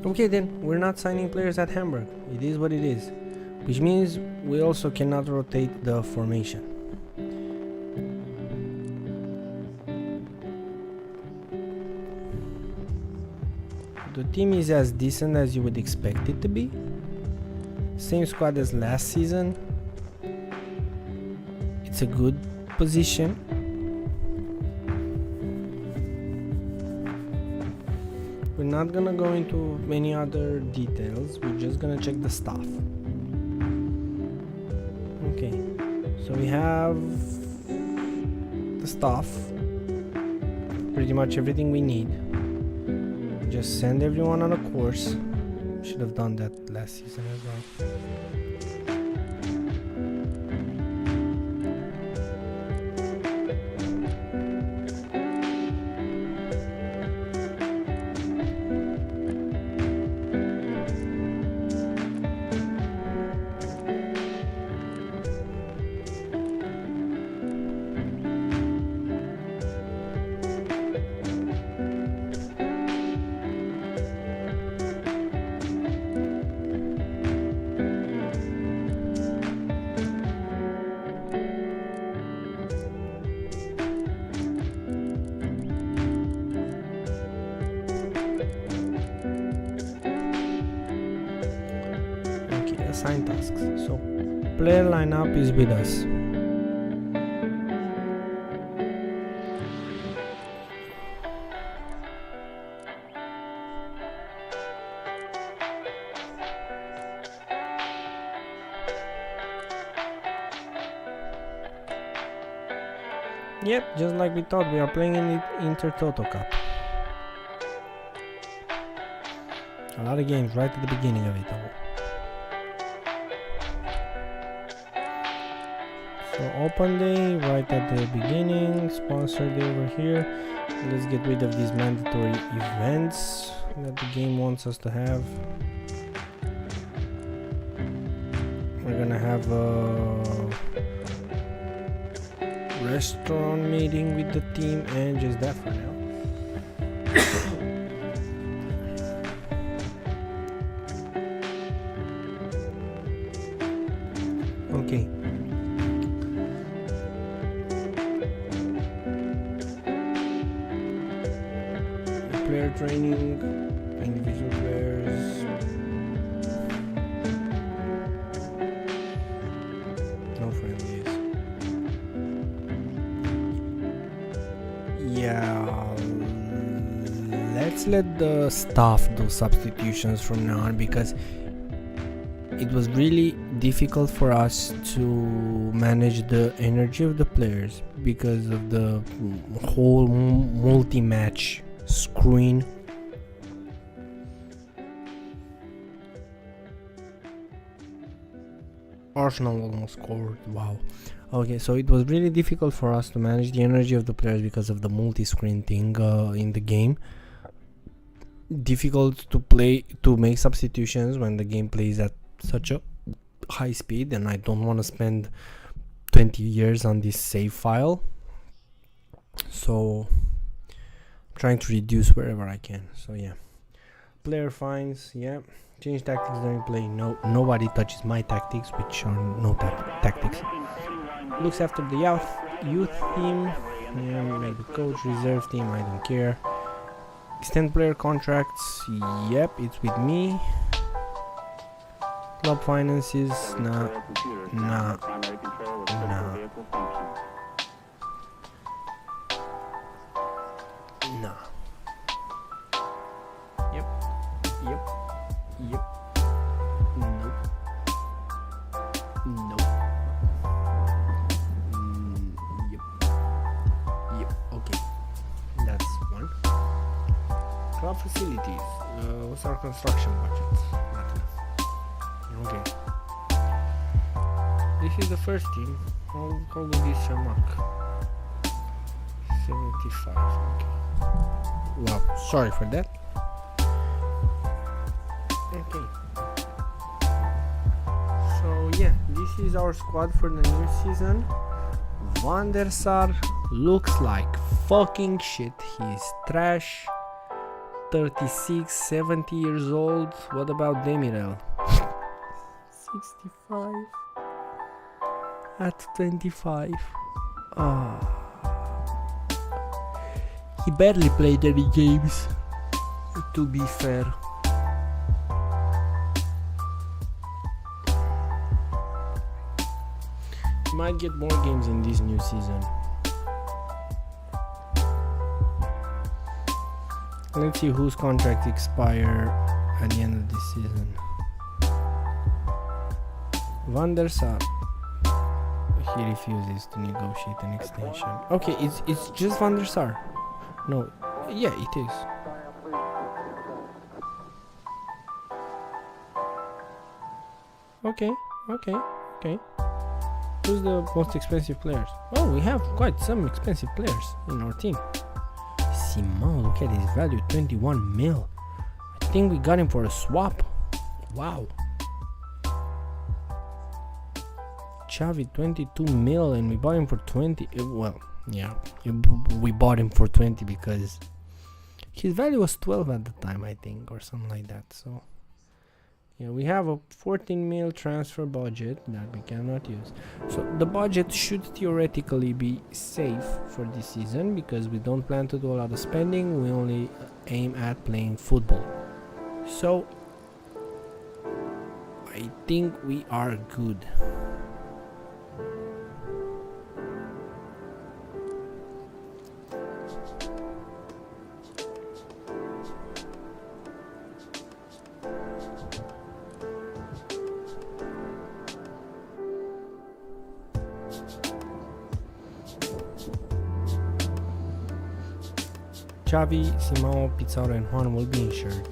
Okay then, we're not signing players at Hamburg. It is what it is. Which means we also cannot rotate the formation. The team is as decent as you would expect it to be. Same squad as last season. It's a good position. We're not gonna go into many other details. We're just gonna check the stuff. Okay, so we have the stuff. Pretty much everything we need. Just send everyone on a course. Should have done that last season as well. Assign tasks. So player lineup is with us. Yep, just like we thought, we are playing in the Intertoto Cup. A lot of games right at the beginning of it all. So open day right at the beginning, sponsor day over here. Let's get rid of these mandatory events that the game wants us to have. We're gonna have a restaurant meeting with the team and just that for now. Okay. Player training, individual players. No friendlies. Yeah, let's let the staff do substitutions from now on, because it was really difficult for us to manage the energy of the players because of the whole multi-match screen. Arsenal almost scored. Wow. Okay, so it was really difficult for us to manage the energy of the players because of the multi-screen thing in the game. Difficult to make substitutions when the game plays at such a high speed, and I don't want to spend 20 years on this save file. So trying to reduce wherever I can. So yeah, player fines, yeah, change tactics during play. No, nobody touches my tactics, which are no tactics. Looks after the youth team, yeah, make the coach, reserve team, I don't care. Extend player contracts, yep, it's with me. Club finances, nah. Yep. Nope. Yep. Okay. That's one. Club facilities. What's our construction budget? Nothing. Okay. This is the first team. How good is your mark? 75. Okay. Well, sorry for that. Okay. So yeah, this is our squad for the new season. Van der Sar looks like fucking shit. He's trash. 36, 70 years old. What about Demirel? 65 at 25. He barely played any games, to be fair. He might get more games in this new season. Let's see whose contract expire at the end of this season. Van der Sar. He refuses to negotiate an extension. Okay, it's just Van der Sar. No, yeah, it is. Okay. Who's the most expensive players? Oh, we have quite some expensive players in our team. Simon, look at his value, 21 mil. I think we got him for a swap. Wow. Xavi, 22 mil, and we bought him for 20. Well, yeah, we bought him for 20 because his value was 12 at the time, I think, or something like that. So yeah, we have a 14 mil transfer budget that we cannot use. So the budget should theoretically be safe for this season because we don't plan to do a lot of spending. We only aim at playing football. So I think we are good. Xavi, Simão, Pizarro and Juan will be insured.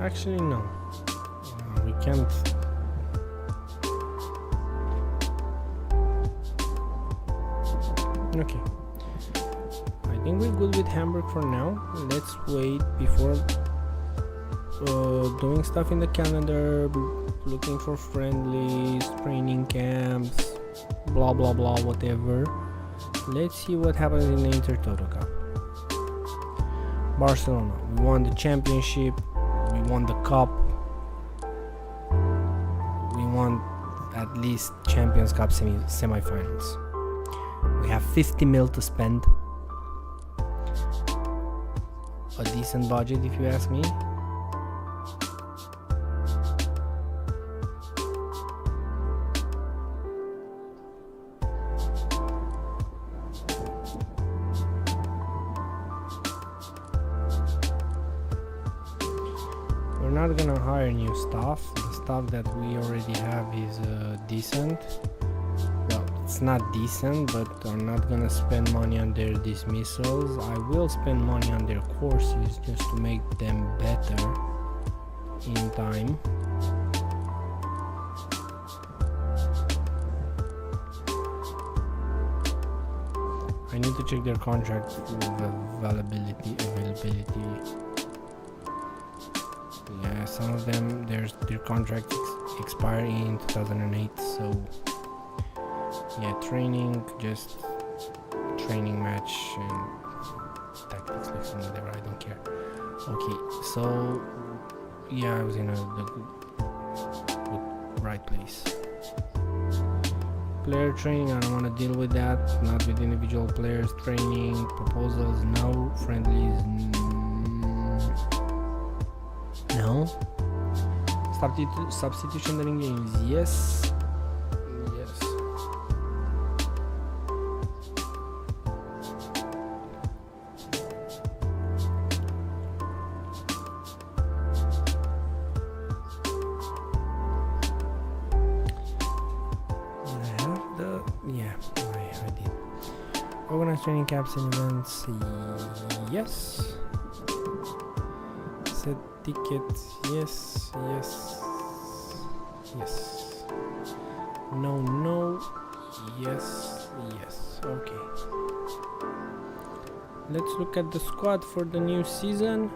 Actually no, we can't. Okay, I think we're good with Hamburg for now. Let's wait before doing stuff in the calendar, looking for friendlies, training camps, blah blah blah, whatever. Let's see what happens in the Intertoto Cup. Barcelona, we won the championship, we won the cup, we won at least Champions Cup semi-finals. We have 50 mil to spend. A decent budget if you ask me. We're not gonna hire new staff. The staff that we already have is decent. Well, it's not decent, but I'm not gonna spend money on their dismissals. I will spend money on their courses just to make them better in time. I need to check their contract availability. Yeah, some of them their contracts expire in 2008, so yeah, training, just training match and tactics, listen, whatever, I don't care. Okay, so yeah, I was in the right place. Player training, I don't want to deal with that. Not with individual players. Training, proposals, no. Friendlies, no. Substitution during games, yes. Organize training camps and events. Yes. Set tickets. Yes. No. Yes. Okay. Let's look at the squad for the new season.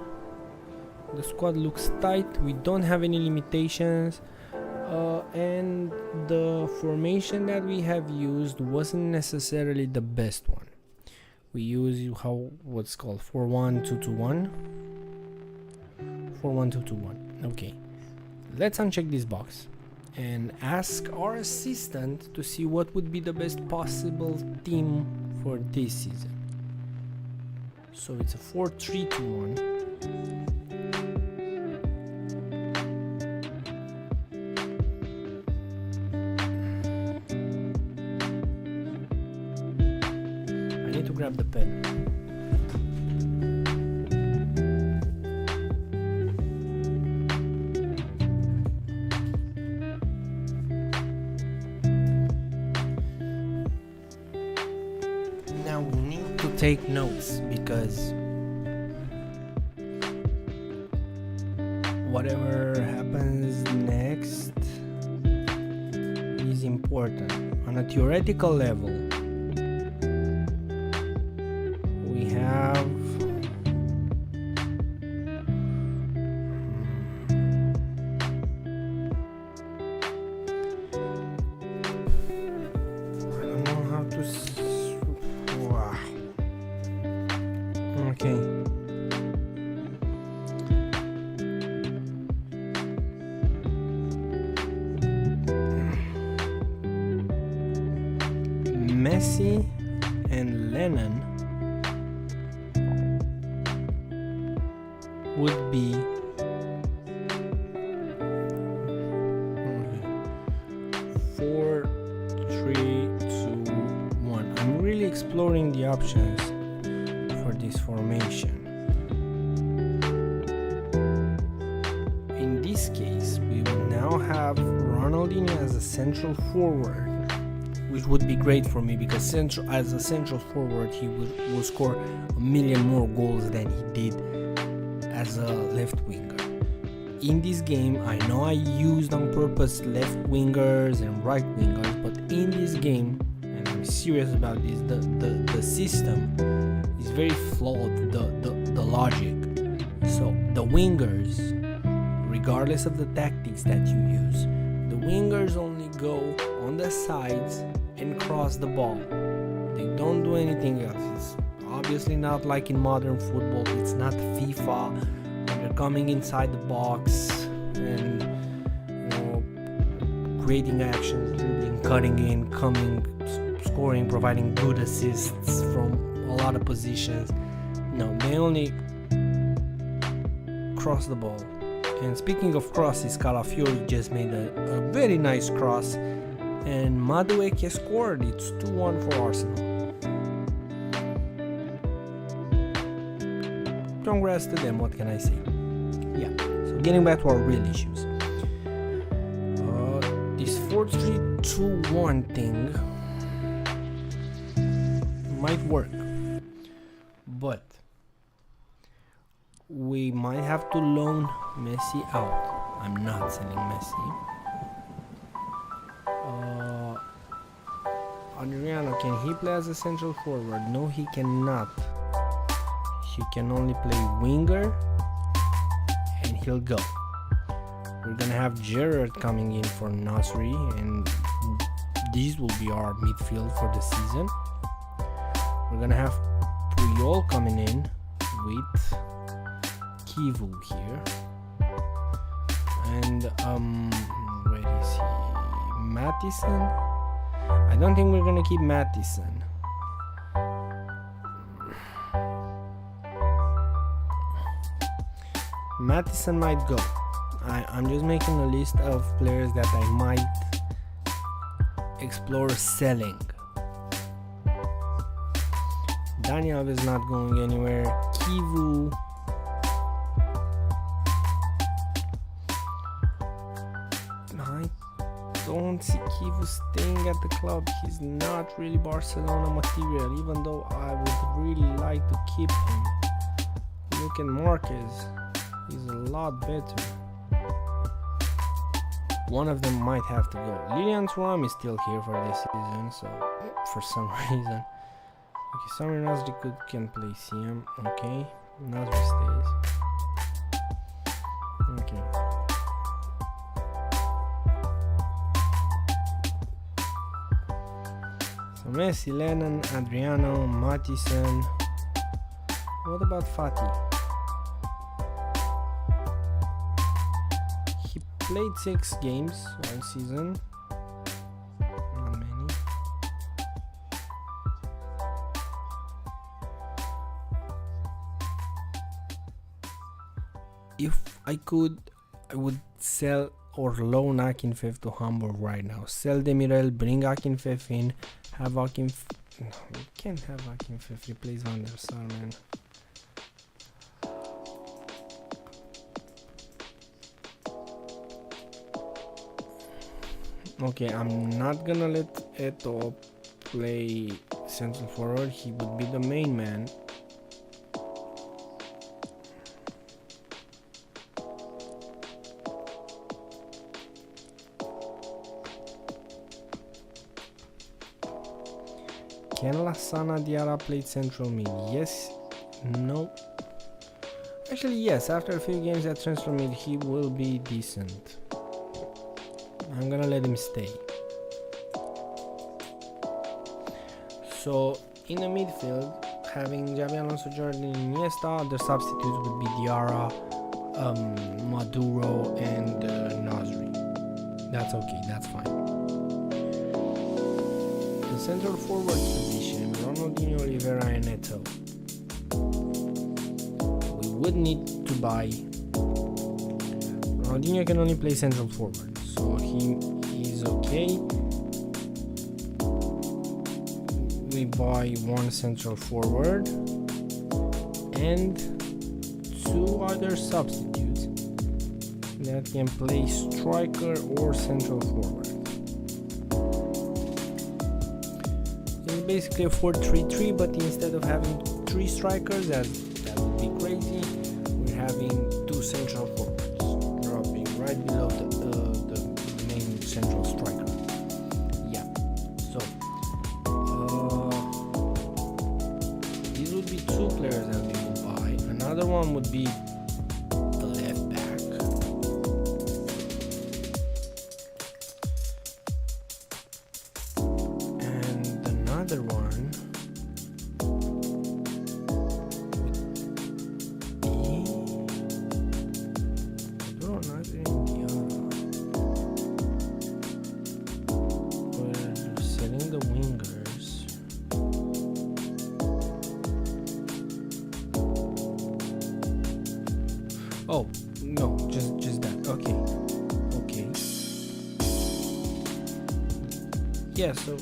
The squad looks tight. We don't have any limitations. And the formation that we have used wasn't necessarily the best one. We use what's called 4-1-2-2-1. 4-1-2-2-1. Okay. Let's uncheck this box and ask our assistant to see what would be the best possible team for this season. So it's a 4-3-2-1. To grab the pen. Now we need to take notes because whatever happens next is important. On a theoretical level, Messi and Lennon would be 4-3-2-1. I'm really exploring the options for this formation. In this case, we will now have Ronaldinho as a central forward, which would be great for me because as a central forward he will score a million more goals than he did as a left winger. In this game, I know I used on purpose left wingers and right wingers, but in this game, and I'm serious about this, the system is very flawed, the logic. So the wingers, regardless of the tactics that you use, the wingers only go on the sides and cross the ball. They don't do anything else. It's obviously not like in modern football. It's not FIFA where they're coming inside the box and creating actions, dribbling, cutting in, coming, scoring, providing good assists from a lot of positions. No, they only cross the ball. And speaking of crosses, Calafiori just made a very nice cross, and Madueke scored. It's 2-1 for Arsenal. Congrats to them, what can I say? Yeah, so getting back to our real issues. This 4-3-2-1 thing might work, but we might have to loan Messi out. I'm not selling Messi. Adriano, can he play as a central forward? No, he cannot. He can only play winger, and he'll go. We're gonna have Gerrard coming in for Nasri, and these will be our midfield for the season. We're gonna have Puyol coming in with Kivu here, and where is he? Mattison. I don't think we're gonna keep Mattison. Mattison might go. I'm just making a list of players that I might explore selling. Daniel is not going anywhere. Kivu. I don't see Kivu staying at the club. He's not really Barcelona material, even though I would really like to keep him. Look at Marquez, he's a lot better. One of them might have to go. Lilian Thuram is still here for this season, so for some reason. Okay, Samir Nasri can play CM. Okay, Nasri stays. Okay. So Messi, Lennon, Adriano, Mattison. What about Fati? He played 6 games all season. Not many. If I could, I would sell or loan Akinfev to Hamburg right now. Sell Demirel, bring Akinfev in, have Akinfev. No, you can't have Akinfev replace Van der Sar, man. Okay, I'm not gonna let Eto'o play central forward. He would be the main man. Can Lassana Diarra play central mid? Yes, no. Actually, yes, after a few games at central mid, he will be decent. I'm gonna let him stay. So, in the midfield, having Xabi Alonso, Jordan, and Iniesta, the substitutes would be Diarra, Maduro, and Nasri. That's okay, that's fine. The central forward position, Ronaldinho, Oliveira, and Eto'o. We would need to buy. Ronaldinho can only play central forward, so he's okay. We buy 1 central forward and 2 other substitutes that can play striker or central forward. It's basically a 4-3-3, but instead of having 3 strikers, that would be crazy, we're having 2 central forwards, dropping right below the main central striker. Yeah, so these would be 2 players that we would buy. Another one would be the left back. And another one oh, no, just that. Okay. Yeah, so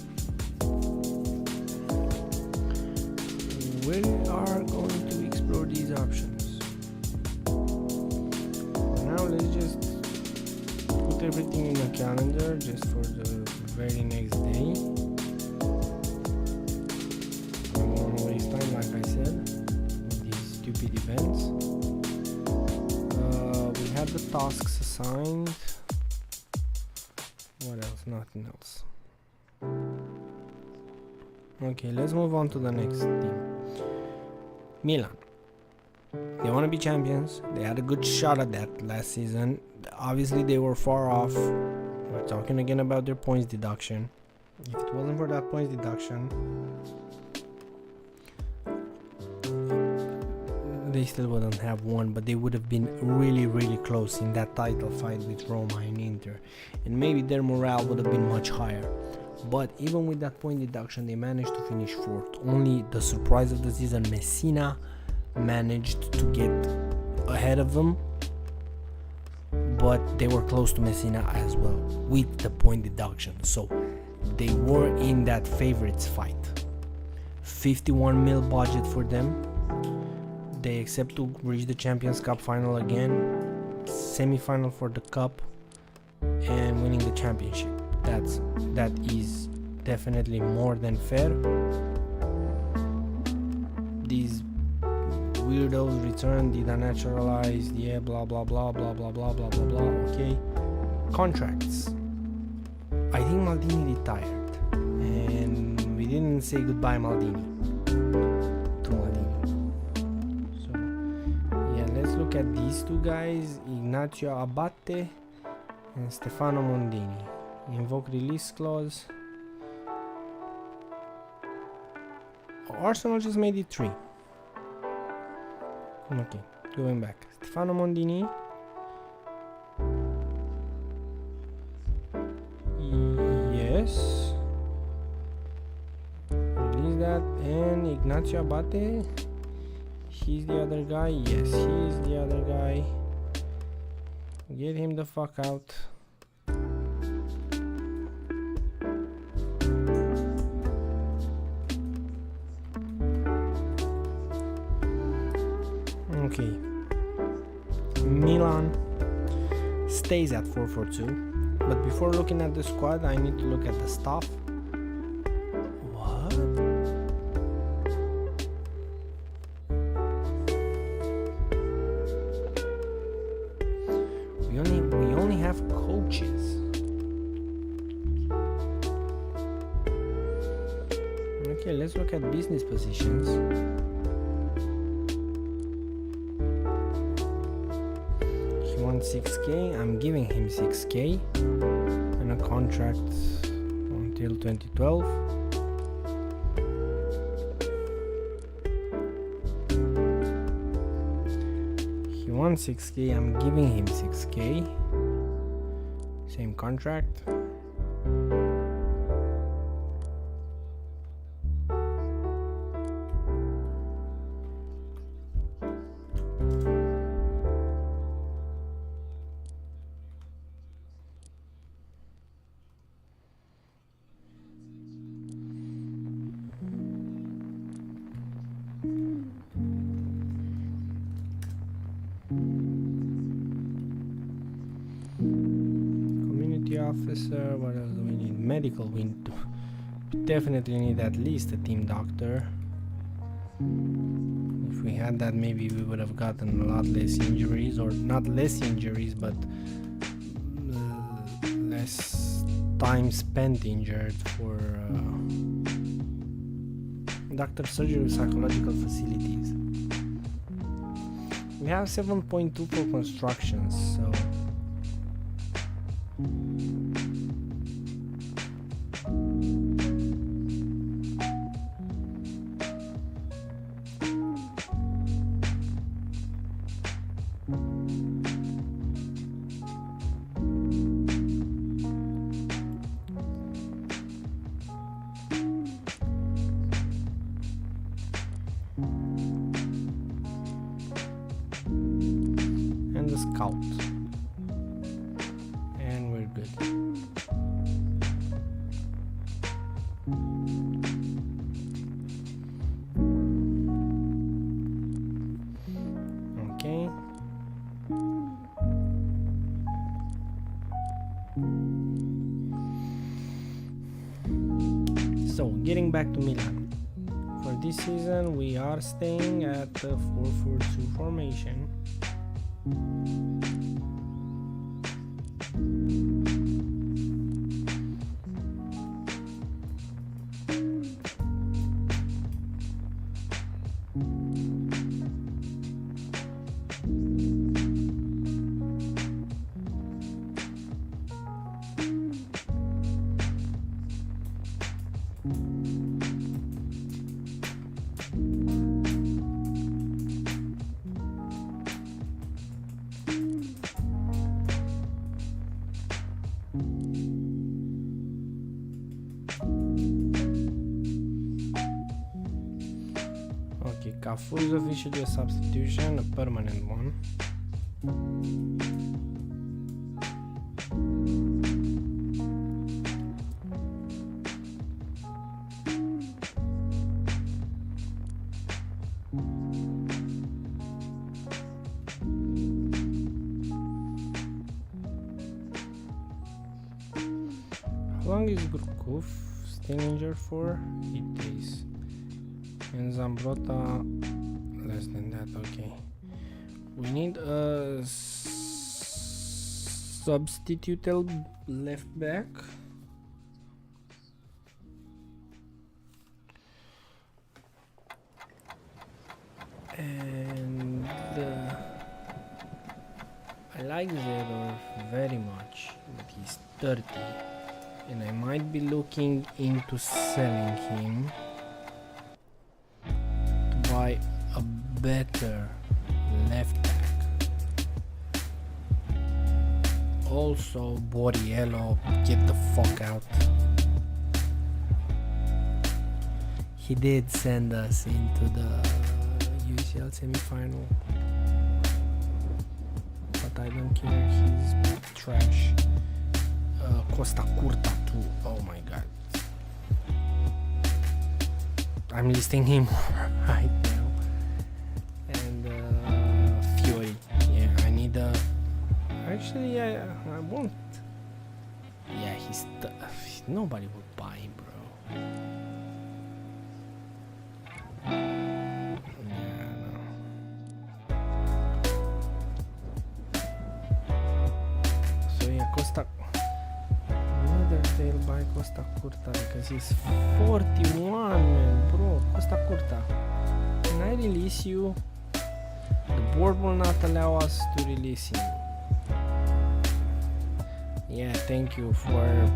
we are going to explore these options. Now let's just put everything in the calendar just for the very next day. I don't want to waste time, like I said, with these stupid events. We have the tasks assigned. What else? Nothing else. Okay, let's move on to the next team. Milan. They want to be champions. They had a good shot at that last season. Obviously, they were far off. We're talking again about their points deduction. If it wasn't for that points deduction, they still wouldn't have won, but they would have been really, really close in that title fight with Roma and Inter, and maybe their morale would have been much higher. But even with that point deduction, they managed to finish 4th. Only the surprise of the season, Messina, managed to get ahead of them, but they were close to Messina as well with the point deduction, so they were in that favorites fight. 51 mil budget for them. They accept to reach the Champions Cup final again, semi-final for the cup, and winning the championship. that is definitely more than fair. These weirdos returned, did unnaturalized, yeah, blah blah blah blah blah blah blah blah blah. Okay, contracts. I think Maldini retired, and we didn't say goodbye Maldini to Maldini. So yeah, let's look at these two guys, Ignacio Abate and Stefano Mondini. Invoke release clause. Arsenal just made it 3. Okay, going back. Stefano Mondini. Yes. Release that. And Ignacio Abate. He's the other guy. Yes, he's the other guy. Get him the fuck out. Okay, Milan stays at 4-4-2, but before looking at the squad I need to look at the staff. What? We only have coaches. Okay, let's look at business positions. He wants 6k, I'm giving him 6k and a contract until 2012. He wants 6k, I'm giving him 6k. Same contract. Officer, what else do we need? Medical, we definitely need at least a team doctor. If we had that, maybe we would have gotten a lot less injuries, or not less injuries, but less time spent injured for doctor, surgery, psychological facilities. We have 7.2 for constructions, so and the scout, and we're good. Okay. So getting back to Milan. For this season we are staying at the 4-4-2 formation. Okay, Cafu is officially a substitution, a permanent one. How long is Gurkov staying injured for? 8 days. And Zambrota less than that. Okay. We need a substitute left back. And I like Zedorf very much, but he's 30, and I might be looking into selling him to buy a better left back. Also, Borriello, get the fuck out. He did send us into the UCL semi-final, but I don't care, he's trash. Costa Curta too, oh my god. I'm listing him right now. And Fiori, yeah, I need a... Actually, I won't. Yeah, he's... nobody would buy him, bro. Costa, another they'll buy Costa Curta because he's 41, man, bro. Costa Curta, can I release you? The board will not allow us to release him. Yeah, thank you for...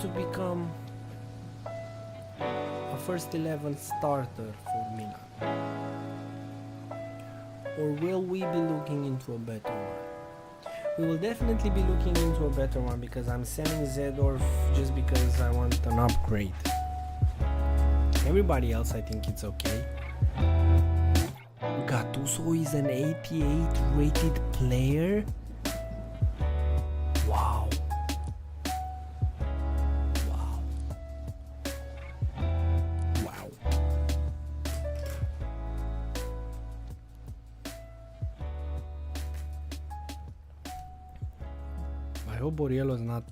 to become a first 11 starter for Milan, or will we be looking into a better one? We will definitely be looking into a better one, because I'm selling Zedorf just because I want an upgrade. Everybody else, I think it's okay. Gattuso is an 88 rated player. Wow. I hope Borriello is not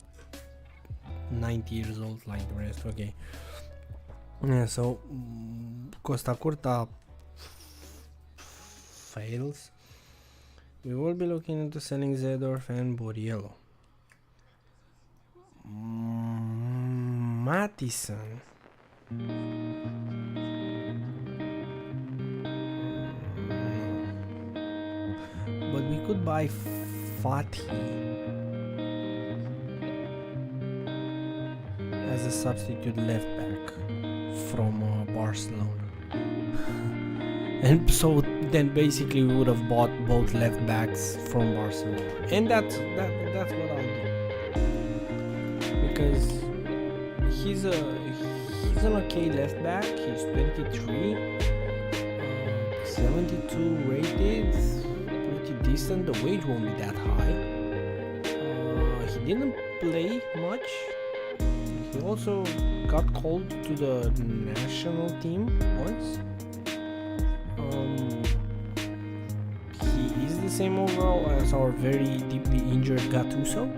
90 years old like the rest. Okay. Yeah, so Costa Curta fails. We will be looking into selling Zedorf and Borriello. Mattison. But we could buy Fatih as a substitute left back from Barcelona. And so then basically we would have bought both left backs from Barcelona, and that's what I'll do, because he's an okay left back. He's 23, 72 rated, pretty decent. The wage won't be that high. He didn't play much. He also got called to the national team once. He is the same overall as our very deeply injured Gattuso.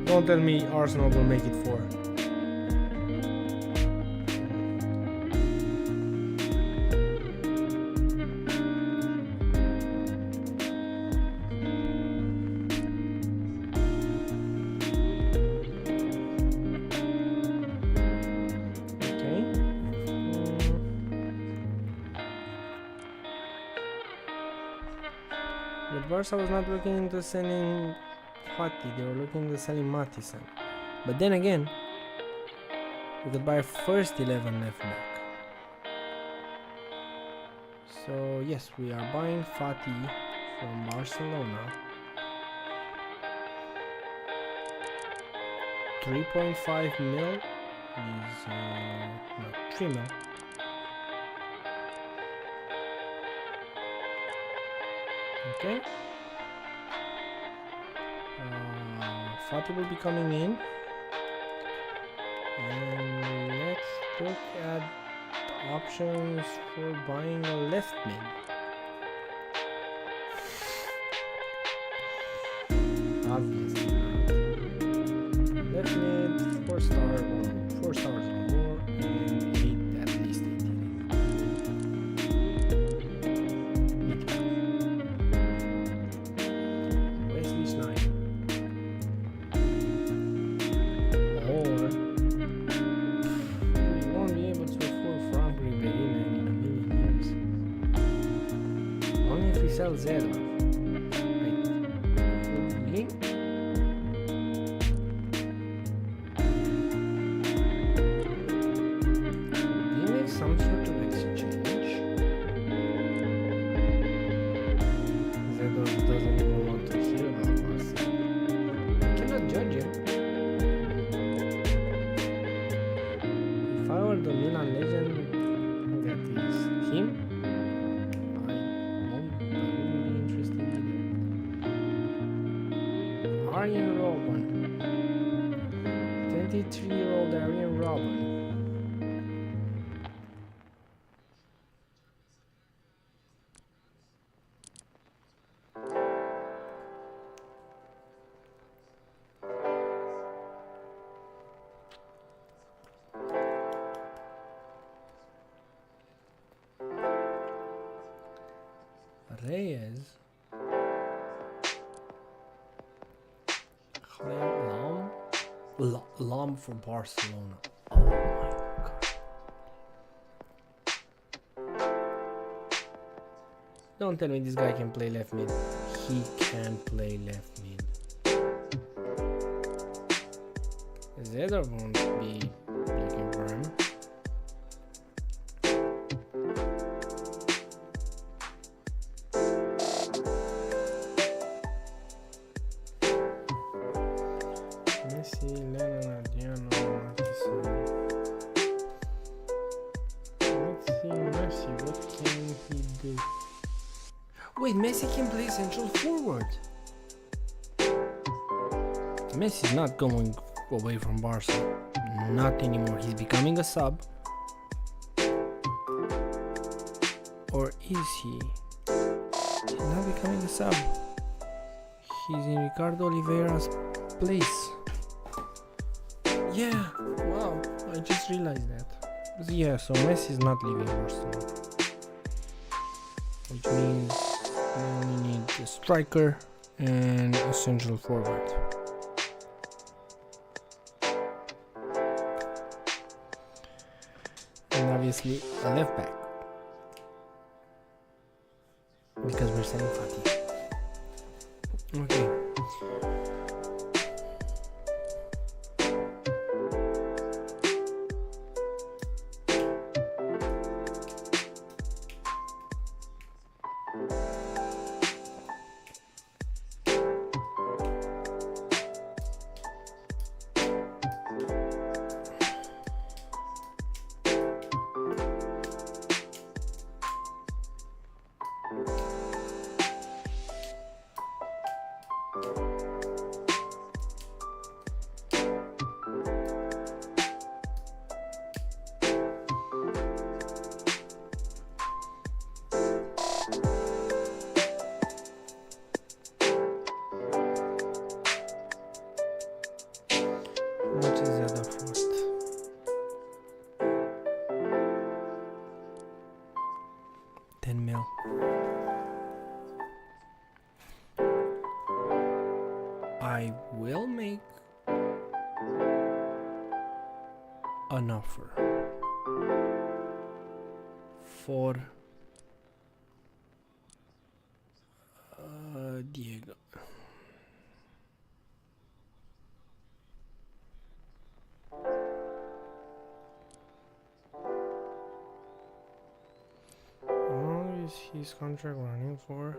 Don't tell me Arsenal will make it 4. Barça was not looking into selling Fatih, they were looking into selling Mattison. But then again, we could buy a first 11 left back. So yes, we are buying Fatih from Barcelona. 3.5 mil is no, 3 mil. Okay. Fatih will be coming in. And let's look at the options for buying a left mid. Obviously not. Left mid, 4 stars or more, and 8 at least 18. Wesley Sneijder. Or we won't be able to afford Frank Ribéry, man, in a million years. Only if we sell Zedor. Really? We make some sort of exchange. Zedor doesn't even want to hear about Barça. I cannot judge him. If I were the Milan legend that is him, I wouldn't be interested either. Arjen Robben. 23-year-old Arjen Robben. Reyes. Lam for Barcelona. Oh my god. Don't tell me this guy can play left mid. He can play left mid. Zedor won't be looking for him. Messi, Lennon, Adriano, Martison. Let's see Messi, what can he do? Wait, Messi can play central forward. Messi's not going away from Barca. Not anymore. He's becoming a sub. Or is he? He's not becoming a sub. He's in Ricardo Oliveira's place. Yeah, wow, I just realized that. Yeah, so Messi is not leaving Barcelona. Which means we only need a striker and a central forward. And obviously a left back. Because we're selling Fatih. Okay. What is the other first? $10 mil. I will make an offer for Diego. His contract running for?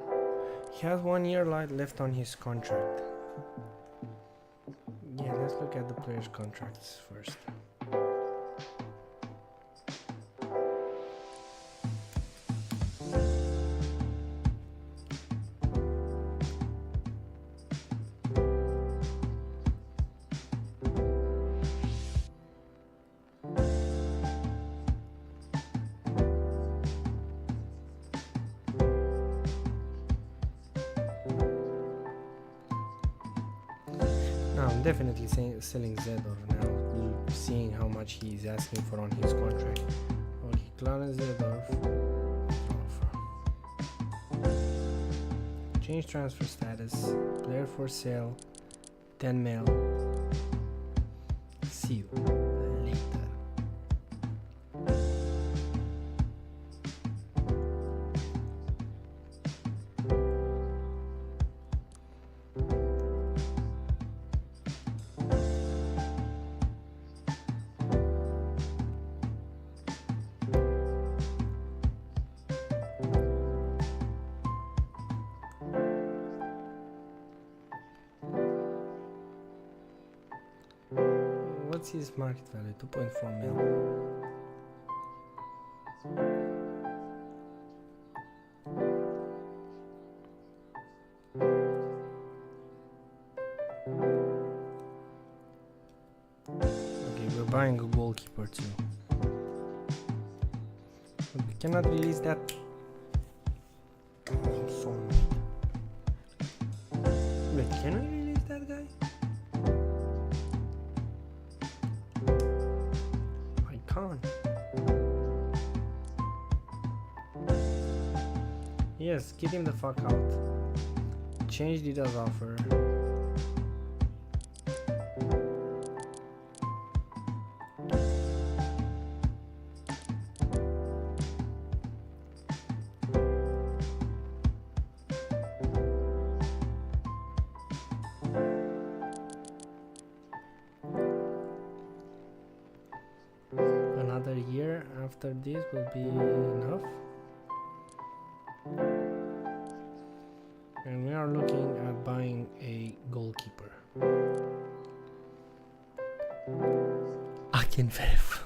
He has 1 year left on his contract. Yeah, let's look at the players' contracts first. definitely selling Zedor now, seeing how much he's asking for on his contract. Okay, Clarence Zedorf. Change transfer status. Player for sale. 10 mil. See you later. What's his market value? 2.4 mil. Okay, we're buying a goalkeeper too. But we cannot release that. Oh, so wait, can we release that guy? Can't. Yes, get him the fuck out. Change details offer. Another year after this will be enough, and we are looking at buying a goalkeeper. Akinfev.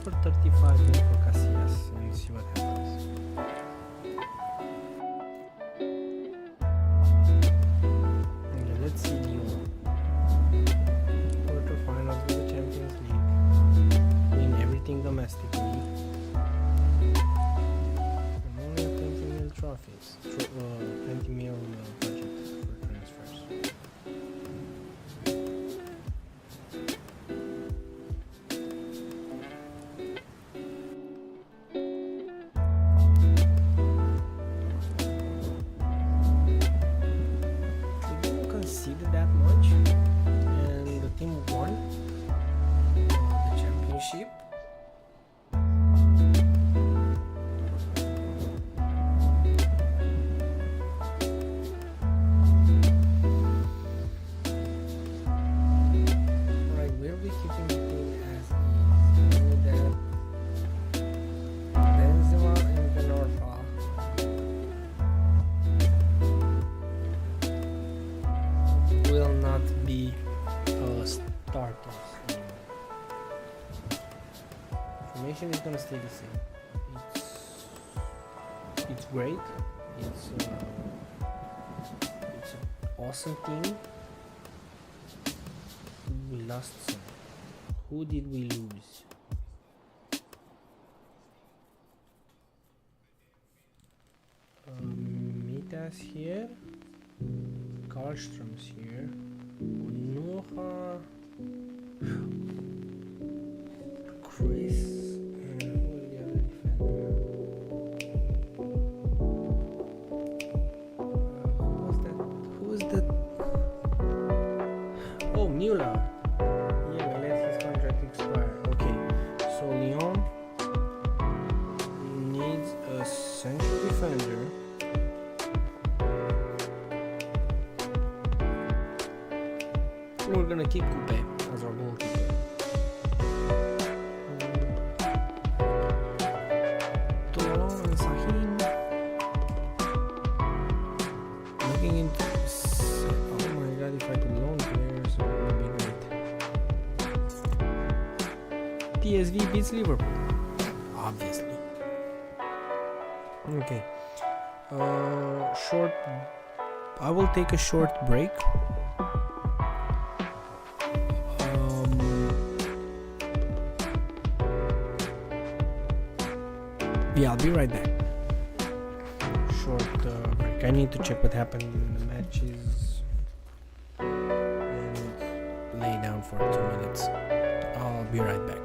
For 35 mil for Casillas and see what happens. Okay, let's see Lyon. Quarterfinals of the Champions League. Win everything domestically. And only have 20 mil trophies. 20 mil budget for transfers. That much, and the team won the championship. Alright, we'll be keeping the team as is. Only that Benzema and Benorfa will not be starters anymore. Formation is gonna stay the same. It's great. It's an awesome team. We lost some. Who did we lose? Mitas here. Karlstrom's here. Onoha. Chris. And who is the other defender? Who was that? Who is that? Oh, Milan. Yeah, we let his contract expire. Okay, so defender. We're gonna keep Coupe as our goalkeeper. Toulon and Sahin. Looking into this. Oh my god, if I could loan players, it would be great. PSV beats Liverpool. Obviously. Okay. Short. I will take a short break. Yeah, I'll be right back. Short break. I need to check what happened in the matches and lay down for 2 minutes. I'll be right back.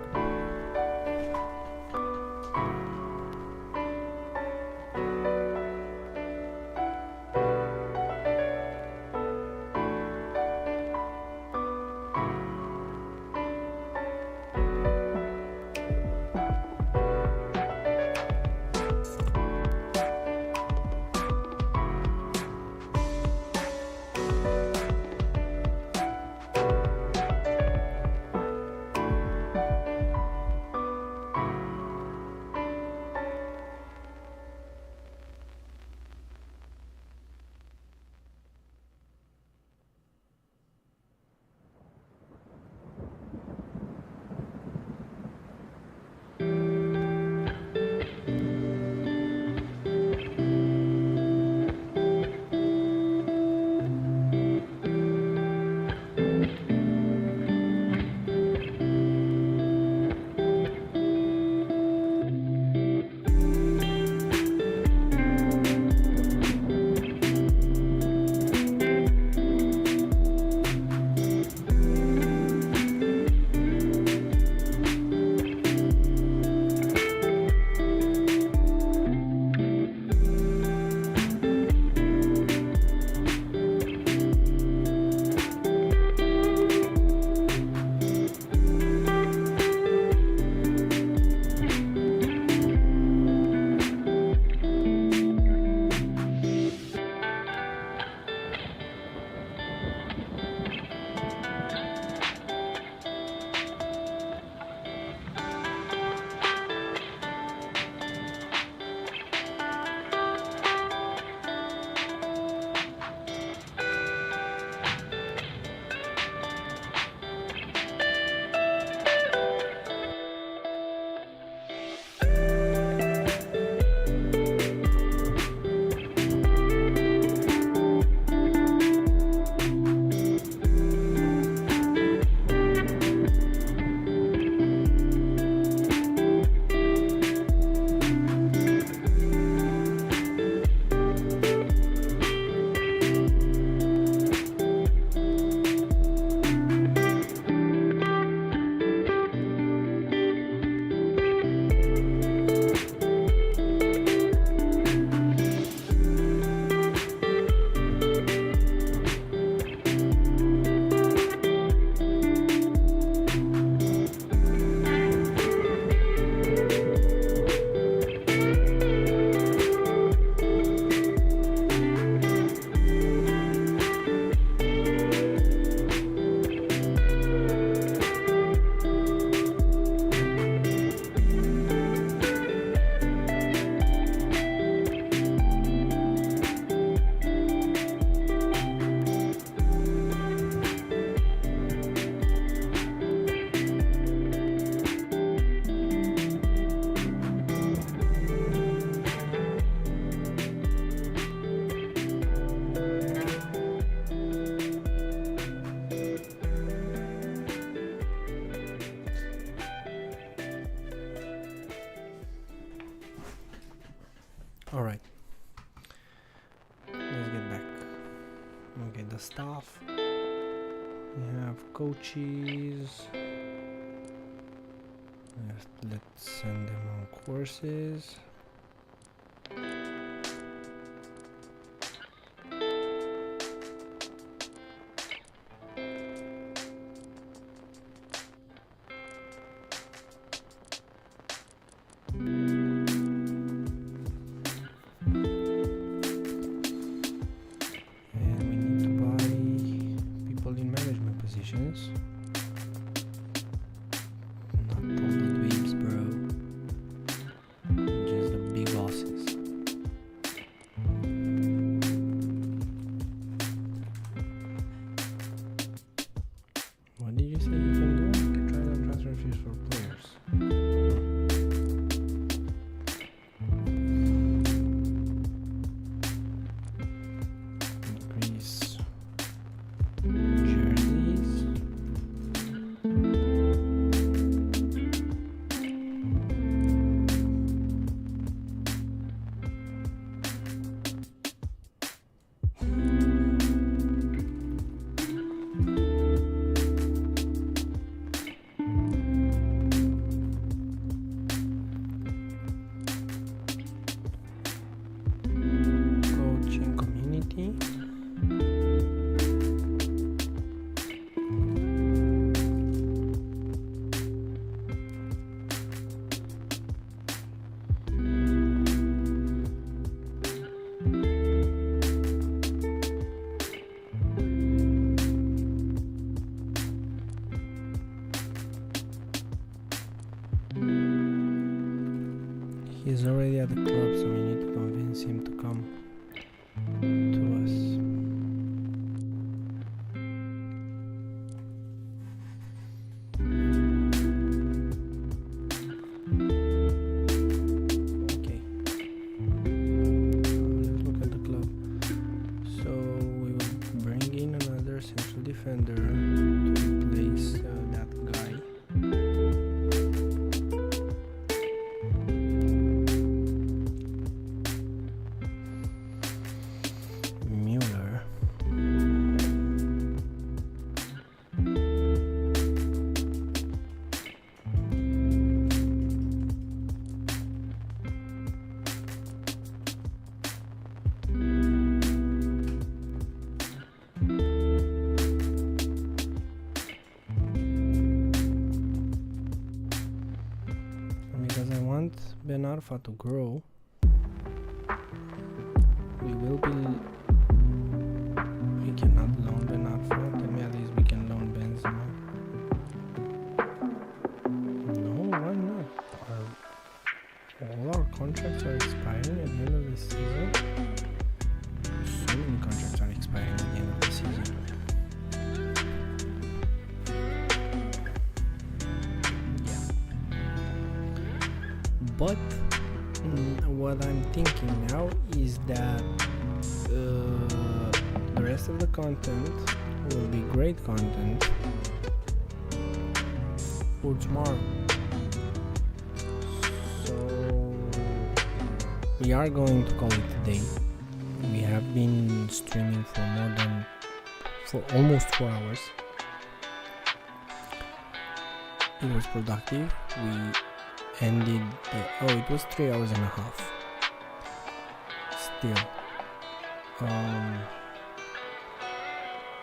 All right, let's get back. Okay, the staff. We have coaches. Let's send them on courses. already at the club, so we need to convince him to come to us. Okay. Let's look at the club. So we will bring in another central defender to replace that guy. Mueller. Because I want Ben Arfa to grow, we will be. We cannot loan Ben Arfa. Tell me at least we can loan Benzema. No, why not? All our contracts are expiring at the end of the season. So many contracts are expiring at the end of the season. But what I'm thinking now is that the rest of the content will be great content for tomorrow. So we are going to call it a day. We have been streaming for almost 4 hours. It was productive. We ended it was 3 hours and a half. Still,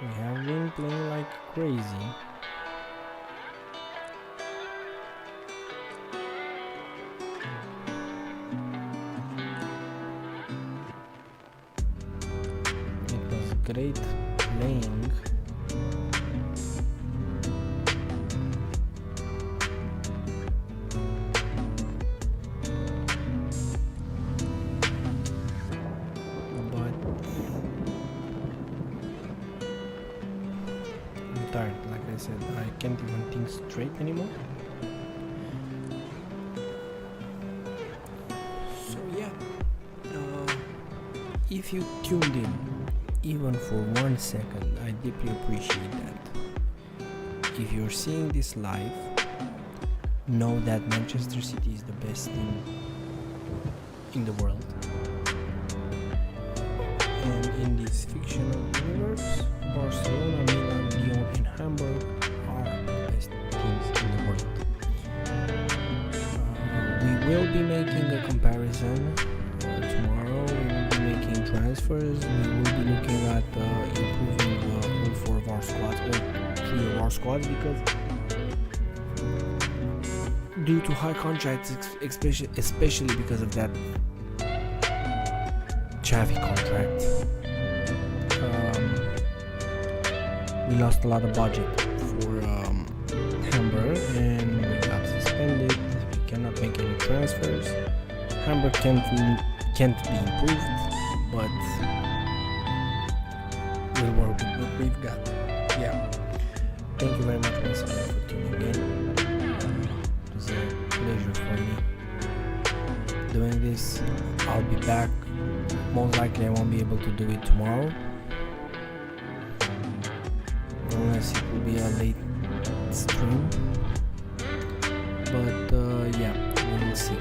we have been playing like crazy. It was great playing. Like I said, I can't even think straight anymore. So yeah, if you tuned in even for 1 second, I deeply appreciate that. If you're seeing this live, know that Manchester City is the best team in the world, and in this fictional universe, Barcelona, Milan, Lyon and Hamburg are the best teams in the world. We will be making a comparison tomorrow. We will be making transfers. We will be looking at improving all 4 of our squads, all 3 of our squads, because due to high contracts, especially because of that Xavi contract, we lost a lot of budget for Hamburg, and we got suspended. We cannot make any transfers. Hamburg can't be improved, but we'll work with what we've got. Yeah. Thank you very much once again for tuning in. It was a pleasure for me doing this. I'll be back. Most likely I won't be able to do it tomorrow, unless it will be a late stream, but yeah, we'll see.